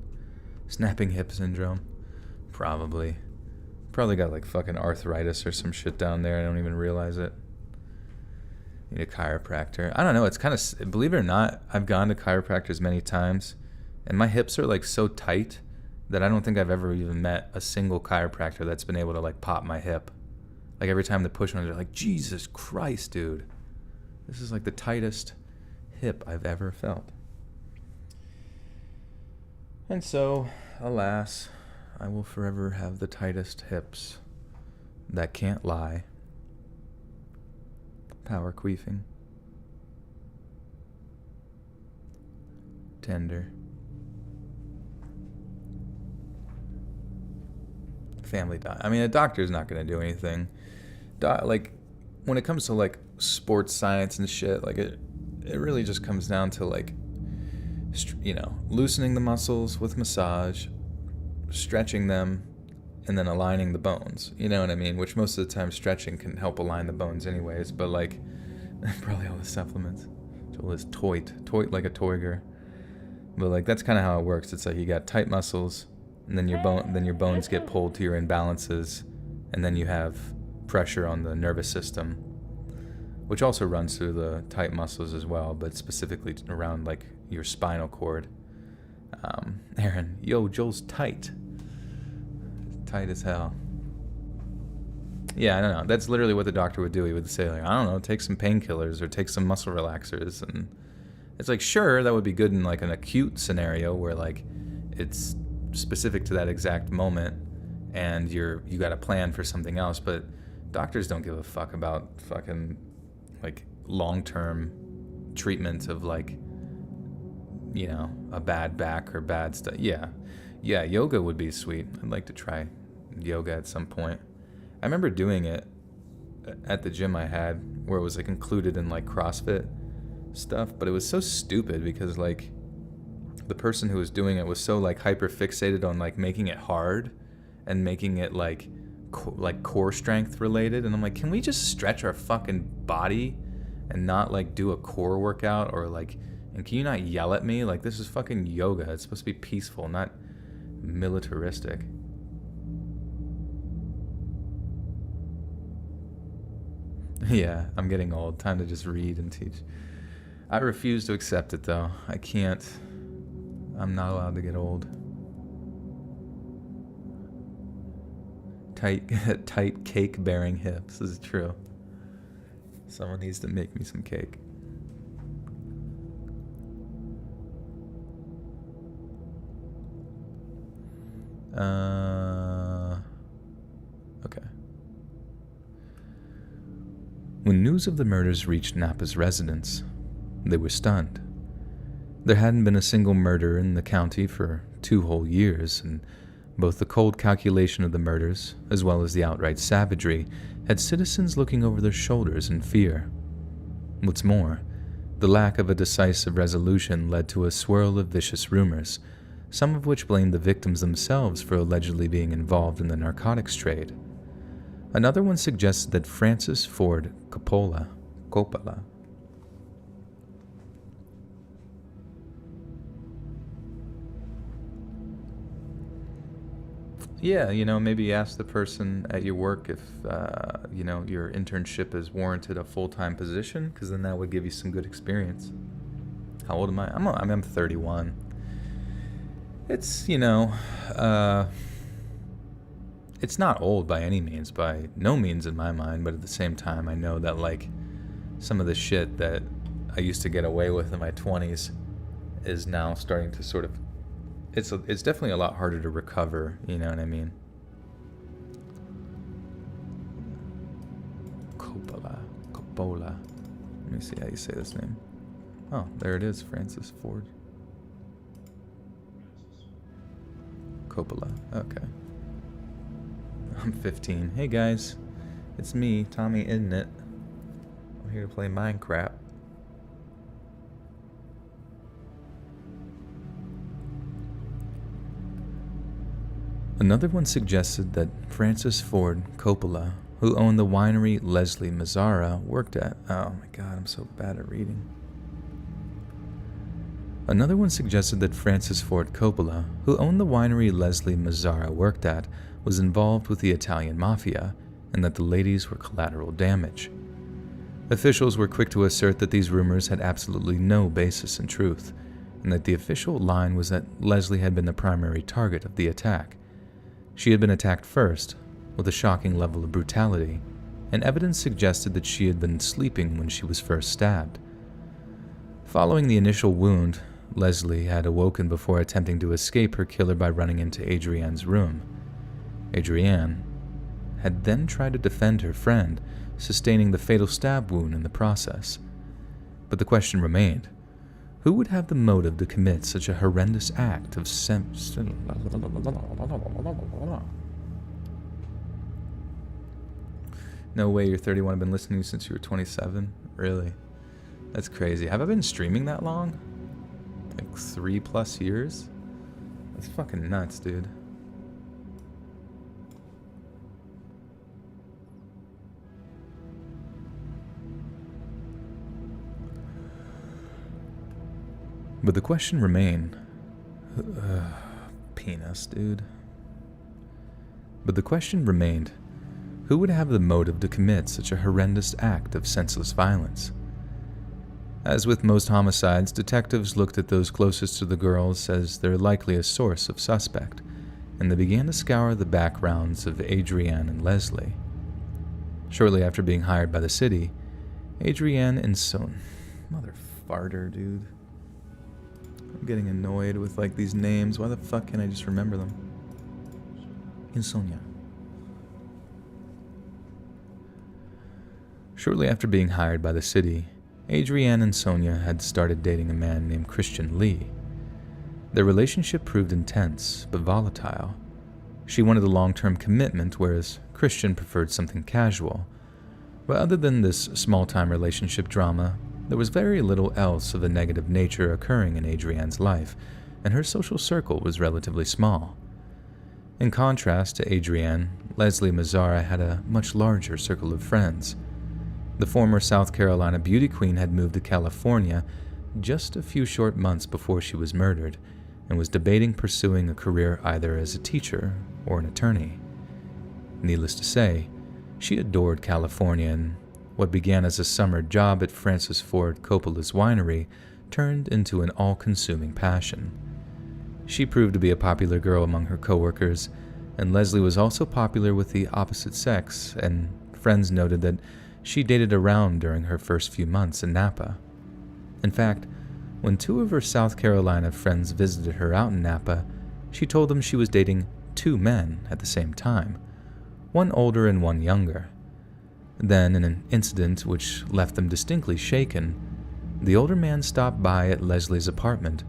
S1: snapping hip syndrome, probably got like fucking arthritis or some shit down there. I don't even realize it. Need a chiropractor. I don't know. It's kind of, believe it or not, I've gone to chiropractors many times, and my hips are like so tight that I don't think I've ever even met a single chiropractor that's been able to like pop my hip. Like every time they push on it, they're like, Jesus Christ, dude. This is like the tightest hip I've ever felt. And so, alas, I will forever have the tightest hips that can't lie. Power queefing. Tender. Family I mean, a doctor's not going to do anything. Like, when it comes to, like, sports science and shit, like, it really just comes down to, like, loosening the muscles with massage, stretching them, and then aligning the bones. You know what I mean? Which most of the time stretching can help align the bones anyways, but, like, probably all the supplements. All this toit like a toiger. But, like, that's kind of how it works. It's like you got tight muscles, and then your bones get pulled to your imbalances, and then you have pressure on the nervous system, which also runs through the tight muscles as well, but specifically around like your spinal cord. Aaron, yo, Joel's tight as hell. Yeah, I don't know. That's literally what the doctor would do. He would say, like, I don't know, take some painkillers or take some muscle relaxers, and it's like, sure, that would be good in like an acute scenario where like it's specific to that exact moment and you got a plan for something else, but doctors don't give a fuck about fucking like long-term treatment of like, a bad back or bad stuff. Yeah, yoga would be sweet. I'd like to try yoga at some point. I remember doing it at the gym I had where it was like included in like CrossFit stuff, but it was so stupid because like the person who was doing it was so like hyper fixated on like making it hard and making it like core strength related, and I'm like, can we just stretch our fucking body and not like do a core workout? Or like, and can you not yell at me? Like, this is fucking yoga. It's supposed to be peaceful, not militaristic. Yeah, I'm getting old. Time to just read and teach. I refuse to accept it though. I can't. I'm not allowed to get old. Tight cake-bearing hips. This is true. Someone needs to make me some cake. Okay. When news of the murders reached Napa's residence, they were stunned. There hadn't been a single murder in the county for 2 whole years, and both the cold calculation of the murders, as well as the outright savagery, had citizens looking over their shoulders in fear. What's more, the lack of a decisive resolution led to a swirl of vicious rumors, some of which blamed the victims themselves for allegedly being involved in the narcotics trade. Another one suggested that Francis Ford Coppola. Yeah, maybe ask the person at your work if, your internship has warranted a full-time position, because then that would give you some good experience. How old am I? I'm 31. It's, it's not old by any means, by no means in my mind, but at the same time, I know that, like, some of the shit that I used to get away with in my 20s is now starting to sort of, it's definitely a lot harder to recover, you know what I mean? Coppola. Let me see how you say this name. Oh, there it is, Francis Ford Coppola. Okay. I'm 15. Hey guys, it's me, Tommy, isn't it? I'm here to play Minecraft. Another one suggested that Francis Ford Coppola, who owned the winery Leslie Mazzara, worked at... Oh my god, I'm so bad at reading. Another one suggested that Francis Ford Coppola, who owned the winery Leslie Mazzara worked at, was involved with the Italian mafia, and that the ladies were collateral damage. Officials were quick to assert that these rumors had absolutely no basis in truth, and that the official line was that Leslie had been the primary target of the attack. She had been attacked first, with a shocking level of brutality, and evidence suggested that she had been sleeping when she was first stabbed. Following the initial wound, Leslie had awoken before attempting to escape her killer by running into Adrienne's room. Adrienne had then tried to defend her friend, sustaining the fatal stab wound in the process. But the question remained, who would have the motive to commit such a horrendous act of No way, you're 31. I've been listening to you since you were 27? Really? That's crazy. Have I been streaming that long? Like 3+ years? That's fucking nuts, dude. But the question remained... penis, dude. But the question remained, who would have the motive to commit such a horrendous act of senseless violence? As with most homicides, detectives looked at those closest to the girls as their likeliest source of suspect, and they began to scour the backgrounds of Adrienne and Leslie. Shortly after being hired by the city, Adrienne and Mother farter, dude. I'm getting annoyed with, like, these names. Why the fuck can't I just remember them? Sonia. Shortly after being hired by the city, Adrienne and Sonia had started dating a man named Christian Lee. Their relationship proved intense, but volatile. She wanted a long-term commitment, whereas Christian preferred something casual. But other than this small-time relationship drama, there was very little else of a negative nature occurring in Adrienne's life, and her social circle was relatively small. In contrast to Adrienne, Leslie Mazzara had a much larger circle of friends. The former South Carolina beauty queen had moved to California just a few short months before she was murdered, and was debating pursuing a career either as a teacher or an attorney. Needless to say, she adored California, and what began as a summer job at Francis Ford Coppola's winery turned into an all-consuming passion. She proved to be a popular girl among her coworkers, and Leslie was also popular with the opposite sex, and friends noted that she dated around during her first few months in Napa. In fact, when two of her South Carolina friends visited her out in Napa, she told them she was dating 2 men at the same time, one older and one younger. Then, in an incident which left them distinctly shaken, the older man stopped by at Leslie's apartment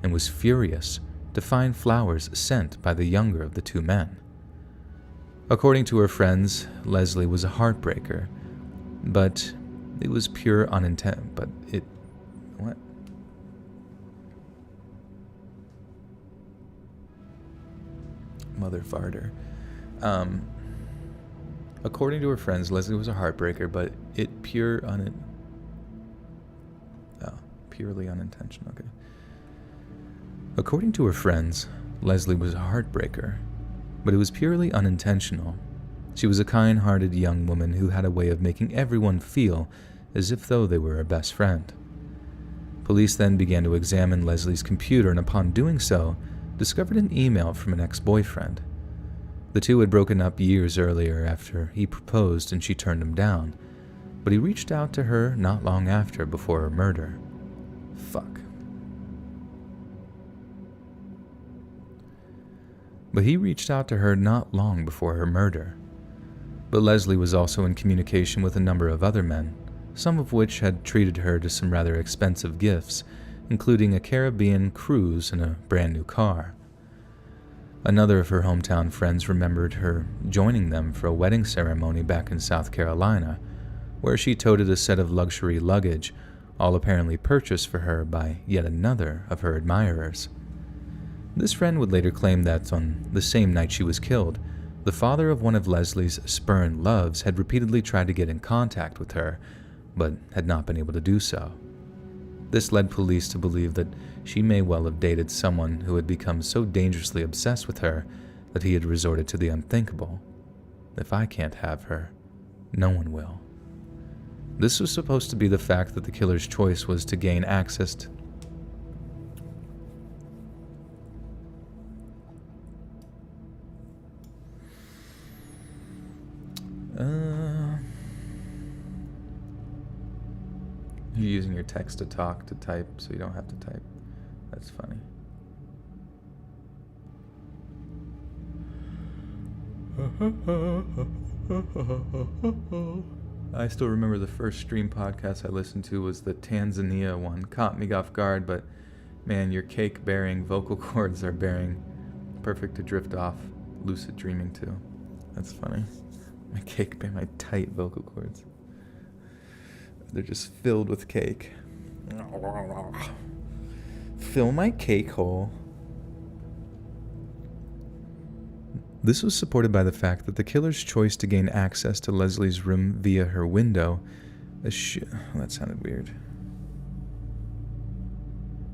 S1: and was furious to find flowers sent by the younger of the 2 men. According to her friends, Leslie was a heartbreaker, but it was pure What? Mother farter. According to her friends, Leslie was a heartbreaker, but purely unintentional. Okay. According to her friends, Leslie was a heartbreaker, but it was purely unintentional. She was a kind-hearted young woman who had a way of making everyone feel as if though they were her best friend. Police then began to examine Leslie's computer and upon doing so, discovered an email from an ex-boyfriend. The two had broken up years earlier after he proposed and she turned him down, but he reached out to her not long after before her murder. Fuck. But he reached out to her not long before her murder. But Leslie was also in communication with a number of other men, some of which had treated her to some rather expensive gifts, including a Caribbean cruise and a brand new car. Another of her hometown friends remembered her joining them for a wedding ceremony back in South Carolina, where she toted a set of luxury luggage, all apparently purchased for her by yet another of her admirers. This friend would later claim that on the same night she was killed, the father of one of Leslie's spurned loves had repeatedly tried to get in contact with her, but had not been able to do so. This led police to believe that she may well have dated someone who had become so dangerously obsessed with her that he had resorted to the unthinkable. If I can't have her, no one will. This was supposed to be the fact that the killer's choice was to gain access to You're using your text to talk to type, so you don't have to type. That's funny. I still remember the first stream podcast I listened to was the Tanzania one. Caught me off guard, but man, your cake-bearing vocal cords are perfect to drift off lucid dreaming to. That's funny. My tight vocal cords. They're just filled with cake. Fill my cake hole. This was supported by the fact that the killer's choice to gain access to Leslie's room via her window. That sounded weird.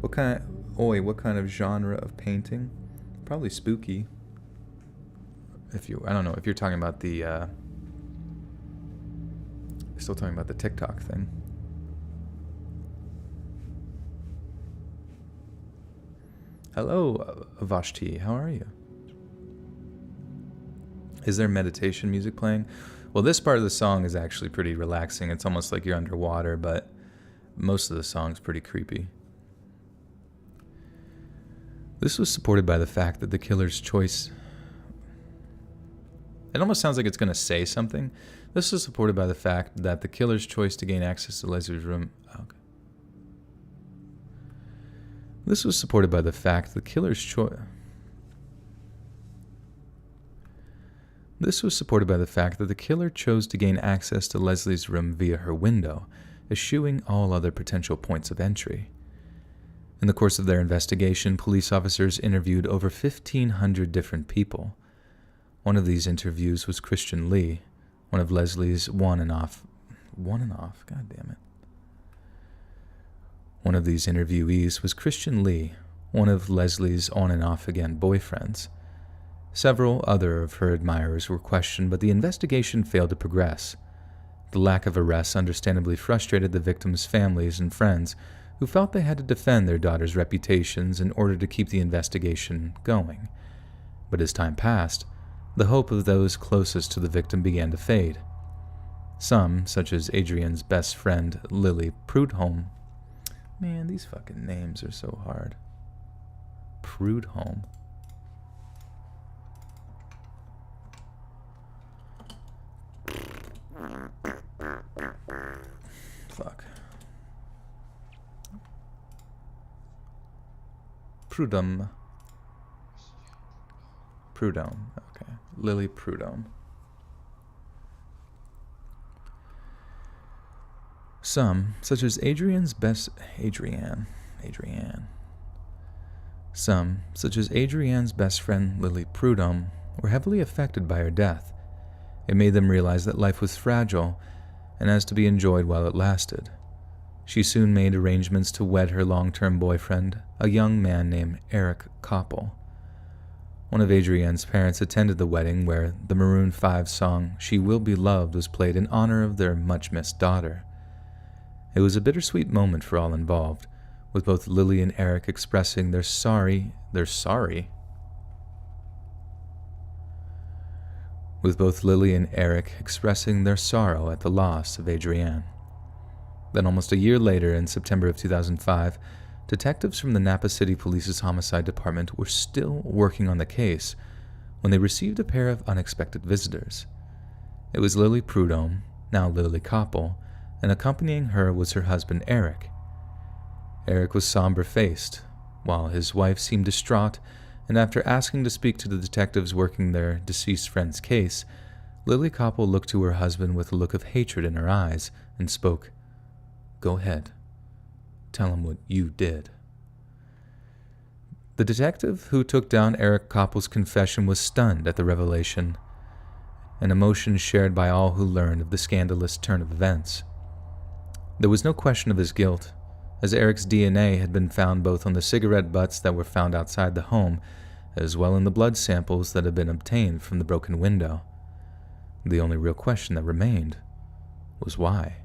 S1: What kind of genre of painting? Probably spooky. I don't know if you're talking about the. Still talking about the TikTok thing. Hello, Vashti. How are you? Is there meditation music playing? Well, this part of the song is actually pretty relaxing. It's almost like you're underwater, but most of the song's pretty creepy. This was supported by the fact that the killer's choice... It almost sounds like it's going to say something. This is supported by the fact that the killer's choice to gain access to Leslie's room... Okay. This was supported by the fact the killer's choice... This was supported by the fact that the killer chose to gain access to Leslie's room via her window, eschewing all other potential points of entry. In the course of their investigation, police officers interviewed over 1,500 different people. One of these interviews was Christian Lee, one of Leslie's on and off, god damn it. One of these interviewees was Christian Lee, one of Leslie's on and off again boyfriends. Several other of her admirers were questioned, but the investigation failed to progress. The lack of arrests understandably frustrated the victims' families and friends, who felt they had to defend their daughters' reputations in order to keep the investigation going. But as time passed, the hope of those closest to the victim began to fade. Some, such as Adrian's best friend, Lily Prudhomme. Man, these fucking names are so hard. Prudhomme. Fuck. Prudhomme. Okay. Lily Prudhomme. Some, such as Adrianne. Some, such as Adrienne's best friend Lily Prudhomme, were heavily affected by her death. It made them realize that life was fragile and has to be enjoyed while it lasted. She soon made arrangements to wed her long-term boyfriend, a young man named Eric Koppel. One of Adrienne's parents attended the wedding, where the Maroon 5 song She Will Be Loved was played in honor of their much-missed daughter. It was a bittersweet moment for all involved, with both Lily and Eric expressing their sorry with both Lily and Eric expressing their sorrow at the loss of Adrienne. Then almost a year later, in September of 2005, detectives from the Napa City Police's Homicide Department were still working on the case when they received a pair of unexpected visitors. It was Lily Prudhomme, now Lily Koppel, and accompanying her was her husband Eric. Eric was somber-faced, while his wife seemed distraught, and after asking to speak to the detectives working their deceased friend's case, Lily Koppel looked to her husband with a look of hatred in her eyes and spoke, "Go ahead. Tell him what you did." The detective who took down Eric Koppel's confession was stunned at the revelation, an emotion shared by all who learned of the scandalous turn of events. There was no question of his guilt, as Eric's DNA had been found both on the cigarette butts that were found outside the home, as well in the blood samples that had been obtained from the broken window. The only real question that remained was why.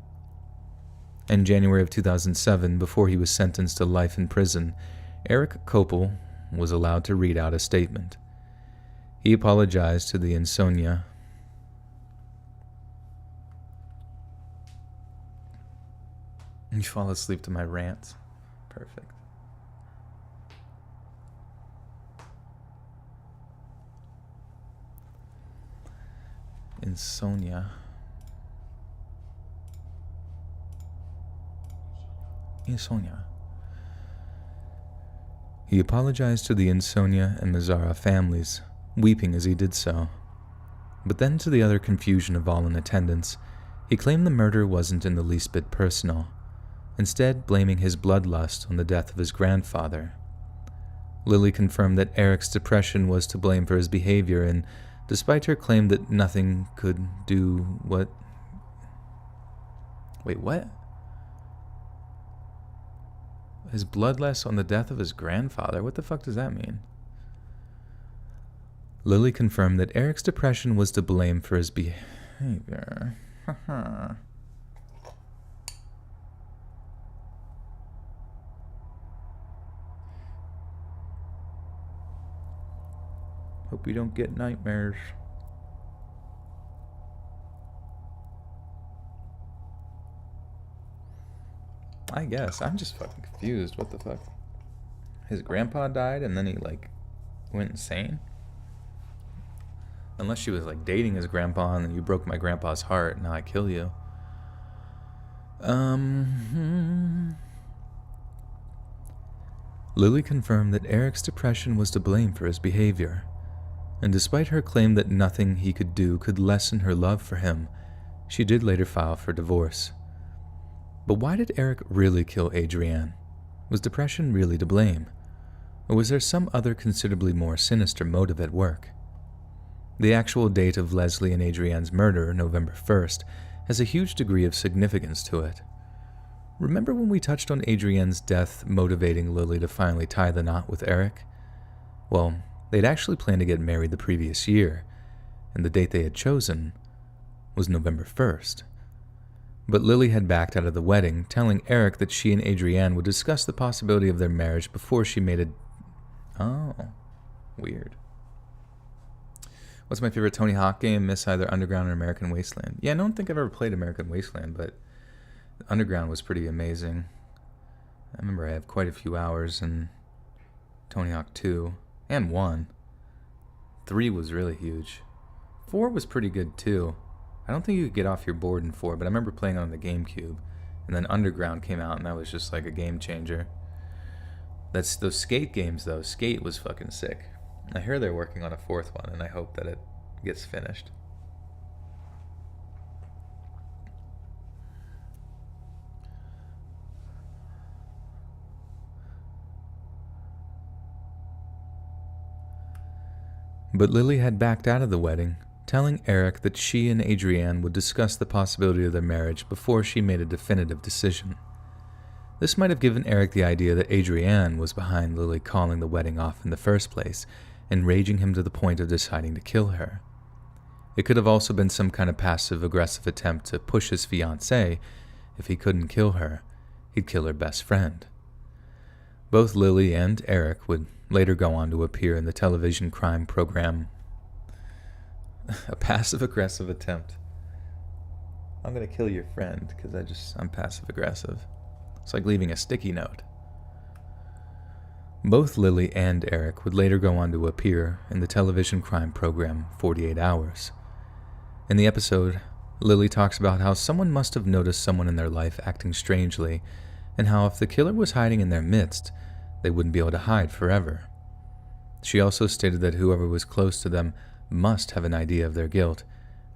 S1: In January of 2007, before he was sentenced to life in prison, Eric Koppel was allowed to read out a statement. He apologized to the insomnia. You fall asleep to my rants. Perfect. Insomnia. He apologized to the Insomnia and Mazzara families, weeping as he did so. But then, to the utter confusion of all in attendance, he claimed the murder wasn't in the least bit personal, instead blaming his bloodlust on the death of his grandfather. Lily confirmed that Eric's depression was to blame for his behavior, and despite her claim that nothing could do what... Wait, what? His bloodlust on the death of his grandfather? What the fuck does that mean? Lily confirmed that Eric's depression was to blame for his behavior. Hope you don't get nightmares. I guess. I'm just fucking confused. What the fuck? His grandpa died and then he, went insane? Unless she was, dating his grandpa and then you broke my grandpa's heart and now I kill you. Lily confirmed that Eric's depression was to blame for his behavior, and despite her claim that nothing he could do could lessen her love for him, she did later file for divorce. But why did Eric really kill Adrienne? Was depression really to blame? Or was there some other considerably more sinister motive at work? The actual date of Leslie and Adrienne's murder, November 1st, has a huge degree of significance to it. Remember when we touched on Adrienne's death motivating Lily to finally tie the knot with Eric? Well, they'd actually planned to get married the previous year, and the date they had chosen was November 1st. But Lily had backed out of the wedding, telling Eric that she and Adrienne would discuss the possibility of their marriage before she made a... Oh, weird. What's my favorite Tony Hawk game? Miss either Underground or American Wasteland. Yeah, I don't think I've ever played American Wasteland, but Underground was pretty amazing. I remember I have quite a few hours in Tony Hawk 2 and 1. 3 was really huge. 4 was pretty good too. I don't think you could get off your board in 4, but I remember playing on the GameCube. And then Underground came out, and that was just like a game changer. That's those Skate games, though. Skate was fucking sick. I hear they're working on a 4th one, and I hope that it gets finished. But Lily had backed out of the wedding, telling Eric that she and Adrienne would discuss the possibility of their marriage before she made a definitive decision. This might have given Eric the idea that Adrienne was behind Lily calling the wedding off in the first place, enraging him to the point of deciding to kill her. It could have also been some kind of passive-aggressive attempt to push his fiancée. If he couldn't kill her, he'd kill her best friend. Both Lily and Eric would later go on to appear in the television crime program. A passive-aggressive attempt. I'm going to kill your friend because I'm passive-aggressive. It's like leaving a sticky note. Both Lily and Eric would later go on to appear in the television crime program 48 Hours. In the episode, Lily talks about how someone must have noticed someone in their life acting strangely, and how if the killer was hiding in their midst, they wouldn't be able to hide forever. She also stated that whoever was close to them must have an idea of their guilt,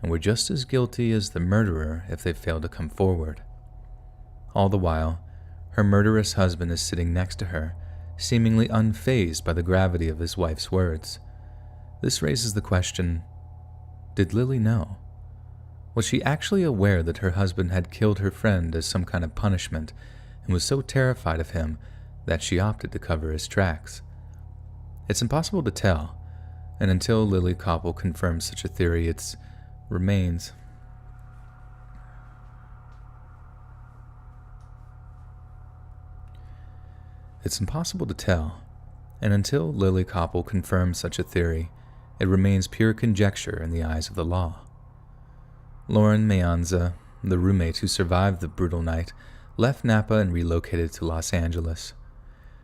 S1: and were just as guilty as the murderer if they failed to come forward. All the while, her murderous husband is sitting next to her, seemingly unfazed by the gravity of his wife's words. This raises the question, did Lily know? Was she actually aware that her husband had killed her friend as some kind of punishment, and was so terrified of him that she opted to cover his tracks? It's impossible to tell, and until Lily Koppel confirms such a theory, it remains. It's impossible to tell, and until Lily Koppel confirms such a theory, it remains pure conjecture in the eyes of the law. Lauren Mayanza, the roommate who survived the brutal night, left Napa and relocated to Los Angeles.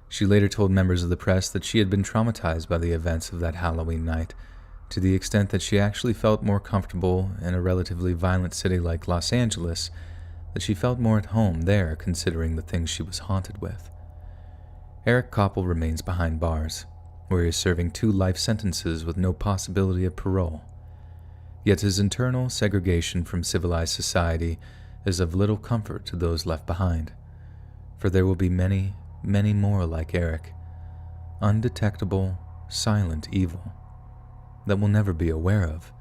S1: She later told members of the press that she had been traumatized by the events of that Halloween night, to the extent that she actually felt more comfortable in a relatively violent city like Los Angeles, that she felt more at home there considering the things she was haunted with. Eric Koppel remains behind bars, where he is serving 2 life sentences with no possibility of parole. Yet his internal segregation from civilized society is of little comfort to those left behind, for there will be many, many more like Eric, undetectable, silent evil, that we'll never be aware of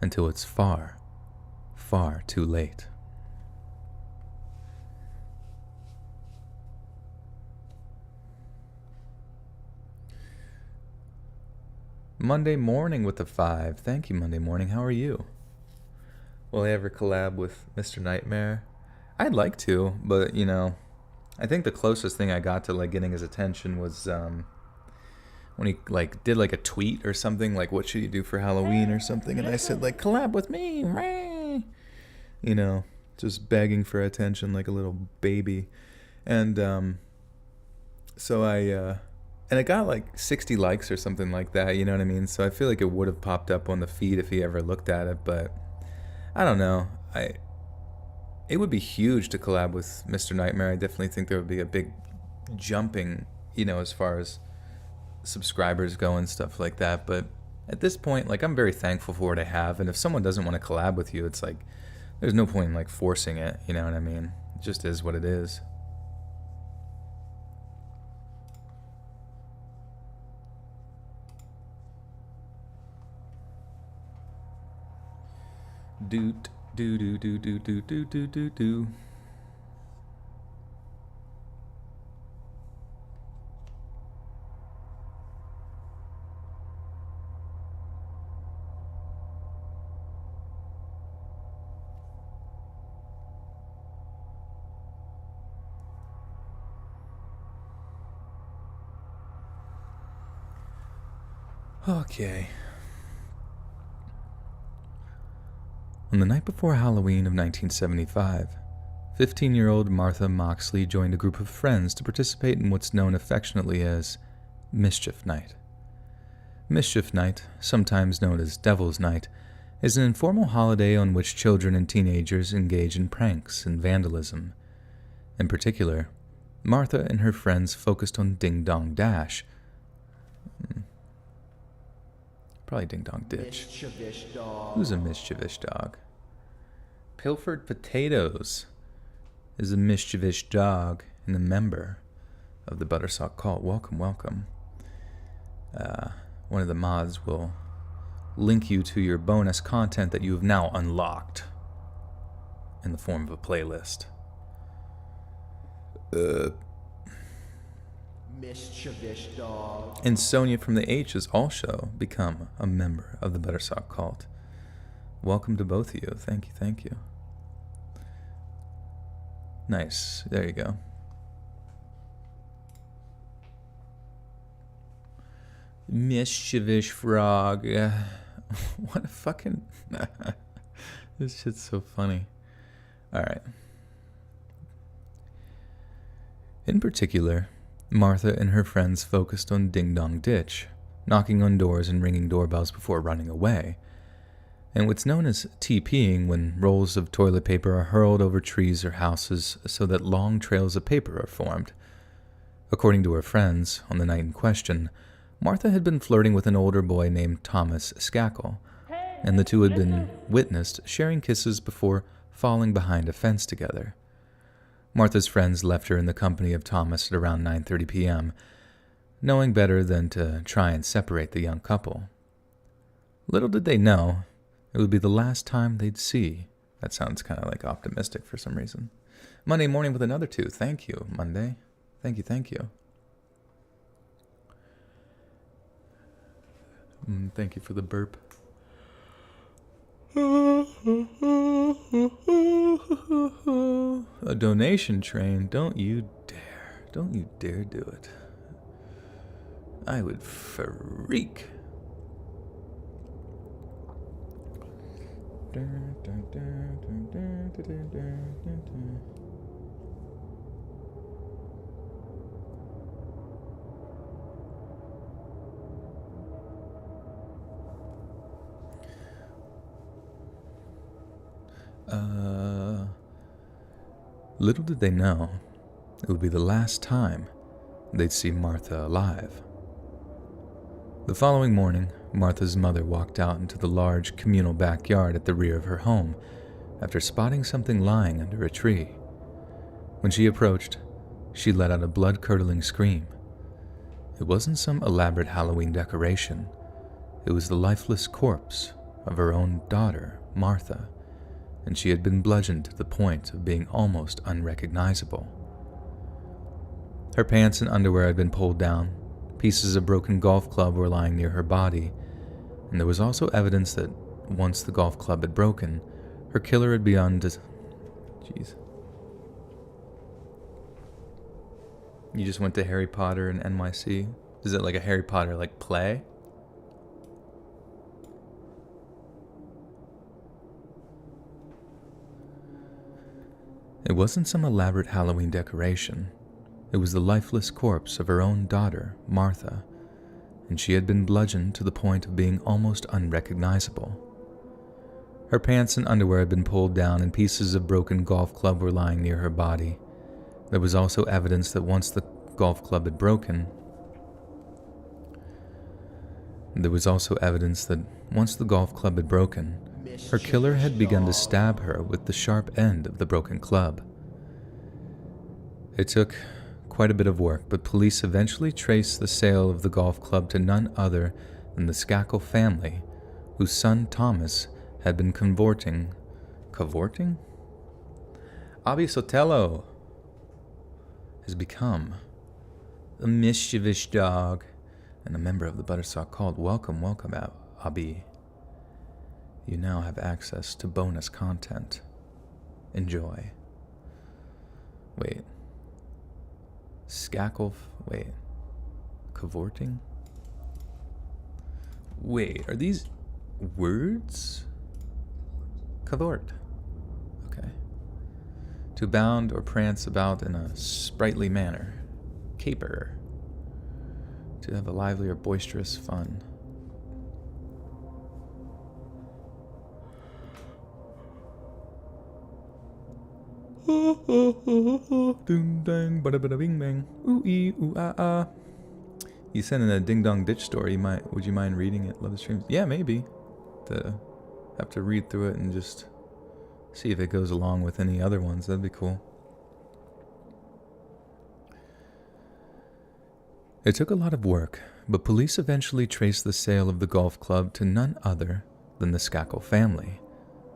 S1: until it's far, far too late. Monday Morning with the 5. Thank you, Monday Morning. How are you? Will I ever collab with Mr. Nightmare? I'd like to, but, I think the closest thing I got to, getting his attention was, when he, did, a tweet or something, what should you do for Halloween or something, and I said, collab with me, just begging for attention like a little baby, and, so and it got 60 likes or something like that, you know what I mean? So I feel like it would have popped up on the feed if he ever looked at it, but I don't know. It would be huge to collab with Mr. Nightmare. I definitely think there would be a big jumping, as far as subscribers go and stuff like that. But at this point, I'm very thankful for what I have, and if someone doesn't want to collab with you, it's there's no point in forcing it, you know what I mean? It just is what it is. Doot, do do do do do do do do do. Okay. On the night before Halloween of 1975, 15-year-old Martha Moxley joined a group of friends to participate in what's known affectionately as Mischief Night. Mischief Night, sometimes known as Devil's Night, is an informal holiday on which children and teenagers engage in pranks and vandalism. In particular, Martha and her friends focused on Ding Dong Dash. Probably Ding Dong Ditch.
S3: Mischievous dog.
S1: Who's a mischievous dog? Pilfered Potatoes is a mischievous dog and a member of the Buttersock Cult. Welcome, welcome. One of the mods will link you to your bonus content that you have now unlocked in the form of a playlist.
S3: Mischievous dog.
S1: And Sonia from the H has also become a member of the Buttersock cult. Welcome to both of you. Thank you, thank you. Nice. There you go. Mischievous frog. What a fucking... This shit's so funny. Alright. In particular, Martha and her friends focused on Ding Dong Ditch, knocking on doors and ringing doorbells before running away, and what's known as TPing when rolls of toilet paper are hurled over trees or houses so that long trails of paper are formed. According to her friends, on the night in question, Martha had been flirting with an older boy named Thomas Skakel, and the two had been witnessed sharing kisses before falling behind a fence together. Martha's friends left her in the company of Thomas at around 9:30 p.m., knowing better than to try and separate the young couple. Little did they know, it would be the last time they'd see. That sounds kind of like optimistic for some reason. Monday morning with another two. Thank you, Monday. Thank you, thank you. Thank you for the burp. A donation train. Don't you dare. Don't you dare do it. I would freak. Little did they know, it would be the last time they'd see Martha alive. The following morning, Martha's mother walked out into the large communal backyard at the rear of her home after spotting something lying under a tree. When she approached, she let out a blood-curdling scream. It wasn't some elaborate Halloween decoration. It was the lifeless corpse of her own daughter, Martha, and she had been bludgeoned to the point of being almost unrecognizable. Her pants and underwear had been pulled down, pieces of broken golf club were lying near her body, and there was also evidence that once the golf club had broken, her killer had begun to... Jeez. You just went to Harry Potter and NYC? Is it like a Harry Potter, like, play? It wasn't some elaborate Halloween decoration. It was the lifeless corpse of her own daughter, Martha, and she had been bludgeoned to the point of being almost unrecognizable. Her pants and underwear had been pulled down and pieces of broken golf club were lying near her body. There was also evidence that once the golf club had broken, her killer had begun to stab her with the sharp end of the broken club. It took quite a bit of work, but police eventually traced the sale of the golf club to none other than the Skakel family, whose son Thomas had been cavorting? Abi Sotelo has become a mischievous dog and a member of the Buttersock cult. Welcome, welcome, Abi. You now have access to bonus content. Enjoy. Wait. Skakel... Wait. Cavorting? Wait, are these words? Cavort. Okay. To bound or prance about in a sprightly manner. Caper. To have a lively or boisterous fun. Doom dang, bada bada bing bang. Ooh ee, ooh ah ah. You sent in a Ding Dong Ditch story. Would you mind reading it? Love the streams. Yeah, maybe. Have to read through it and just see if it goes along with any other ones. That'd be cool. It took a lot of work, but police eventually traced the sale of the golf club to none other than the Skakel family,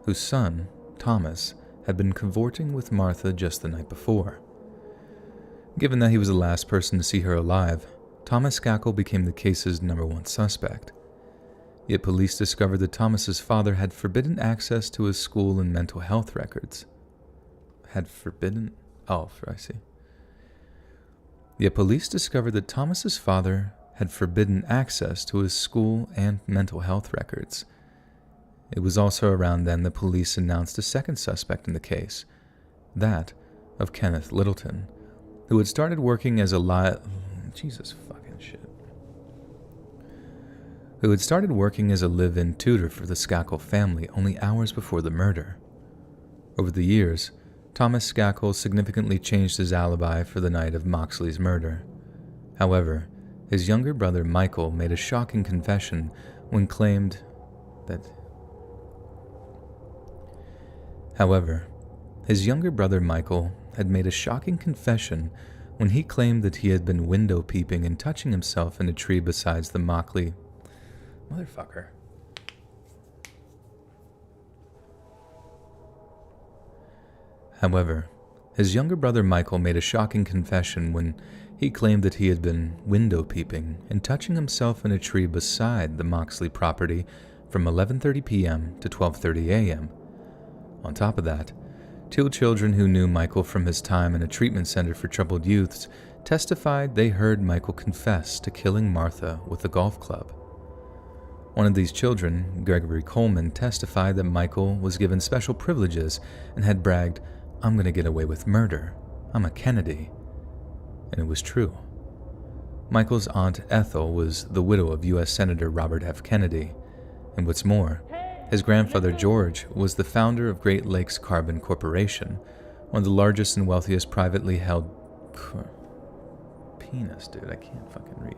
S1: whose son, Thomas, had been cavorting with Martha just the night before. Given that he was the last person to see her alive, Thomas Skakel became the case's #1 suspect. Yet police discovered that Thomas's father had forbidden access to his school and mental health records. Yet police discovered that Thomas's father had forbidden access to his school and mental health records. It was also around then that police announced a second suspect in the case, that of Kenneth Littleton, who had started working as a live-in tutor for the Skakel family only hours before the murder. Over the years, Thomas Skakel significantly changed his alibi for the night of Moxley's murder. However, his younger brother Michael made a shocking confession when he claimed that he had been window peeping and touching himself in a tree beside the Moxley. Motherfucker. However, his younger brother Michael made a shocking confession when he claimed that he had been window peeping and touching himself in a tree beside the Moxley property from 11:30 p.m. to 12:30 a.m. On top of that, 2 children who knew Michael from his time in a treatment center for troubled youths testified they heard Michael confess to killing Martha with a golf club. One of these children, Gregory Coleman, testified that Michael was given special privileges and had bragged, "I'm going to get away with murder. I'm a Kennedy." And it was true. Michael's aunt Ethel was the widow of U.S. Senator Robert F. Kennedy, and what's more, his grandfather George was the founder of Great Lakes Carbon Corporation, one of the largest and wealthiest privately held... Penis, dude, I can't fucking read.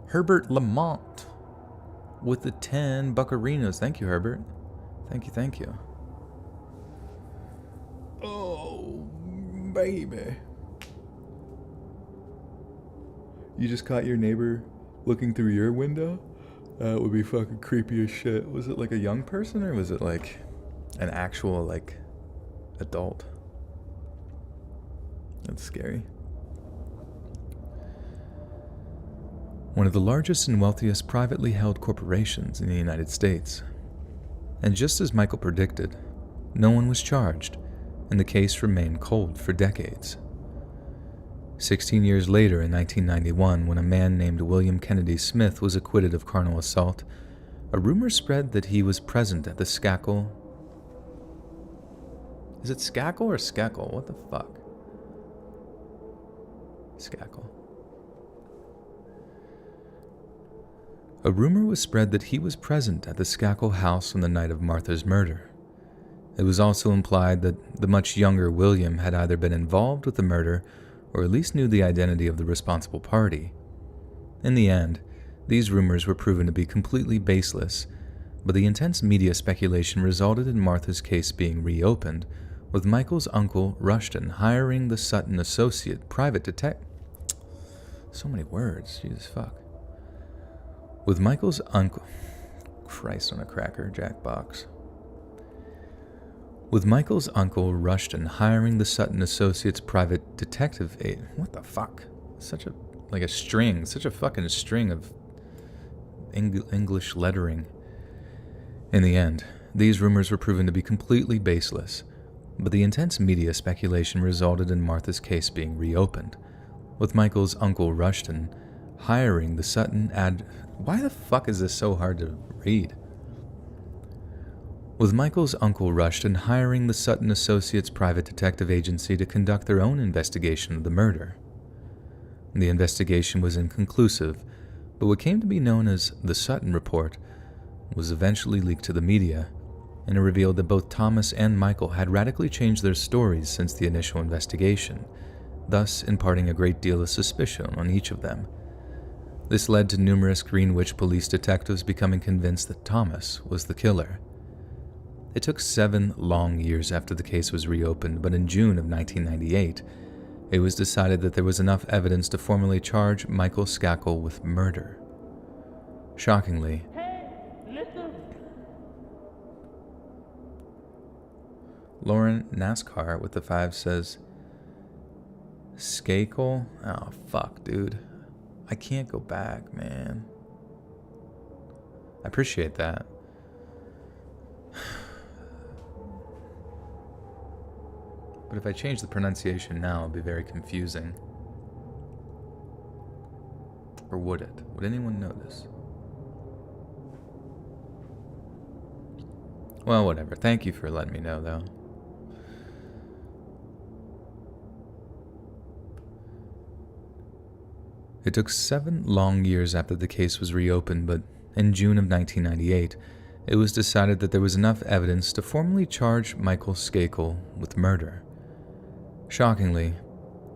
S1: Herbert Lamont with the 10 buccarinos. Thank you, Herbert. Thank you. Oh, baby. You just caught your neighbor looking through your window? That would be fucking creepy as shit. Was it like a young person or was it like an actual like adult? That's scary. One of the largest and wealthiest privately held corporations in the United States. And just as Michael predicted, no one was charged, and the case remained cold for decades. 16 years later, in 1991, when a man named William Kennedy Smith was acquitted of carnal assault, a rumor spread that he was present at the Skakel... Is it Skakel or Skakel? What the fuck? Skakel. A rumor was spread that he was present at the Skakel house on the night of Martha's murder. It was also implied that the much younger William had either been involved with the murder or at least knew the identity of the responsible party. In the end, these rumors were proven to be completely baseless, but the intense media speculation resulted in Martha's case being reopened, with Michael's uncle Rushton hiring the Sutton associate private detective. So many words, Jesus fuck. With Michael's uncle... Christ on a cracker, Jackbox. With Michael's uncle Rushton hiring the Sutton Associates private detective aid. What the fuck? Such a fucking string of English lettering. In the end, these rumors were proven to be completely baseless, but the intense media speculation resulted in Martha's case being reopened, with Michael's uncle Rushton hiring the Sutton Why the fuck is this so hard to read? With Michael's uncle Rushton hiring the Sutton Associates private detective agency to conduct their own investigation of the murder. The investigation was inconclusive, but what came to be known as the Sutton Report was eventually leaked to the media, and it revealed that both Thomas and Michael had radically changed their stories since the initial investigation, thus imparting a great deal of suspicion on each of them. This led to numerous Greenwich police detectives becoming convinced that Thomas was the killer. It took 7 long years after the case was reopened, but in June of 1998, it was decided that there was enough evidence to formally charge Michael Skakel with murder. Shockingly,
S2: Hey, listen.
S1: Lauren NASCAR with the 5 says, Skakel? Oh, fuck, dude. I can't go back, man. I appreciate that. But if I change the pronunciation now, it'll be very confusing. Or would it? Would anyone notice? Well, whatever. Thank you for letting me know, though. It took 7 long years after the case was reopened, but in June of 1998, it was decided that there was enough evidence to formally charge Michael Skakel with murder. Shockingly,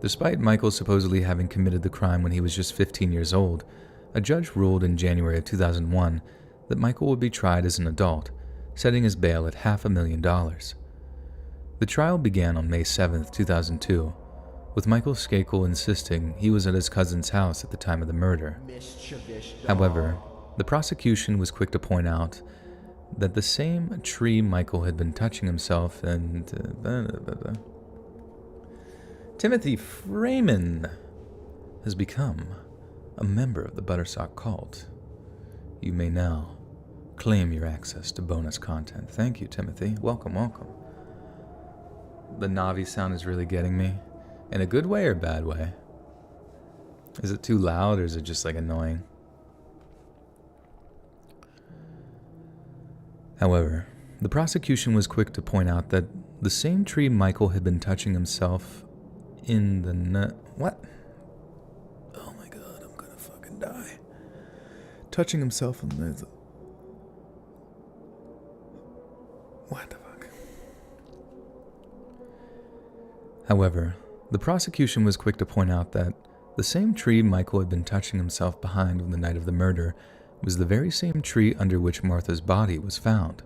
S1: despite Michael supposedly having committed the crime when he was just 15 years old, a judge ruled in January of 2001 that Michael would be tried as an adult, setting his bail at $500,000. The trial began on May 7, 2002, with Michael Skakel insisting he was at his cousin's house at the time of the murder.
S3: Mischievous dog.
S1: However, the prosecution was quick to point out that the same tree Michael had been touching himself and... Timothy Freeman has become a member of the Buttersock cult. You may now claim your access to bonus content. Thank you, Timothy. Welcome, welcome. The Navi sound is really getting me. In a good way or bad way? Is it too loud or is it just like annoying? However, the prosecution was quick to point out that the same tree Michael had been touching himself in the what? Oh my god, I'm gonna fucking die. Touching himself in the... What the fuck? However, the prosecution was quick to point out that the same tree Michael had been touching himself behind on the night of the murder was the very same tree under which Martha's body was found.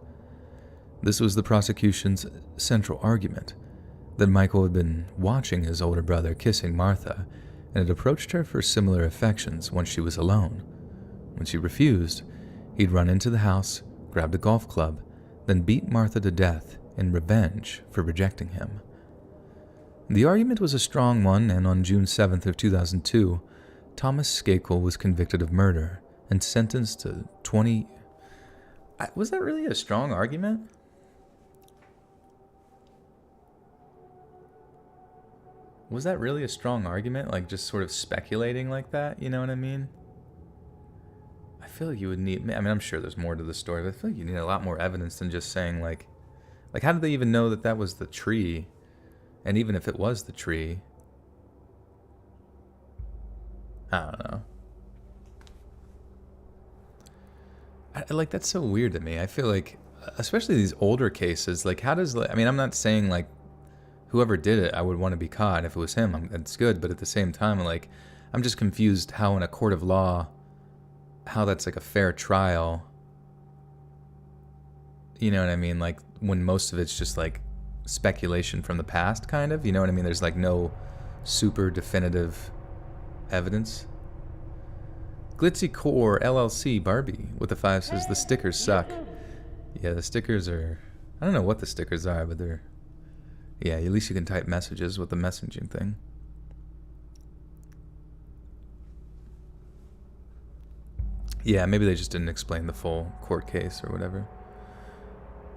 S1: This was the prosecution's central argument, that Michael had been watching his older brother kissing Martha and had approached her for similar affections once she was alone. When she refused, he'd run into the house, grabbed a golf club, then beat Martha to death in revenge for rejecting him. The argument was a strong one, and on June 7th of 2002, Thomas Skakel was convicted of murder and sentenced to 20... Was that really a strong argument? Was that really a strong argument? Like, just sort of speculating like that? You know what I mean? I feel like you would need... I mean, I'm sure there's more to the story, but I feel like you need a lot more evidence than just saying, like... Like, how did they even know that that was the tree? And even if it was the tree... I don't know. Like, that's so weird to me. I feel like, especially these older cases, like, how does... I mean, I'm not saying, like, whoever did it, I would want to be caught. If it was him, it's good. But at the same time, like, I'm just confused how in a court of law, how that's like a fair trial. You know what I mean? Like, when most of it's just like speculation from the past, kind of. You know what I mean? There's like no super definitive evidence. Glitzy Core LLC Barbie with the 5 says the stickers suck. Yeah, the stickers are... I don't know what the stickers are, but they're... Yeah, at least you can type messages with the messaging thing. Yeah, maybe they just didn't explain the full court case or whatever.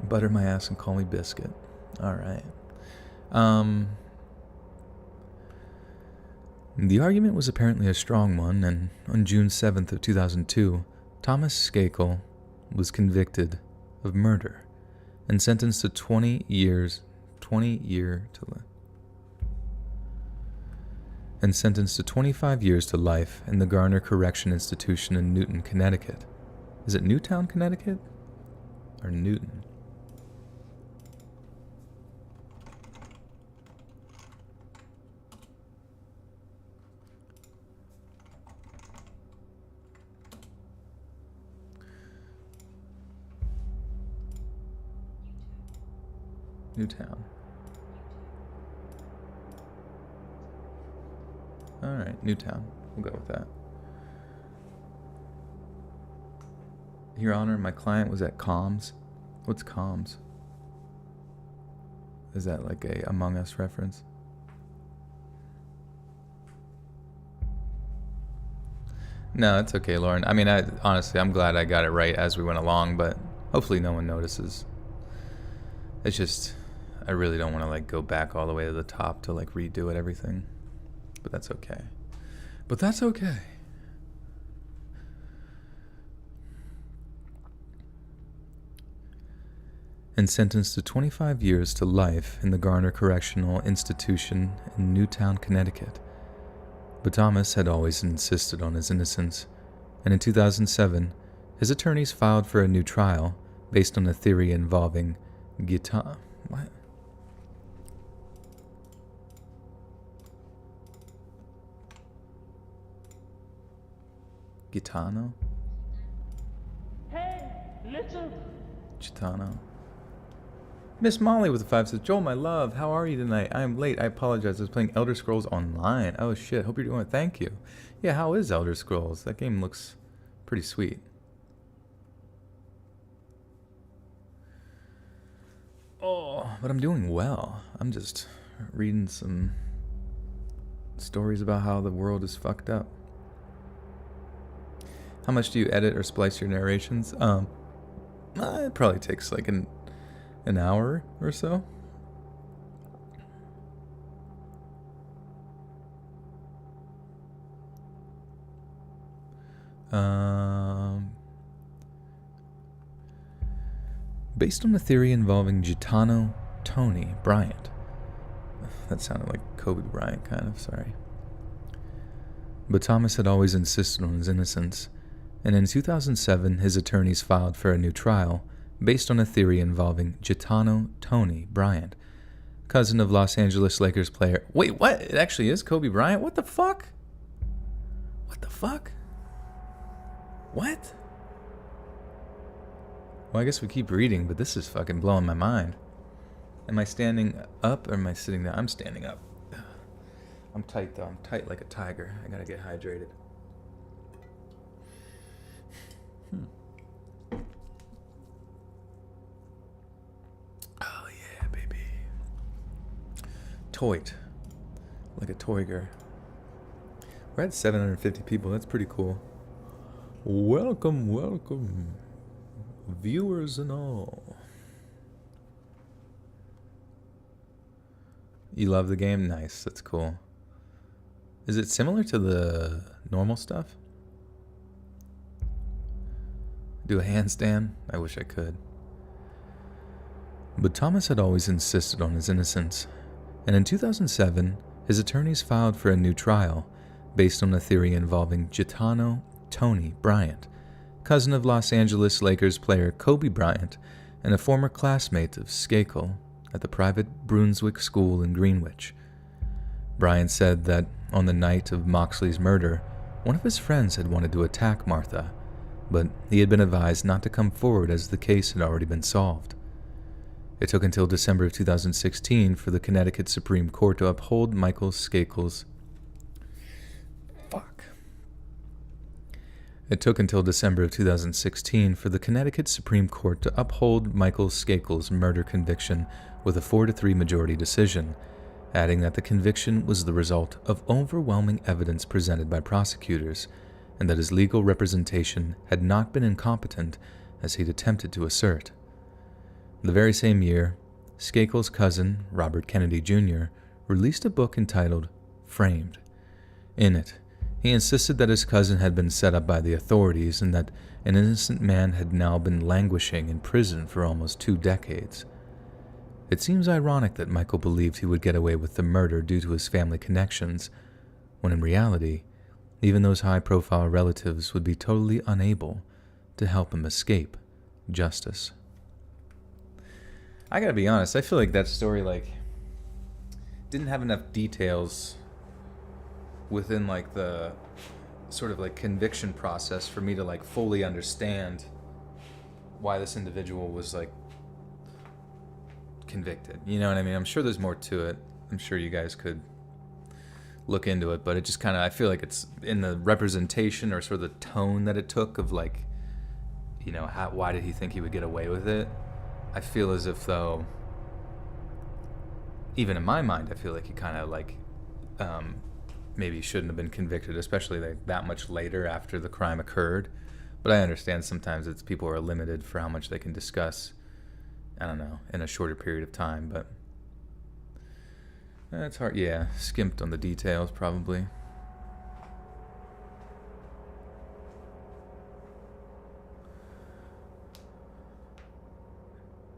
S1: Butter my ass and call me Biscuit. Alright. The argument was apparently a strong one, and on June 7th of 2002, Thomas Skakel was convicted of murder and sentenced to 20 years and sentenced to 25 years to life in the Garner Correction Institution in Newton, Connecticut. Is it Newtown, Connecticut? Or Newton? Newtown. Alright, Newtown. We'll go with that. Your Honor, my client was at Comms. What's Comms? Is that like a Among Us reference? No, it's okay, Lauren. I mean, honestly, I'm glad I got it right as we went along, but hopefully no one notices. It's just, I really don't want to like go back all the way to the top to like redo it, everything. But that's okay. But that's okay. And sentenced to 25 years to life in the Garner Correctional Institution in Newtown, Connecticut. But Thomas had always insisted on his innocence, and in 2007, his attorneys filed for a new trial based on a theory involving What? Gitano?
S2: Hey, listen.
S1: Gitano. Miss Molly with the 5 says, Joel, my love, how are you tonight? I am late. I apologize. I was playing Elder Scrolls Online. Oh, shit. Hope you're doing it. Thank you. Yeah, how is Elder Scrolls? That game looks pretty sweet. Oh, but I'm doing well. I'm just reading some stories about how the world is fucked up. How much do you edit or splice your narrations? It probably takes like an hour or so. Based on a theory involving Gitano Tony Bryant. That sounded like Kobe Bryant, kind of, sorry. But Thomas had always insisted on his innocence, and in 2007 his attorneys filed for a new trial based on a theory involving Gitano Tony Bryant, cousin of Los Angeles Lakers player. Wait, what? It actually is Kobe Bryant? What the fuck? What the fuck? What? Well, I guess we keep reading, but this is fucking blowing my mind. Am I standing up or am I sitting down? I'm standing up. I'm tight though. I'm tight like a tiger. I gotta get hydrated. Oh yeah, baby. Toit. Like a toiger. We're at 750 people. That's pretty cool. Welcome, welcome. Viewers and all. You love the game? Nice. That's cool. Is it similar to the normal stuff? Do a handstand? I wish I could. But Thomas had always insisted on his innocence, and in 2007, his attorneys filed for a new trial based on a theory involving Gitano Tony Bryant, cousin of Los Angeles Lakers player Kobe Bryant and a former classmate of Skakel at the private Brunswick School in Greenwich. Bryant said that on the night of Moxley's murder, one of his friends had wanted to attack Martha, but he had been advised not to come forward as the case had already been solved. It took until December of 2016 for the Connecticut Supreme Court to uphold Michael Skakel's It took until December of 2016 for the Connecticut Supreme Court to uphold Michael Skakel's murder conviction with a 4-3 majority decision, adding that the conviction was the result of overwhelming evidence presented by prosecutors, and that his legal representation had not been incompetent as he'd attempted to assert. The very same year, Skakel's cousin, Robert Kennedy Jr., released a book entitled Framed. In it, he insisted that his cousin had been set up by the authorities and that an innocent man had now been languishing in prison for almost 2 decades. It seems ironic that Michael believed he would get away with the murder due to his family connections, when in reality, even those high-profile relatives would be totally unable to help him escape justice. I gotta be honest, I feel like that story, didn't have enough details within, the sort of, conviction process for me to, fully understand why this individual was, convicted. You know what I mean? I'm sure there's more to it. I'm sure you guys could look into it, but it just kind of, I feel like it's in the representation or sort of the tone that it took of like, you know, why did he think he would get away with it? I feel as if though, even in my mind, I feel like he kind of like maybe shouldn't have been convicted, especially like that much later after the crime occurred. But I understand sometimes it's people are limited for how much they can discuss, I don't know, in a shorter period of time, but it's hard. Yeah, skimped on the details probably.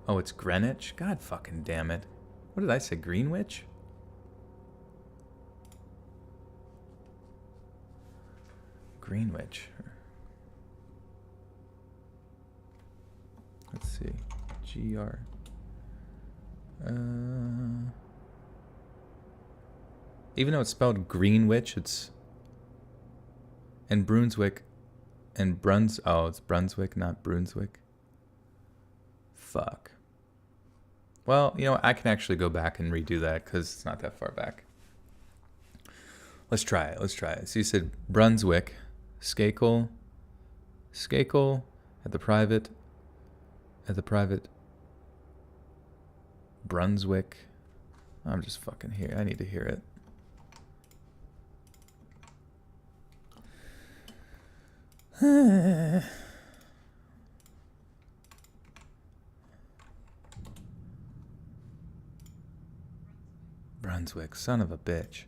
S1: Oh, it's Greenwich? God fucking damn it. What did I say, Greenwich? Greenwich. Let's see. GR. Even though it's spelled Greenwich, it's... And Brunswick. And oh, it's Brunswick, not Brunswick. Fuck. Well, you know, I can actually go back and redo that because it's not that far back. Let's try it. So you said Brunswick, Skakel, at the private, Brunswick. I'm just fucking here. I need to hear it. Brunswick, son of a bitch.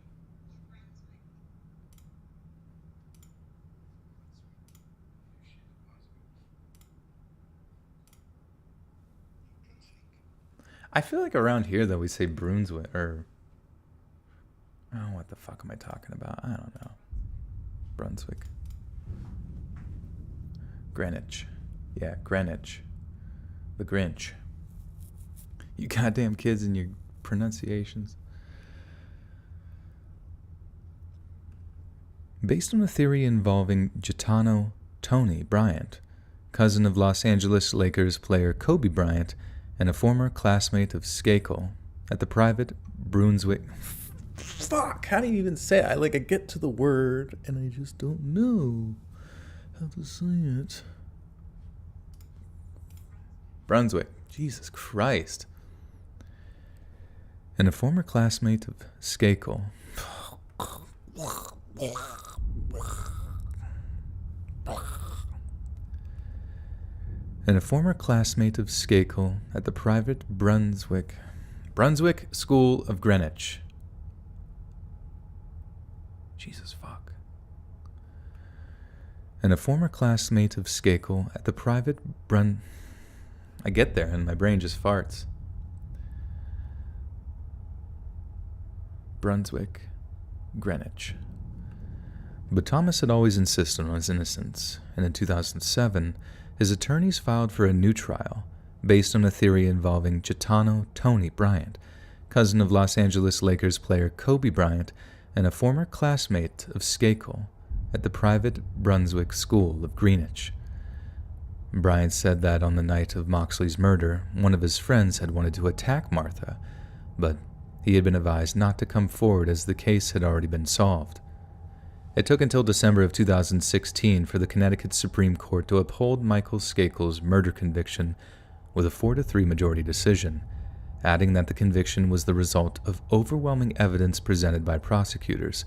S1: I feel like around here, though, we say Brunswick, or... Oh, what the fuck am I talking about? I don't know. Brunswick. Greenwich. Yeah, Greenwich. The Grinch. You goddamn kids and your pronunciations. Based on a theory involving Gitano Tony Bryant, cousin of Los Angeles Lakers player Kobe Bryant, and a former classmate of Skakel at the private Brunswick. Fuck, how do you even say it? I get to the word and I just don't know how to say it. Brunswick. Jesus Christ. And a former classmate of Skakel. And a former classmate of Skakel at the private Brunswick School of Greenwich. Jesus fuck. And a former classmate of Skakel at the private I get there and my brain just farts. Brunswick, Greenwich. But Thomas had always insisted on his innocence, and in 2007, his attorneys filed for a new trial based on a theory involving Gitano Tony Bryant, cousin of Los Angeles Lakers player Kobe Bryant, and a former classmate of Skakel at the private Brunswick School of Greenwich. Bryant said that on the night of Moxley's murder, one of his friends had wanted to attack Martha, but he had been advised not to come forward as the case had already been solved. It took until December of 2016 for the Connecticut Supreme Court to uphold Michael Skakel's murder conviction with a 4-3 majority decision, adding that the conviction was the result of overwhelming evidence presented by prosecutors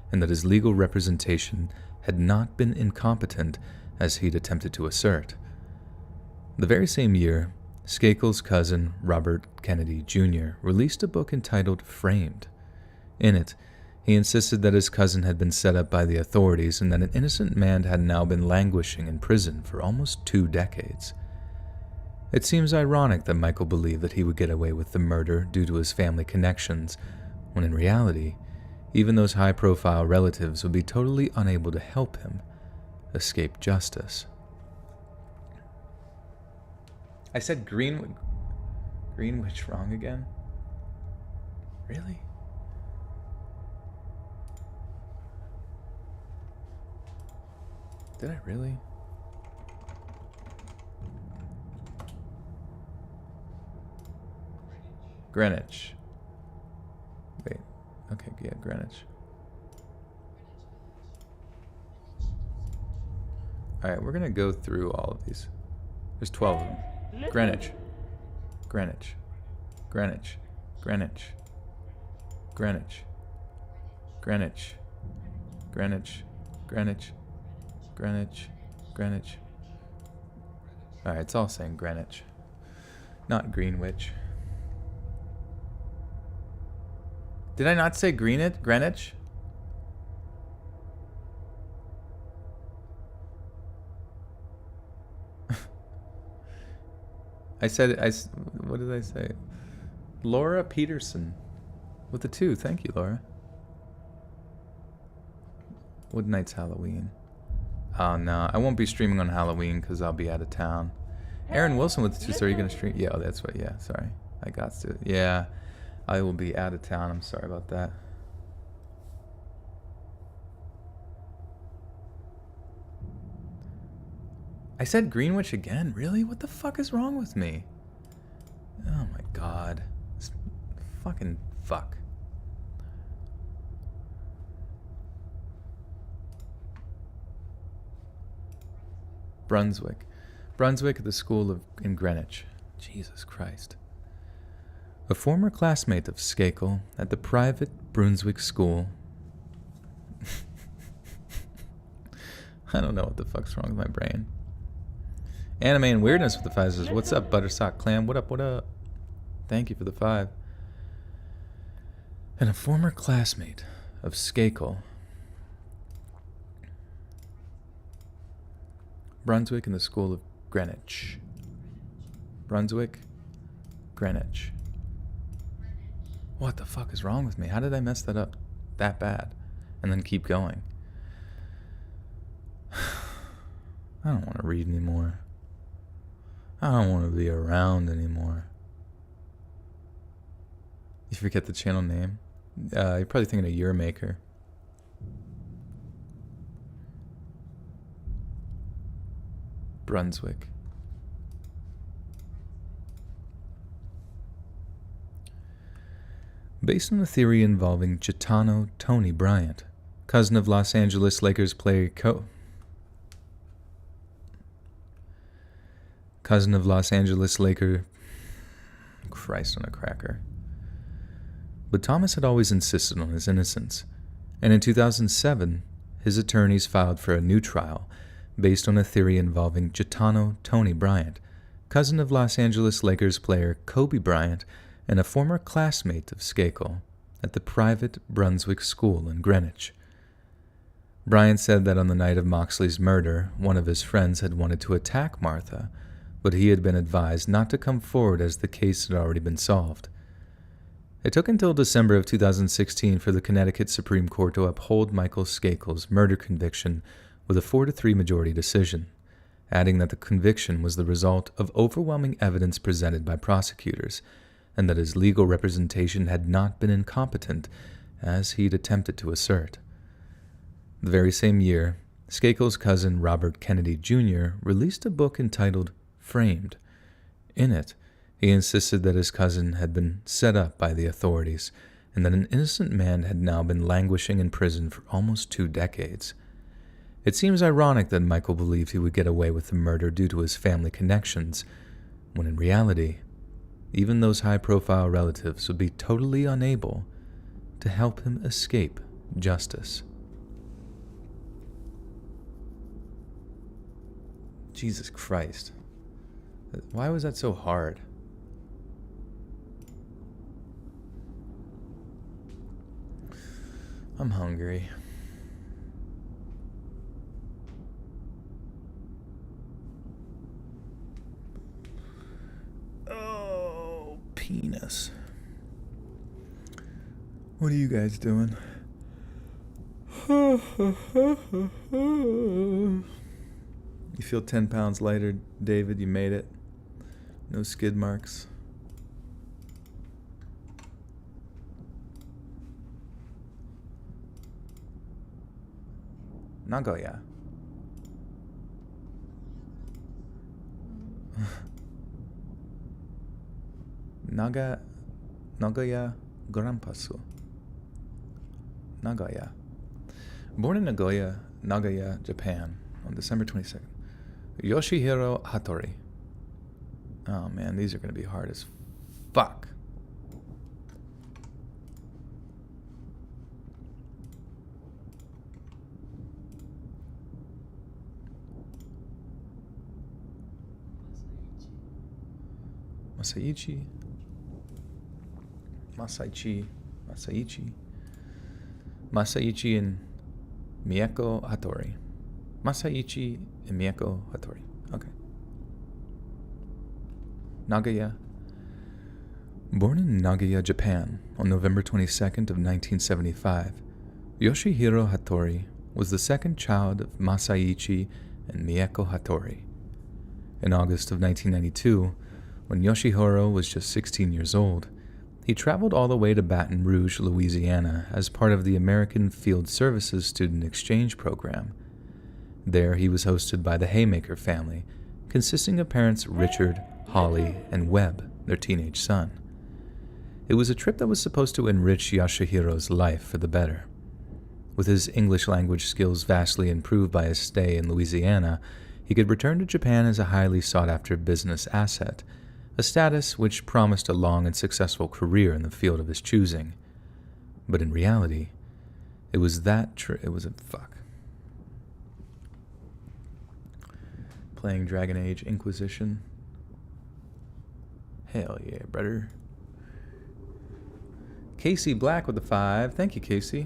S1: and that his legal representation had not been incompetent as he'd attempted to assert. The very same year, Skakel's cousin, Robert Kennedy Jr., released a book entitled Framed. In it, he insisted that his cousin had been set up by the authorities and that an innocent man had now been languishing in prison for almost 2 decades. It seems ironic that Michael believed that he would get away with the murder due to his family connections, when in reality, even those high-profile relatives would be totally unable to help him escape justice. I said Greenwich wrong again? Really? Did I really? Greenwich. Wait. Okay, yeah, Greenwich. Alright, we're gonna go through all of these. There's 12 of them. Greenwich. Greenwich. Greenwich. Greenwich. Greenwich. Greenwich. Greenwich. Greenwich. Greenwich. Greenwich. Alright, it's all saying Greenwich. Not Greenwich. Did I not say Greenwich? What did I say? Laura Peterson. With the 2. Thank you, Laura. What night's Halloween? Oh, no. I won't be streaming on Halloween because I'll be out of town. Aaron Wilson with the 2 star. Are you going to stream? Yeah, that's what. Yeah, sorry. I got to. Yeah. I will be out of town. I'm sorry about that. I said Greenwich again? Really? What the fuck is wrong with me? Oh my god. This fucking fuck. Brunswick. Brunswick at the school in Greenwich. Jesus Christ. A former classmate of Skakel at the private Brunswick school. I don't know what the fuck's wrong with my brain. Anime and Weirdness with the 5 says, what's up, Buttersock Clam? What up, what up? Thank you for the 5. And a former classmate of Skakel. Brunswick in the school of Greenwich. Brunswick, Greenwich. What the fuck is wrong with me? How did I mess that up that bad? And then keep going. I don't want to read anymore. I don't want to be around anymore. You forget the channel name? You're probably thinking of Your Maker. Brunswick. Based on a theory involving Gitano Tony Bryant, cousin of Los Angeles Lakers player cousin of Los Angeles Laker. Christ on a cracker. But Thomas had always insisted on his innocence, and in 2007, his attorneys filed for a new trial based on a theory involving Gitano Tony Bryant, cousin of Los Angeles Lakers player Kobe Bryant, and a former classmate of Skakel at the private Brunswick school in Greenwich. Bryant said that on the night of Moxley's murder, one of his friends had wanted to attack Martha, but he had been advised not to come forward as the case had already been solved. It took until December of 2016 for the Connecticut Supreme Court to uphold Michael Skakel's murder conviction with a 4-3 majority decision, adding that the conviction was the result of overwhelming evidence presented by prosecutors, and that his legal representation had not been incompetent, as he'd attempted to assert. The very same year, Skakel's cousin Robert Kennedy Jr. released a book entitled Framed. In it, he insisted that his cousin had been set up by the authorities, and that an innocent man had now been languishing in prison for almost 2 decades. It seems ironic that Michael believed he would get away with the murder due to his family connections, when in reality, even those high-profile relatives would be totally unable to help him escape justice. Jesus Christ. Why was that so hard? I'm hungry. Oh, penis. What are you guys doing? You feel 10 pounds lighter, David? You made it. No skid marks. Nagoya. Nagoya Granpasu. Nagoya. Born in Nagoya, Japan on December 22nd. Yoshihiro Hattori. Oh man, these are going to be hard as fuck. Masaichi and Mieko Hattori. Masaichi and Mieko Hattori. Okay. Nagaya. Born in Nagaya, Japan, on November 22nd of 1975, Yoshihiro Hattori was the second child of Masaichi and Mieko Hattori. In August of 1992, when Yoshihiro was just 16 years old, he traveled all the way to Baton Rouge, Louisiana, as part of the American Field Services Student Exchange Program. There, he was hosted by the Haymaker family, consisting of parents Richard, Holly, and Webb, their teenage son. It was a trip that was supposed to enrich Yoshihiro's life for the better. With his English language skills vastly improved by his stay in Louisiana, he could return to Japan as a highly sought-after business asset, a status which promised a long and successful career in the field of his choosing. But in reality, it was Playing Dragon Age Inquisition. Hell yeah, brother. Casey Black with the 5. Thank you, Casey.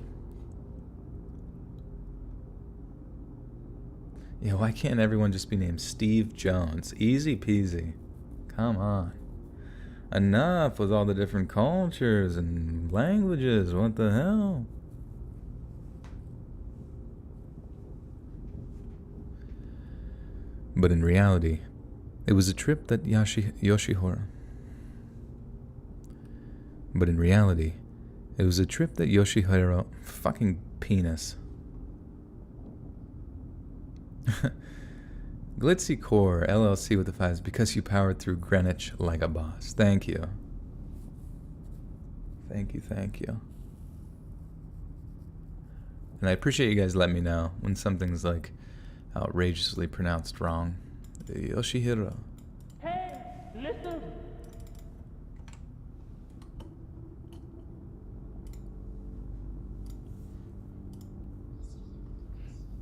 S1: Yeah, why can't everyone just be named Steve Jones? Easy peasy. Come on. Enough with all the different cultures and languages. What the hell? But in reality, it was a trip that Yoshihiro fucking penis. Glitzy Core LLC with the 5s, because you powered through Greenwich like a boss. Thank you. Thank you. And I appreciate you guys letting me know when something's like outrageously pronounced wrong. Yoshihiro.
S2: Hey, listen.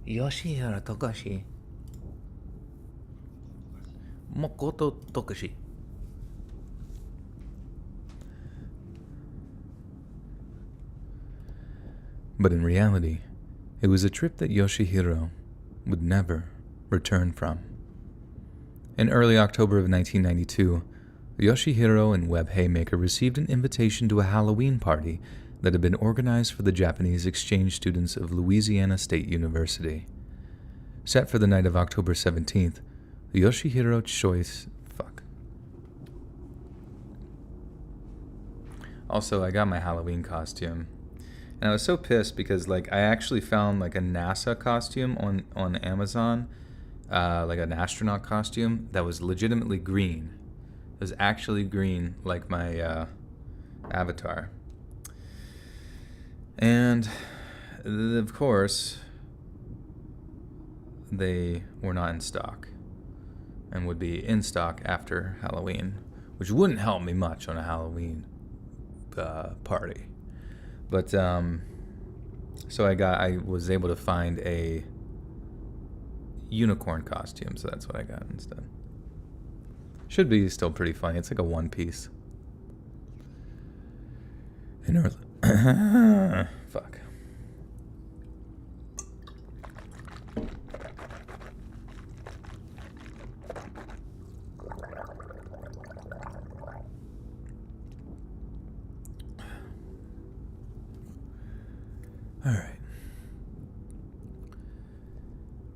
S4: Yoshihiro Togashi. Makoto Togashi.
S1: But in reality, it was a trip that Yoshihiro would never return from. In early October of 1992, Yoshihiro and Webb Haymaker received an invitation to a Halloween party that had been organized for the Japanese exchange students of Louisiana State University. Set for the night of October 17th, Yoshihiro choice... Also, I got my Halloween costume. And I was so pissed because, like, I actually found, like, a NASA costume on Amazon, like an astronaut costume that was legitimately green. It was actually green, like my avatar. And, of course, they were not in stock and would be in stock after Halloween, which wouldn't help me much on a Halloween party. But so I was able to find a unicorn costume, so that's what I got instead. Should be still pretty funny. It's like a one piece. In early fuck. All right.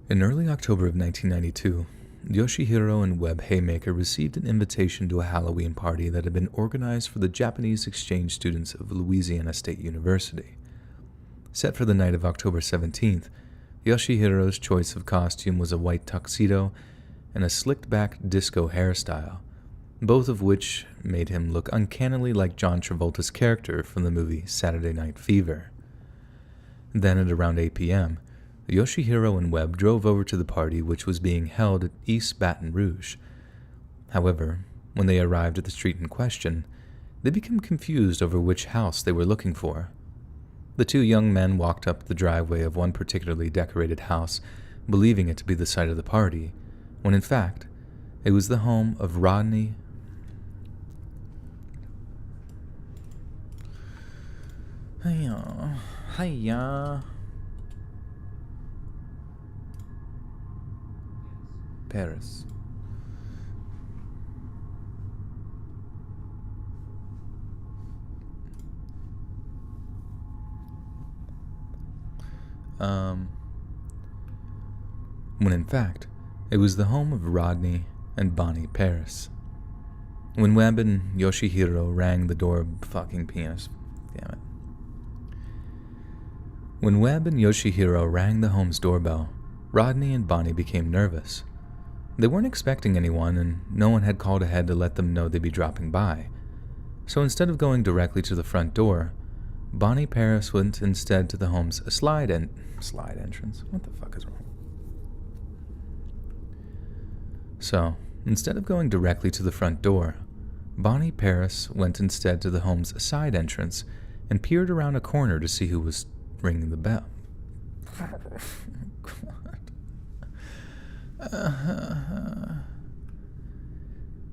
S1: In early October of 1992, Yoshihiro and Webb Haymaker received an invitation to a Halloween party that had been organized for the Japanese exchange students of Louisiana State University. Set for the night of October 17th, Yoshihiro's choice of costume was a white tuxedo and a slicked-back disco hairstyle, both of which made him look uncannily like John Travolta's character from the movie Saturday Night Fever. Then at around 8 p.m., Yoshihiro and Webb drove over to the party, which was being held at East Baton Rouge. However, when they arrived at the street in question, they became confused over which house they were looking for. The two young men walked up the driveway of one particularly decorated house, believing it to be the site of the party, when in fact, it was the home of Rodney Paris. When in fact, it was the home of Rodney and Bonnie Paris. When Webb and Yoshihiro rang the door, fucking penis, damn it. When Webb and Yoshihiro rang the home's doorbell, Rodney and Bonnie became nervous. They weren't expecting anyone, and no one had called ahead to let them know they'd be dropping by. So instead of going directly to the front door, Bonnie Paris went instead to the home's slide entrance. What the fuck is wrong? So, instead of going directly to the front door, Bonnie Paris went instead to the home's side entrance and peered around a corner to see who was ringing the bell.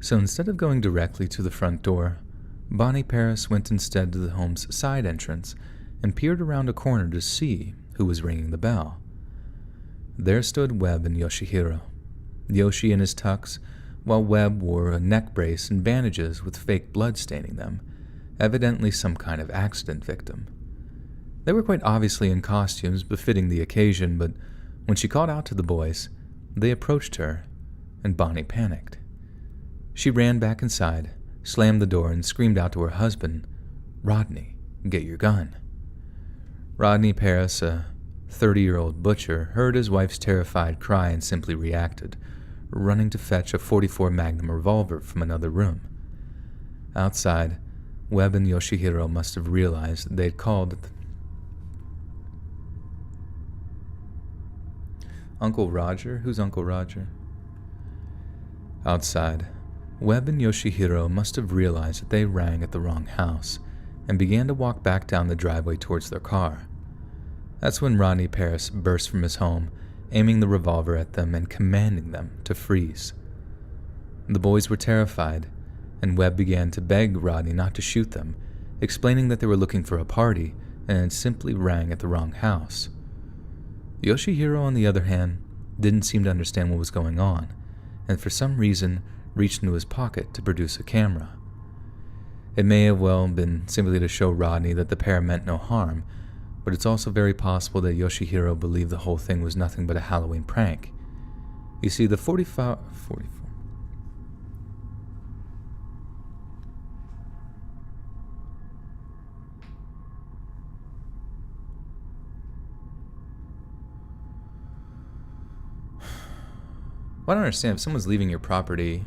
S1: So instead of going directly to the front door, Bonnie Paris went instead to the home's side entrance and peered around a corner to see who was ringing the bell. There stood Webb and Yoshihiro, Yoshi in his tux, while Webb wore a neck brace and bandages with fake blood staining them, evidently some kind of accident victim. They were quite obviously in costumes befitting the occasion, but when she called out to the boys, they approached her, and Bonnie panicked. She ran back inside, slammed the door, and screamed out to her husband, "Rodney, get your gun." Rodney Paris, a 30-year-old butcher, heard his wife's terrified cry and simply reacted, running to fetch a .44 Magnum revolver from another room. Outside, Webb and Yoshihiro must have realized they'd called Uncle Roger? Who's Uncle Roger? Outside, Webb and Yoshihiro must have realized that they rang at the wrong house and began to walk back down the driveway towards their car. That's when Rodney Paris burst from his home, aiming the revolver at them and commanding them to freeze. The boys were terrified, and Webb began to beg Rodney not to shoot them, explaining that they were looking for a party and had simply rang at the wrong house. Yoshihiro, on the other hand, didn't seem to understand what was going on, and for some reason reached into his pocket to produce a camera. It may have well been simply to show Rodney that the pair meant no harm, but it's also very possible that Yoshihiro believed the whole thing was nothing but a Halloween prank. You see, the 44. Well, I don't understand. If someone's leaving your property,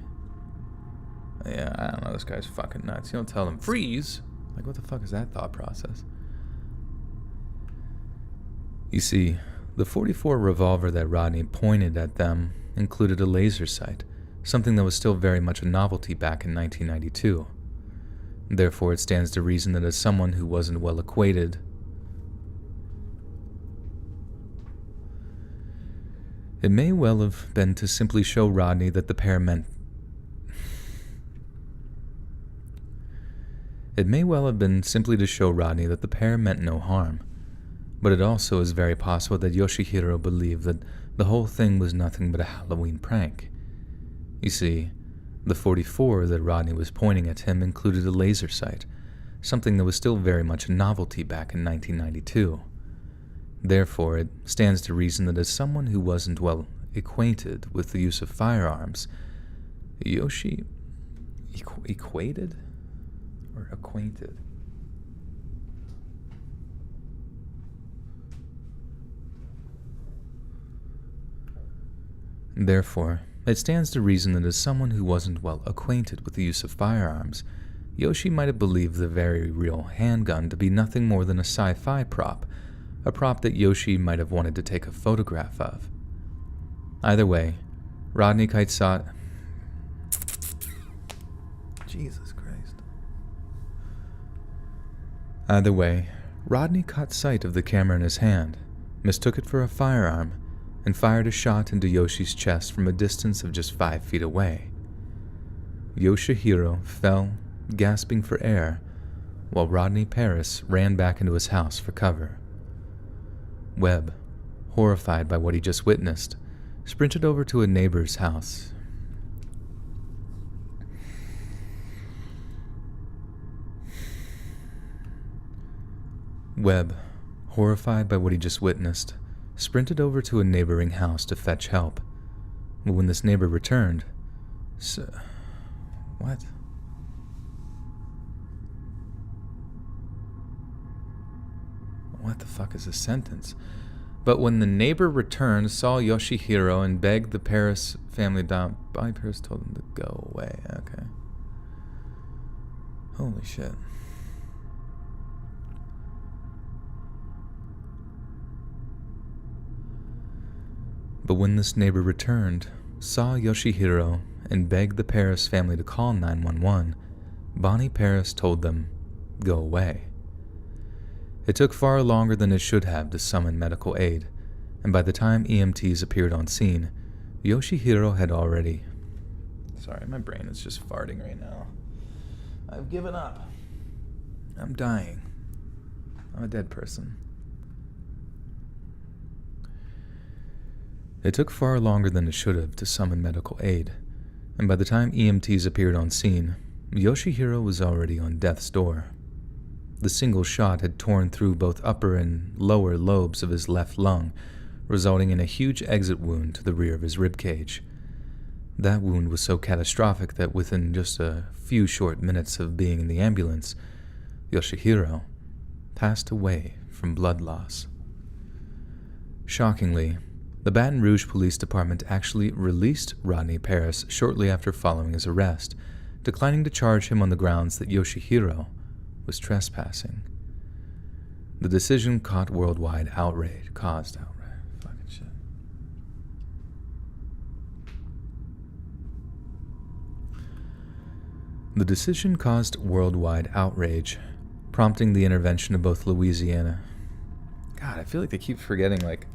S1: yeah, I don't know, this guy's fucking nuts. You don't tell them, freeze! Like, what the fuck is that thought process? You see, the .44 revolver that Rodney pointed at them included a laser sight, something that was still very much a novelty back in 1992. Therefore, it stands to reason that as someone who wasn't well acquainted, it may well have been to simply show Rodney that the pair meant no harm. But it also is very possible that Yoshihiro believed that the whole thing was nothing but a Halloween prank. You see, the .44 that Rodney was pointing at him included a laser sight, something that was still very much a novelty back in 1992. Therefore, it stands to reason that as someone who wasn't well acquainted with the use of firearms, equated? Or acquainted? Therefore, it stands to reason that as someone who wasn't well acquainted with the use of firearms, Yoshi might have believed the very real handgun to be nothing more than a sci-fi prop, a prop that Yoshi might have wanted to take a photograph of. Either way, Rodney Kite Jesus Christ. Either way, Rodney caught sight of the camera in his hand, mistook it for a firearm, and fired a shot into Yoshi's chest from a distance of just 5 feet away. Yoshihiro fell, gasping for air, while Rodney Paris ran back into his house for cover. Webb, horrified by what he just witnessed, sprinted over to a neighbor's house. Webb, horrified by what he just witnessed, sprinted over to a neighboring house to fetch help. But when this neighbor returned, what? What the fuck is this sentence? But when the neighbor returned, saw Yoshihiro and begged the Paris family down. Bonnie Paris told him to go away. Okay. Holy shit. But when this neighbor returned, saw Yoshihiro, and begged the Paris family to call 911, Bonnie Paris told them, go away. It took far longer than it should have to summon medical aid, and by the time EMTs appeared on scene, Yoshihiro had already... Sorry, my brain is just farting right now. I've given up. I'm dying. I'm a dead person. It took far longer than it should have to summon medical aid, and by the time EMTs appeared on scene, Yoshihiro was already on death's door. The single shot had torn through both upper and lower lobes of his left lung, resulting in a huge exit wound to the rear of his ribcage. That wound was so catastrophic that within just a few short minutes of being in the ambulance, Yoshihiro passed away from blood loss. Shockingly, the Baton Rouge Police Department actually released Rodney Paris shortly after following his arrest, declining to charge him on the grounds that Yoshihiro was trespassing. The decision caused worldwide outrage. Fucking shit. The decision caused worldwide outrage, prompting the intervention of both Louisiana. God, I feel like they keep forgetting like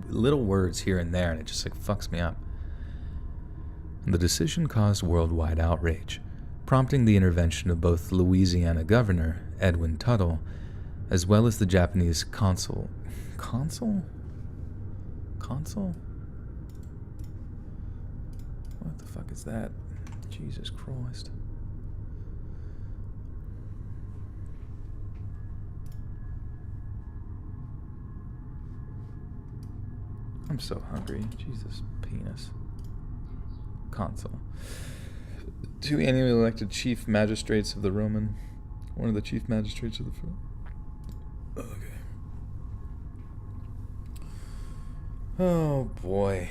S1: little words here and there, and it just like fucks me up. The decision caused worldwide outrage, prompting the intervention of both Louisiana Governor Edwin Tuttle, as well as the Japanese consul. Consul? What the fuck is that? Jesus Christ. I'm so hungry. Jesus, penis. Consul. 2 annually elected chief magistrates of the Roman. One of the chief magistrates of the... Okay. Oh, boy.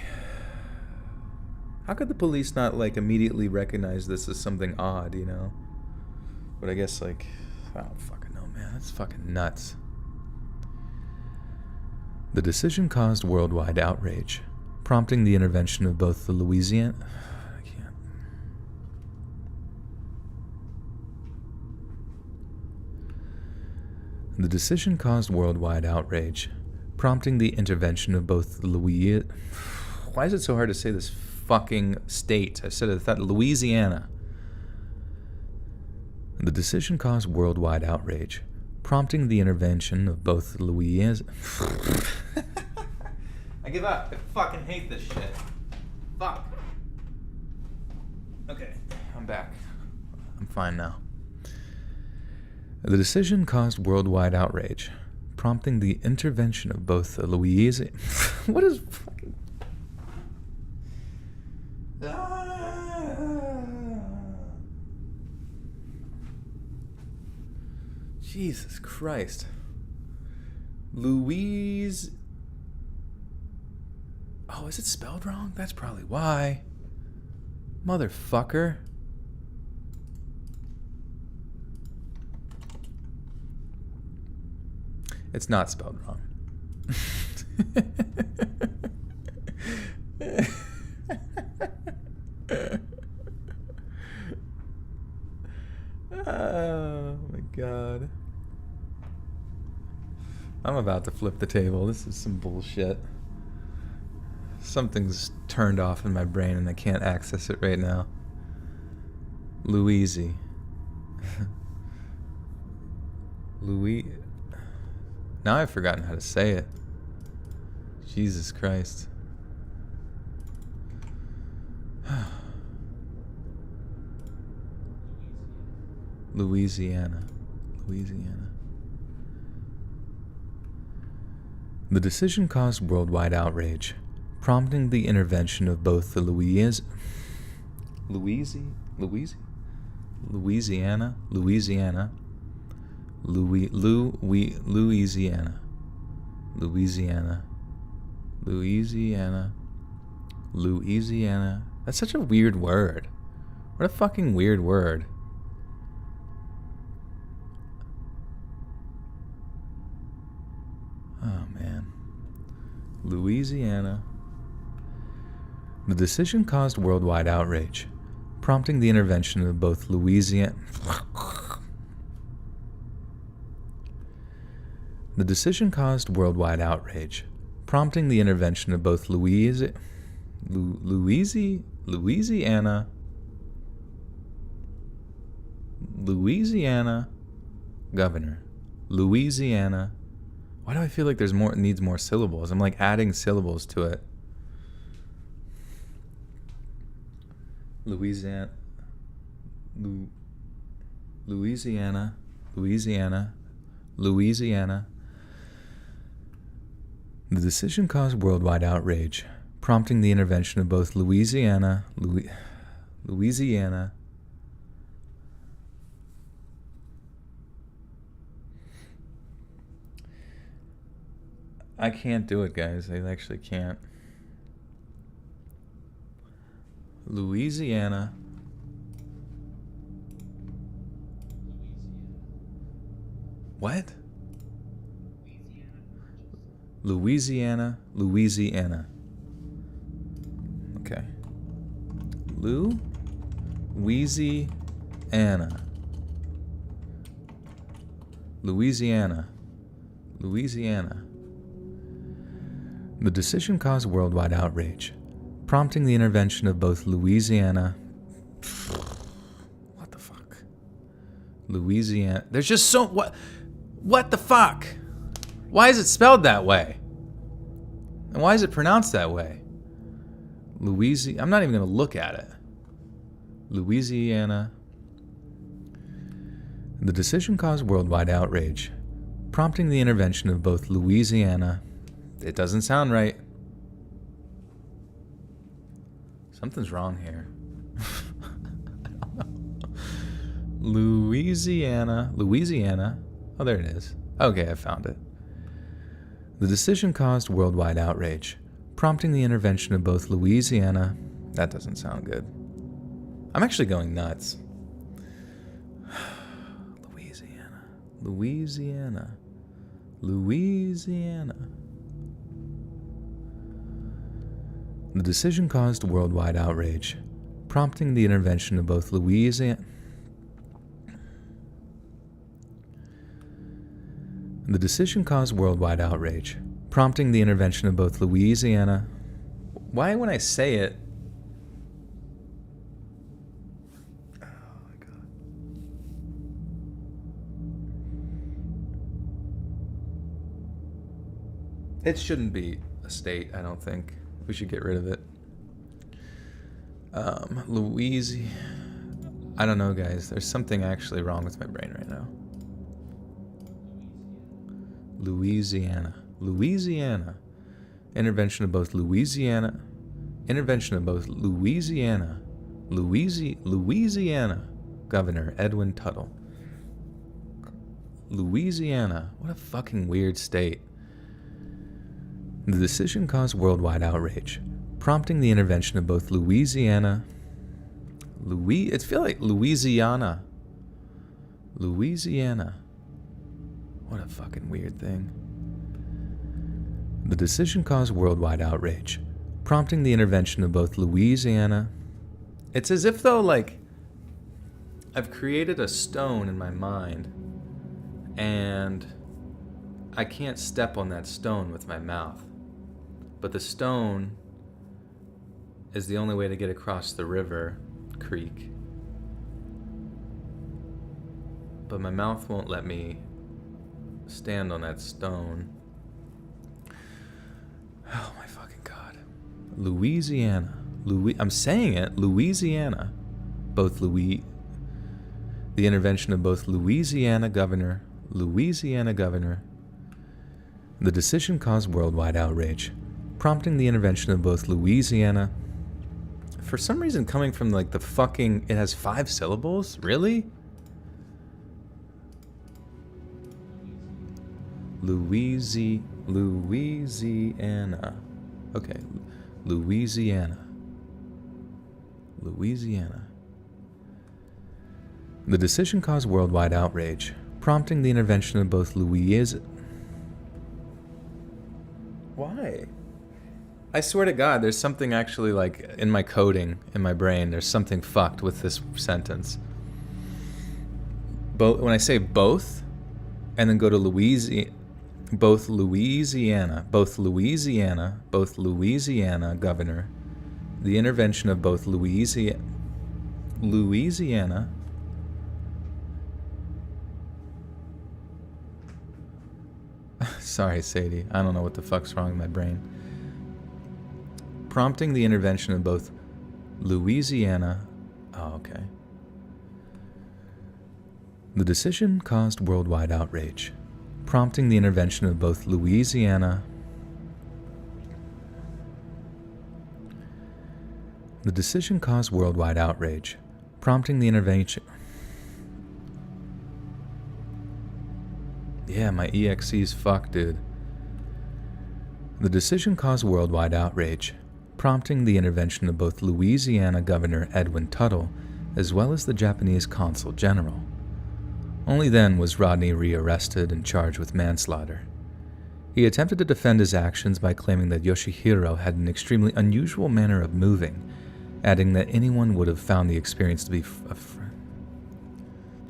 S1: How could the police not, like, immediately recognize this as something odd, you know? But I guess, like... I don't fucking know, man. That's fucking nuts. The decision caused worldwide outrage, prompting the intervention of both the Louisiana... I can't. The decision caused worldwide outrage, prompting the intervention of both the Louisiana... Why is it so hard to say this fucking state? I said it, Louisiana. The decision caused worldwide outrage, prompting the intervention of both Louisiana... I give up. I fucking hate this shit. Fuck. Okay, I'm back. I'm fine now. The decision caused worldwide outrage, prompting the intervention of both the Louisiana... What is fucking... Jesus Christ. Louise... Oh, is it spelled wrong? That's probably why. Motherfucker. It's not spelled wrong. Oh my god. I'm about to flip the table. This is some bullshit. Something's turned off in my brain and I can't access it right now. Louise. Louis. Now I've forgotten how to say it. Jesus Christ. Louisiana. The decision caused worldwide outrage, prompting the intervention of both the Louisiana, Louisiana. That's such a weird word. What a fucking weird word. Oh, man. Louisiana. The decision caused worldwide outrage, prompting the intervention of both Louisiana. The decision caused worldwide outrage, prompting the intervention of both Louisiana governor. Louisiana. Why do I feel like there's more? It needs more syllables. I'm like adding syllables to it. Louisiana. The decision caused worldwide outrage, prompting the intervention of both Louisiana. I can't do it, guys. I actually can't. Louisiana. What? Louisiana. Okay. Louisiana. The decision caused worldwide outrage, prompting the intervention of both Louisiana. What the fuck? Louisiana. There's just so what the fuck? Why is it spelled that way? And why is it pronounced that way? I'm not even going to look at it. Louisiana. The decision caused worldwide outrage, prompting the intervention of both Louisiana. It doesn't sound right. Something's wrong here. I don't know. Louisiana. Oh, there it is. Okay, I found it. The decision caused worldwide outrage, prompting the intervention of both Louisiana. That doesn't sound good. I'm actually going nuts. Louisiana. The decision caused worldwide outrage, prompting the intervention of both Louisiana. The decision caused worldwide outrage, prompting the intervention of both Louisiana. Why, when I say it? Oh my God. It shouldn't be a state, I don't think. We should get rid of it. Louisiana. I don't know, guys. There's something actually wrong with my brain right now. Louisiana. Intervention of both Louisiana. Louisiana. Governor Edwin Tuttle. Louisiana. What a fucking weird state. The decision caused worldwide outrage, prompting the intervention of both Louisiana. It feels like Louisiana. What a fucking weird thing. The decision caused worldwide outrage, prompting the intervention of both Louisiana. It's as if, though, like, I've created a stone in my mind, and I can't step on that stone with my mouth. But the stone is the only way to get across the river, creek. But my mouth won't let me stand on that stone. Oh my fucking God. Louisiana. I'm saying it, Louisiana. The intervention of both Louisiana governor. The decision caused worldwide outrage, prompting the intervention of both Louisiana. For some reason, coming from like the fucking, it has 5 syllables? Really? Louisiana. Okay, Louisiana. The decision caused worldwide outrage, prompting the intervention of both Why? I swear to God, there's something actually like in my coding, in my brain, there's something fucked with this sentence. When I say both, and then go to both Louisiana governor, the intervention of both Louisiana. Sorry, Sadie. I don't know what the fuck's wrong with my brain. Prompting the intervention of both Louisiana. Oh, okay. The decision caused worldwide outrage, prompting the intervention of both Louisiana. The decision caused worldwide outrage, prompting the intervention. Yeah, my EXE's fucked, dude. The decision caused worldwide outrage, prompting the intervention of both Louisiana Governor Edwin Tuttle as well as the Japanese Consul General. Only then was Rodney rearrested and charged with manslaughter. He attempted to defend his actions by claiming that Yoshihiro had an extremely unusual manner of moving, adding that anyone would have found the experience to be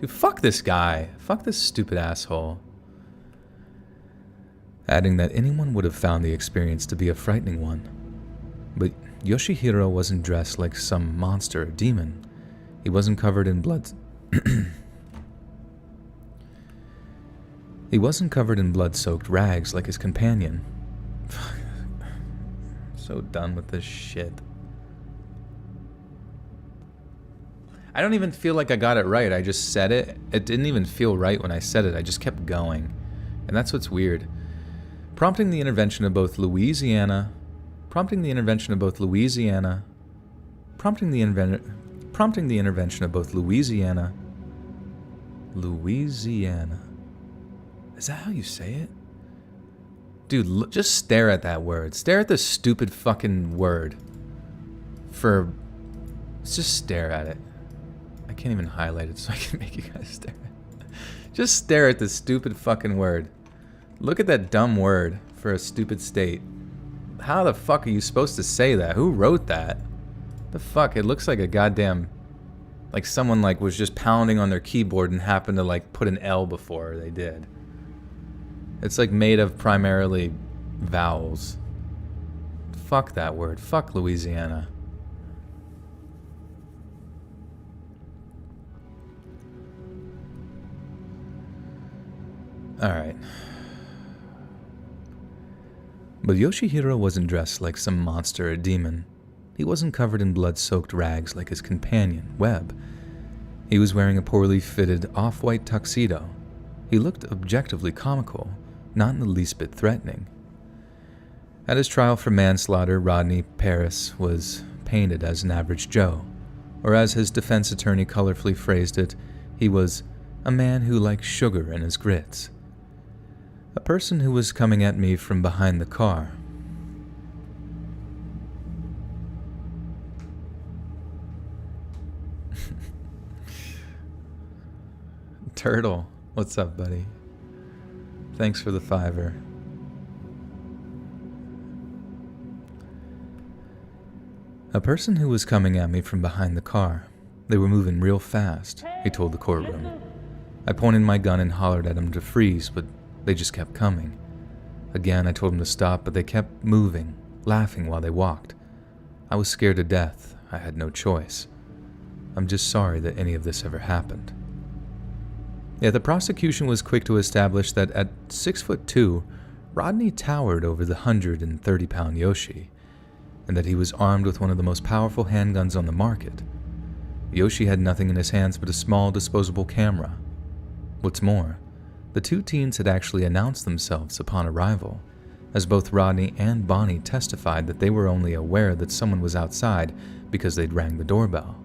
S1: Dude, fuck this guy. Fuck this stupid asshole. Adding that anyone would have found the experience to be a frightening one. But Yoshihiro wasn't dressed like some monster or demon. He wasn't covered in blood. He wasn't covered in blood-soaked rags like his companion. So done with this shit. I don't even feel like I got it right. I just said it. It didn't even feel right when I said it. I just kept going. And that's what's weird. Prompting the intervention of both Louisiana. Prompting the intervention of both Louisiana. Prompting the intervention of both Louisiana. Louisiana. Is that how you say it? Dude, look, just stare at that word. Stare at this stupid fucking word. Just stare at it. I can't even highlight it so I can make you guys stare at it. Just stare at this stupid fucking word. Look at that dumb word for a stupid state. How the fuck are you supposed to say that? Who wrote that? The fuck? It looks like a goddamn... Like someone like was just pounding on their keyboard and happened to like put an L before they did. It's like made of primarily vowels. Fuck that word. Fuck Louisiana. Alright. But Yoshihiro wasn't dressed like some monster or demon. He wasn't covered in blood-soaked rags like his companion, Webb. He was wearing a poorly fitted off-white tuxedo. He looked objectively comical, not in the least bit threatening. At his trial for manslaughter, Rodney Paris was painted as an average Joe, or as his defense attorney colorfully phrased it, he was a man who liked sugar in his grits. A person who was coming at me from behind the car. Turtle, what's up, buddy? Thanks for the $5. A person who was coming at me from behind the car. They were moving real fast, he told the courtroom. I pointed my gun and hollered at them to freeze, but they just kept coming. Again, I told them to stop, but they kept moving, laughing while they walked. I was scared to death. I had no choice. I'm just sorry that any of this ever happened. Yet the prosecution was quick to establish that at 6'2", Rodney towered over the 130-pound Yoshi, and that he was armed with one of the most powerful handguns on the market. Yoshi had nothing in his hands but a small disposable camera. What's more, the two teens had actually announced themselves upon arrival, as both Rodney and Bonnie testified that they were only aware that someone was outside because they'd rang the doorbell.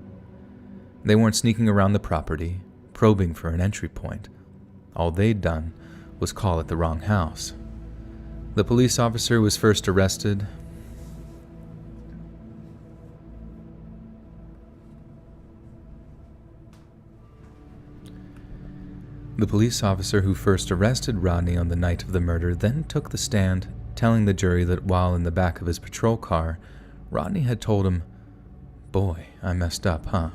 S1: They weren't sneaking around the property, probing for an entry point. All they'd done was call at the wrong house. The police officer was first arrested. The police officer who first arrested Rodney on the night of the murder then took the stand, telling the jury that while in the back of his patrol car, Rodney had told him, "Boy, I messed up, huh?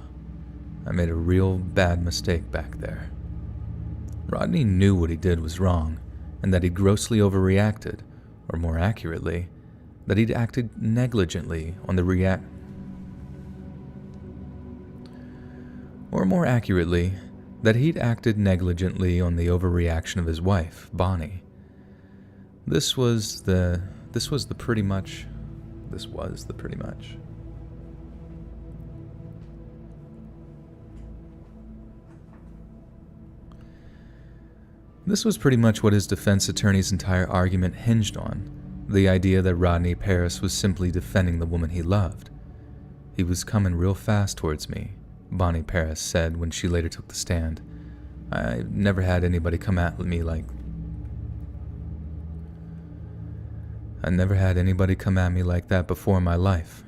S1: I made a real bad mistake back there." Rodney knew what he did was wrong, and that he'd grossly overreacted, or more accurately, that he'd acted negligently on the that he'd acted negligently on the overreaction of his wife, Bonnie. This was the pretty much. This was pretty much what his defense attorney's entire argument hinged on, the idea that Rodney Paris was simply defending the woman he loved. "He was coming real fast towards me," Bonnie Paris said when she later took the stand. I never had anybody come at me like that before in my life.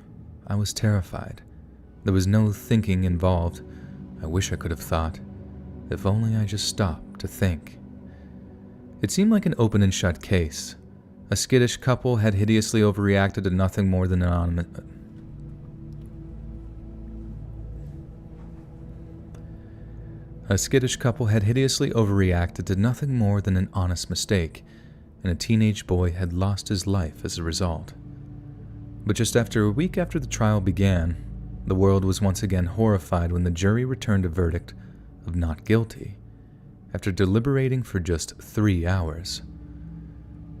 S1: I was terrified. There was no thinking involved. I wish I could have thought. If only I just stopped to think. It seemed like an open and shut case. A skittish couple had hideously overreacted to nothing more than an honest mistake, and a teenage boy had lost his life as a result. But just after a week after the trial began, the world was once again horrified when the jury returned a verdict of not guilty, after deliberating for just 3 hours.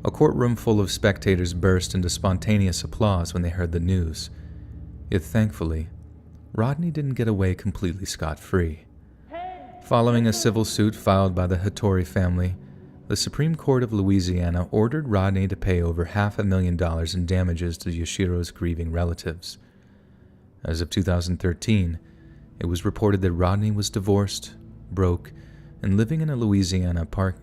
S1: A courtroom full of spectators burst into spontaneous applause when they heard the news. Yet thankfully, Rodney didn't get away completely scot-free. Following a civil suit filed by the Hattori family, the Supreme Court of Louisiana ordered Rodney to pay over $500,000 in damages to Yoshiro's grieving relatives. As of 2013, it was reported that Rodney was divorced, broke, and living in a Louisiana park.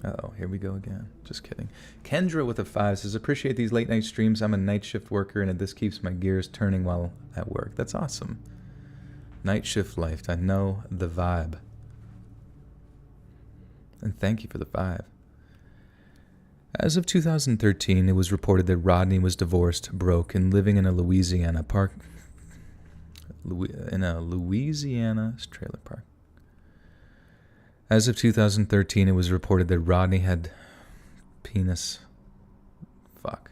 S1: Oh, here we go again. Just kidding. Kendra with a 5 says, "Appreciate these late night streams. I'm a night shift worker, and this keeps my gears turning while at work." That's awesome. Night shift life. I know the vibe. And thank you for the 5. As of 2013, it was reported that Rodney was divorced, broke, and living in a Louisiana trailer park. As of 2013, it was reported that Rodney had penis. Fuck.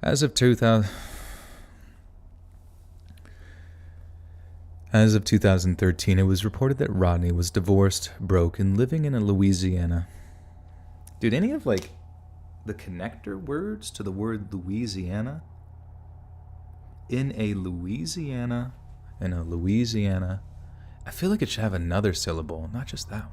S1: As of 2013, it was reported that Rodney was divorced, broke, and living in a Louisiana. Dude, any of like the connector words to the word Louisiana? In a Louisiana. I feel like it should have another syllable, not just that one.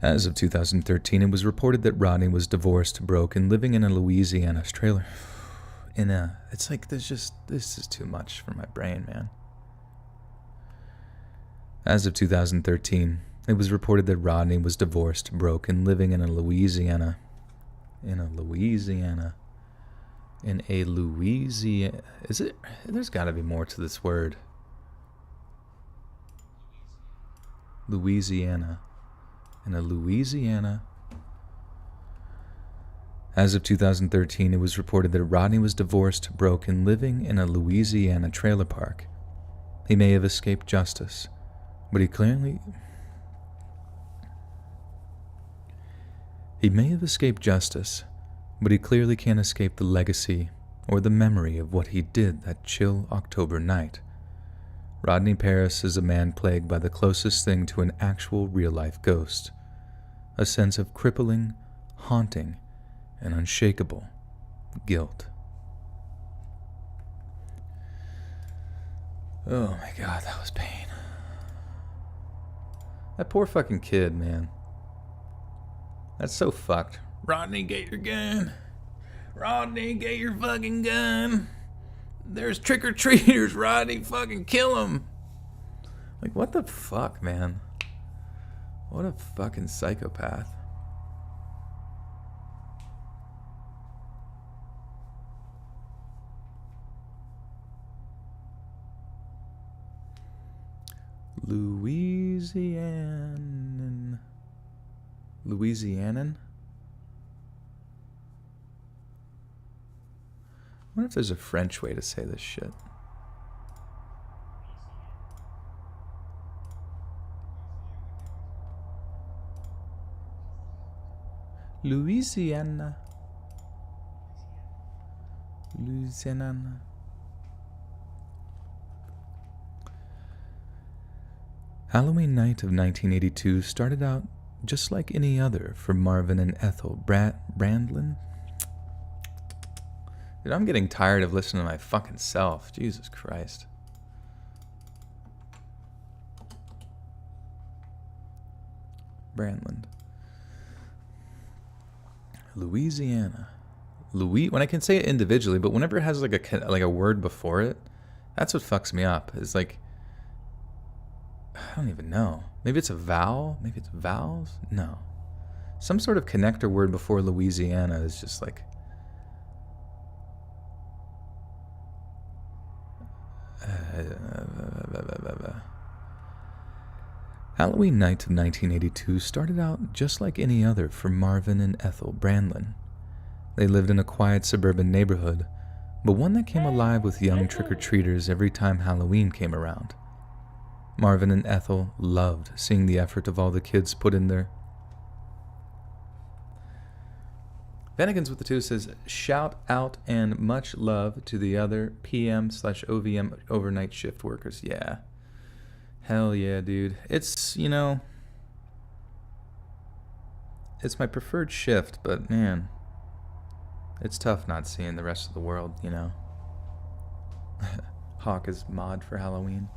S1: As of 2013, it was reported that Rodney was divorced, broke, and living in a Louisiana trailer. It's like this is too much for my brain, man. As of 2013, it was reported that Rodney was divorced, broke, and living in a Louisiana. Is it? There's got to be more to this word. Louisiana. In a Louisiana. As of 2013, it was reported that Rodney was divorced, broke, and living in a Louisiana trailer park. He may have escaped justice, but he clearly can't escape the legacy or the memory of what he did that chill October night. Rodney Paris is a man plagued by the closest thing to an actual real-life ghost, a sense of crippling, haunting, and unshakable guilt. Oh my God, that was pain. That poor fucking kid, man. That's so fucked. Rodney, get your gun. Rodney, get your fucking gun. There's trick-or-treaters, Rodney. Fucking kill them. Like, what the fuck, man? What a fucking psychopath. Louisianan? I wonder if there's a French way to say this shit. Louisiana. Halloween night of 1982 started out just like any other for Marvin and Ethel Brandlin. Dude, I'm getting tired of listening to my fucking self. Jesus Christ. Brandland. Louisiana. When I can say it individually, but whenever it has like a word before it, that's what fucks me up. It's like, I don't even know. Maybe it's a vowel? Maybe it's vowels? No. Some sort of connector word before Louisiana is just like... Halloween night of 1982 started out just like any other for Marvin and Ethel Brandlin. They lived in a quiet suburban neighborhood, but one that came alive with young trick-or-treaters every time Halloween came around. Marvin and Ethel loved seeing the effort of all the kids put in there. Vennigans with the 2 says, shout out and much love to the other PM/OVM overnight shift workers. Yeah. Hell yeah, dude. It's, you know, it's my preferred shift, but man, it's tough not seeing the rest of the world, you know. Hawk is mod for Halloween.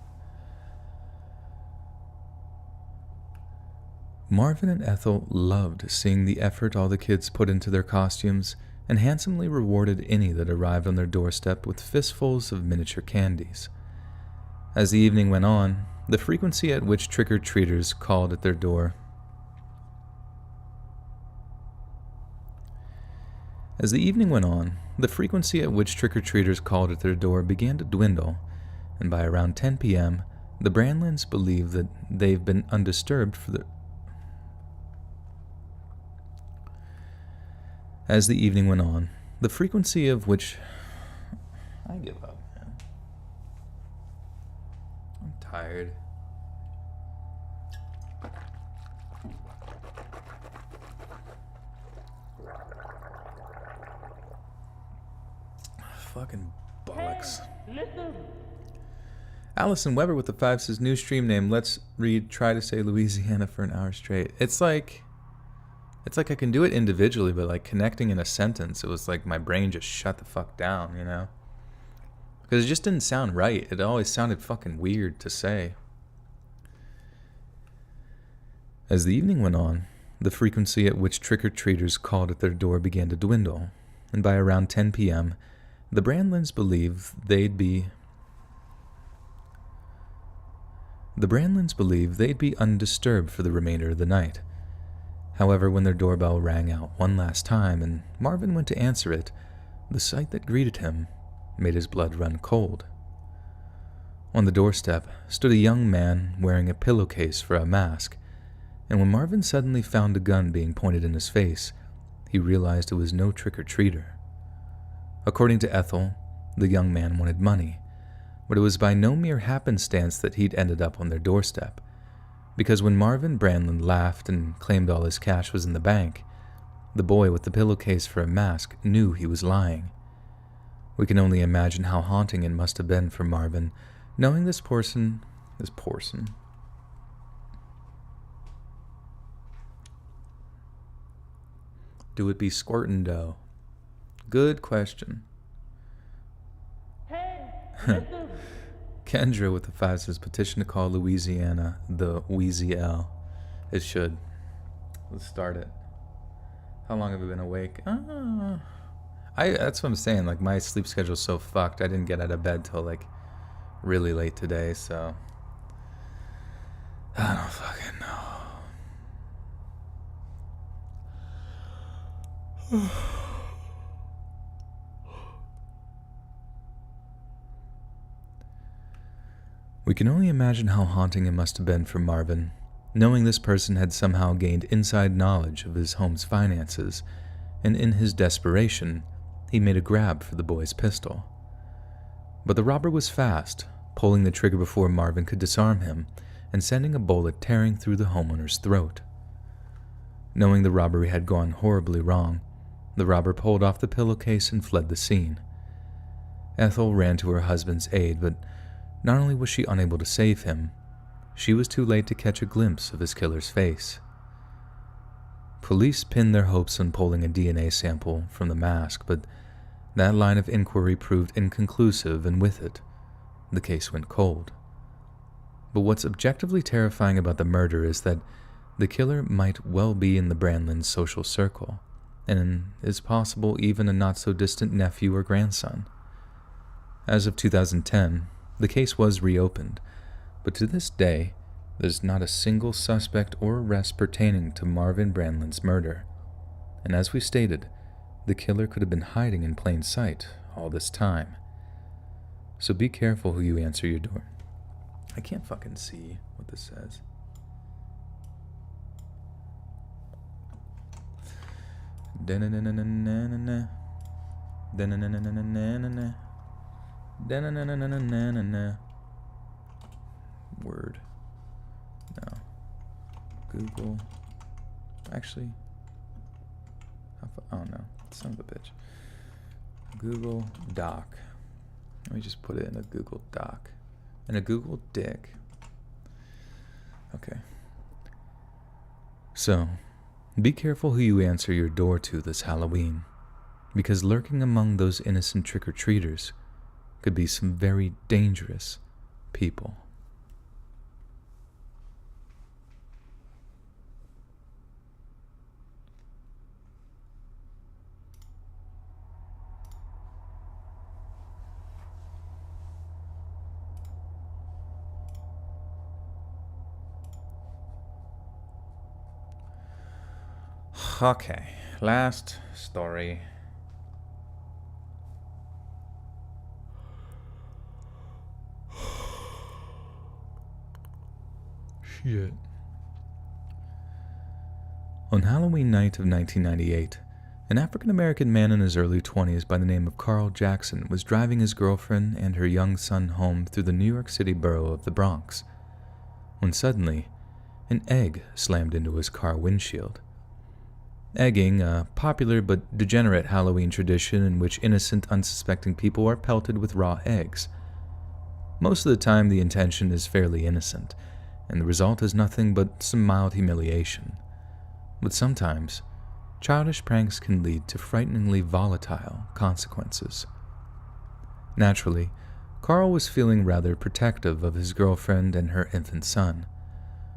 S1: Marvin and Ethel loved seeing the effort all the kids put into their costumes and handsomely rewarded any that arrived on their doorstep with fistfuls of miniature candies. As the evening went on, the frequency at which trick-or-treaters called at their door began to dwindle, and by around 10 p.m., the Brandlins believe that they've been undisturbed for the... As the evening went on, the frequency of which... I give up, man. I'm tired. Fucking bollocks.
S2: Listen.
S1: Allison Weber with the 5 says, new stream name, let's read Try to Say Louisiana for an hour straight. It's like I can do it individually, but like connecting in a sentence, it was like my brain just shut the fuck down, you know? Because it just didn't sound right. It always sounded fucking weird to say. As the evening went on, the frequency at which trick-or-treaters called at their door began to dwindle, and by around 10 p.m., the Brandlins believed they'd be undisturbed for the remainder of the night. However, when their doorbell rang out one last time and Marvin went to answer it, the sight that greeted him made his blood run cold. On the doorstep stood a young man wearing a pillowcase for a mask, and when Marvin suddenly found a gun being pointed in his face, he realized it was no trick-or-treater. According to Ethel, the young man wanted money, but it was by no mere happenstance that he'd ended up on their doorstep, because when Marvin Brandlin laughed and claimed all his cash was in the bank, the boy with the pillowcase for a mask knew he was lying. We can only imagine how haunting it must have been for Marvin, knowing this portion. Do it be squirtin' dough? Good question.
S2: Hey, listen.
S1: Kendra with the 5 says petition to call Louisiana the Wheezy L. It should. Let's start it. How long have I been awake? That's what I'm saying. Like, my sleep schedule's so fucked. I didn't get out of bed till like really late today, so I don't fucking know. We can only imagine how haunting it must have been for Marvin, knowing this person had somehow gained inside knowledge of his home's finances, and in his desperation, he made a grab for the boy's pistol. But the robber was fast, pulling the trigger before Marvin could disarm him, and sending a bullet tearing through the homeowner's throat. Knowing the robbery had gone horribly wrong, the robber pulled off the pillowcase and fled the scene. Ethel ran to her husband's aid, but not only was she unable to save him, she was too late to catch a glimpse of his killer's face. Police pinned their hopes on pulling a DNA sample from the mask, but that line of inquiry proved inconclusive, and with it, the case went cold. But what's objectively terrifying about the murder is that the killer might well be in the Brandlins' social circle, and is possible even a not-so-distant nephew or grandson. As of 2010, the case was reopened, but to this day, there's not a single suspect or arrest pertaining to Marvin Brandlin's murder. And as we stated, the killer could have been hiding in plain sight all this time. So be careful who you answer your door. I can't fucking see what this says. Da-na-na-na-na-na-na. Da-na-na-na-na-na-na-na. Da-na-na-na-na-na-na. Word. No. Google. Actually. Oh no. Son of a bitch. Google Doc. Let me just put it in a Google Doc. In a Google Dick. Okay. So, be careful who you answer your door to this Halloween, because lurking among those innocent trick-or-treaters could be some very dangerous people. Okay, last story. Shit. On Halloween night of 1998, an African-American man in his early 20s by the name of Carl Jackson was driving his girlfriend and her young son home through the New York City borough of the Bronx, when suddenly, an egg slammed into his car windshield. Egging, a popular but degenerate Halloween tradition in which innocent, unsuspecting people are pelted with raw eggs. Most of the time, the intention is fairly innocent, and the result is nothing but some mild humiliation. But sometimes, childish pranks can lead to frighteningly volatile consequences. Naturally, Carl was feeling rather protective of his girlfriend and her infant son,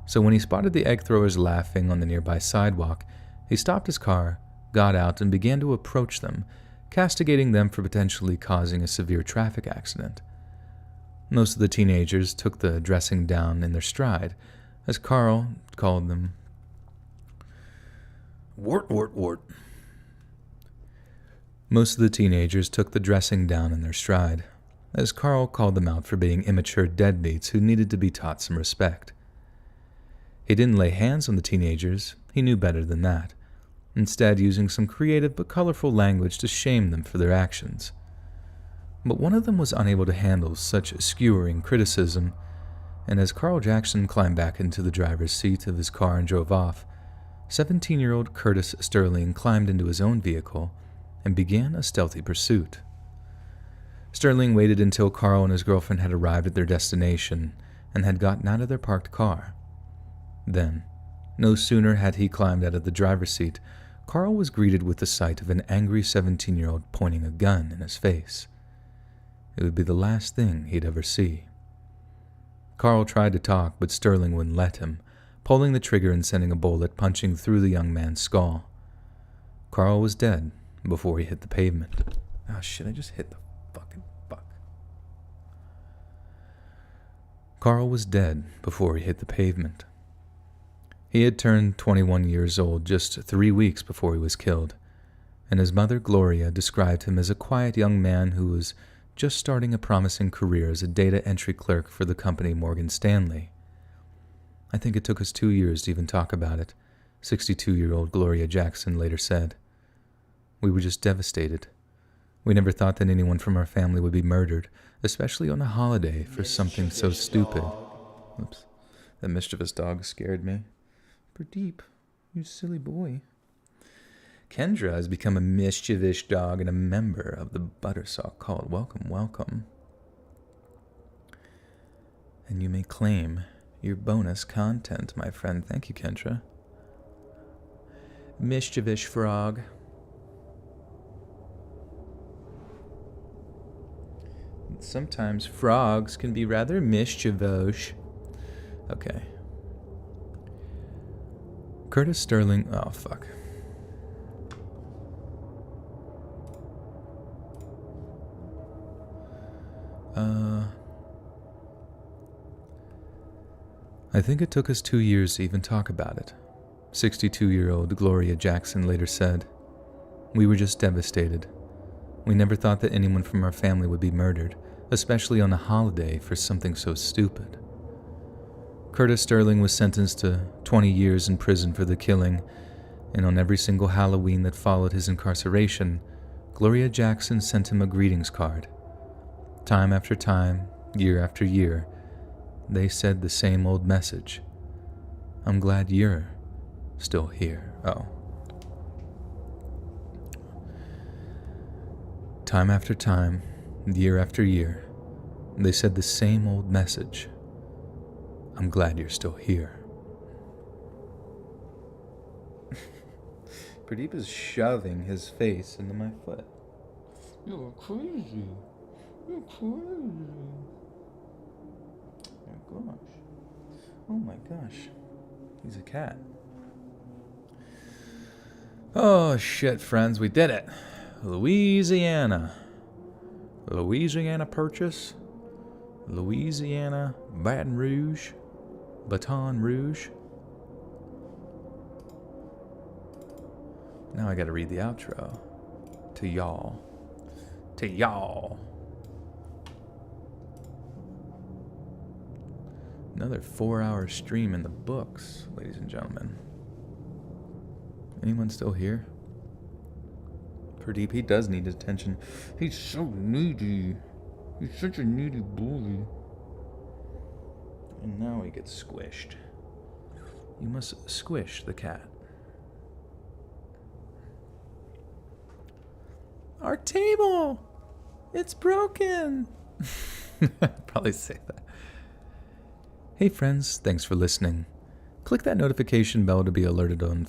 S1: so when he spotted the egg throwers laughing on the nearby sidewalk, he stopped his car, got out, and began to approach them, castigating them for potentially causing a severe traffic accident. Most of the teenagers took the dressing down in their stride, as Carl called them Wart. Most of the teenagers took the dressing down in their stride, as Carl called them out for being immature deadbeats who needed to be taught some respect. He didn't lay hands on the teenagers, he knew better than that, instead using some creative but colorful language to shame them for their actions. But one of them was unable to handle such skewering criticism, and as Carl Jackson climbed back into the driver's seat of his car and drove off, 17-year-old Curtis Sterling climbed into his own vehicle and began a stealthy pursuit. Sterling waited until Carl and his girlfriend had arrived at their destination and had gotten out of their parked car. Then, no sooner had he climbed out of the driver's seat, Carl was greeted with the sight of an angry 17-year-old pointing a gun in his face. It would be the last thing he'd ever see. Carl tried to talk, but Sterling wouldn't let him, pulling the trigger and sending a bullet punching through the young man's skull. Carl was dead before he hit the pavement. Oh shit, I just hit the fucking fuck. Carl was dead before he hit the pavement. He had turned 21 years old just 3 weeks before he was killed, and his mother, Gloria, described him as a quiet young man who was just starting a promising career as a data entry clerk for the company Morgan Stanley. I think it took us 2 years to even talk about it, 62-year-old Gloria Jackson later said. We were just devastated. We never thought that anyone from our family would be murdered, especially on a holiday for something so stupid. Oops, that mischievous dog scared me. Pradeep, you silly boy. Kendra has become a mischievous dog and a member of the Buttersock Cult. Welcome, welcome. And you may claim your bonus content, my friend. Thank you, Kendra. Mischievous frog. Sometimes frogs can be rather mischievous. Okay. Curtis Sterling. Oh, fuck. I think it took us 2 years to even talk about it, 62-year-old Gloria Jackson later said. We were just devastated. We never thought that anyone from our family would be murdered, especially on a holiday for something so stupid. Curtis Sterling was sentenced to 20 years in prison for the killing, and on every single Halloween that followed his incarceration, Gloria Jackson sent him a greetings card. Time after time, year after year, they said the same old message. I'm glad you're still here. Oh. Time after time, year after year, they said the same old message. I'm glad you're still here. Pradeep is shoving his face into my foot. You're crazy. You're crazy. Oh my gosh. Oh my gosh. He's a cat. Oh shit, friends, we did it. Louisiana. Louisiana Purchase. Louisiana Baton Rouge. Baton Rouge. Now I gotta read the outro. To y'all. To y'all. Another 4-hour stream in the books, ladies and gentlemen. Anyone still here? Pradeep, he does need attention. He's so needy. He's such a needy boy. And now he gets squished. You must squish the cat. Our table! It's broken! Probably say that. Hey friends, thanks for listening. Click that notification bell to be alerted on...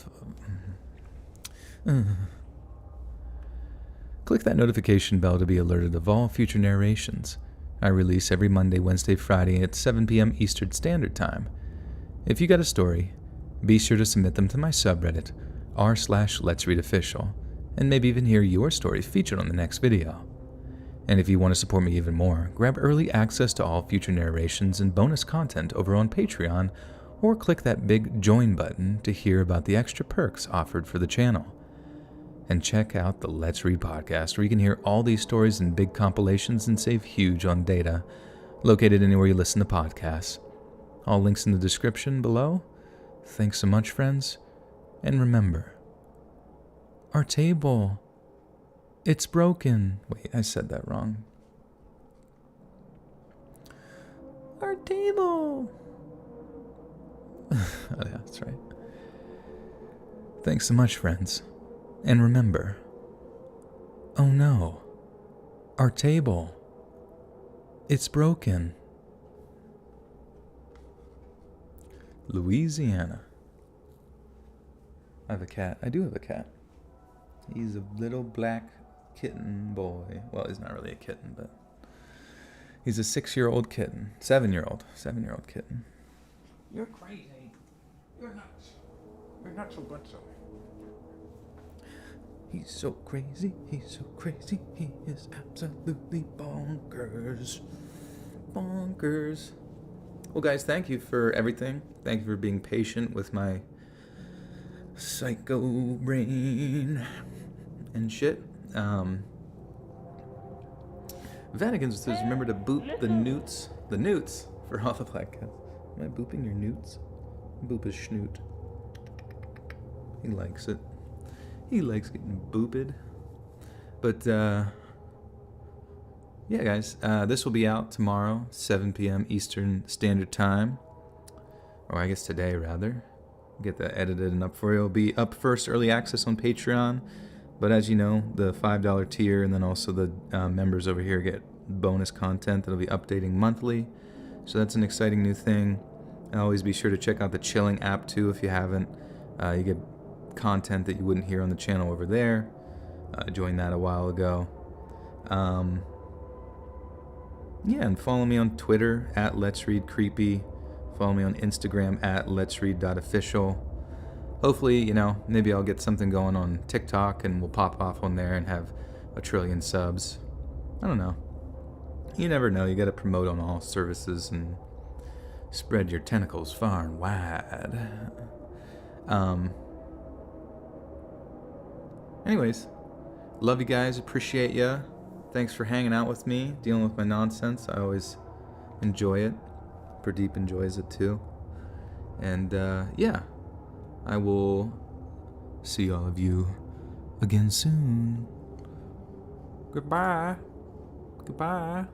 S1: Click that notification bell to be alerted of all future narrations. I release every Monday, Wednesday, Friday at 7 p.m. Eastern Standard Time. If you got a story, be sure to submit them to my subreddit, r/Let'sReadOfficial, and maybe even hear your story featured on the next video. And if you want to support me even more, grab early access to all future narrations and bonus content over on Patreon, or click that big join button to hear about the extra perks offered for the channel. And check out the Let's Read podcast, where you can hear all these stories in big compilations and save huge on data, located anywhere you listen to podcasts. All links in the description below. Thanks so much, friends, and remember, Our table. It's broken. Wait, I said that wrong. Our table. Oh, yeah, that's right. Thanks so much, friends. And remember, oh no, our table. It's broken. Louisiana. I have a cat. I do have a cat. He's a little black kitten boy. Well, he's not really a kitten, but he's a 6-year-old kitten. 7-year-old kitten.
S4: You're crazy. You're nuts. You're nuts, so.
S1: He's so crazy. He's so crazy. He is absolutely bonkers. Bonkers. Well, guys, thank you for everything. Thank you for being patient with my psycho brain and shit. Vatican says, remember to boop the newts. The newts for all the black cats. Am I booping your newts? Boop his schnoot. He likes it. He likes getting booped. But, yeah, guys, this will be out tomorrow, 7 p.m. Eastern Standard Time. Or I guess today, rather. Get that edited and up for you. It'll be up first, early access on Patreon. But as you know, the $5 tier and then also the members over here get bonus content that'll be updating monthly. So that's an exciting new thing. And always be sure to check out the Chilling app too if you haven't. You get content that you wouldn't hear on the channel over there. I joined that a while ago. Yeah, and follow me on Twitter at Let's Read Creepy. Follow me on Instagram at letsread.official. Hopefully, maybe I'll get something going on TikTok and we'll pop off on there and have 1 trillion subs. I don't know. You never know. You got to promote on all services and spread your tentacles far and wide. Anyways, love you guys. Appreciate ya. Thanks for hanging out with me, dealing with my nonsense. I always enjoy it. Pradeep enjoys it too. And yeah, I will see all of you again soon. Goodbye. Goodbye.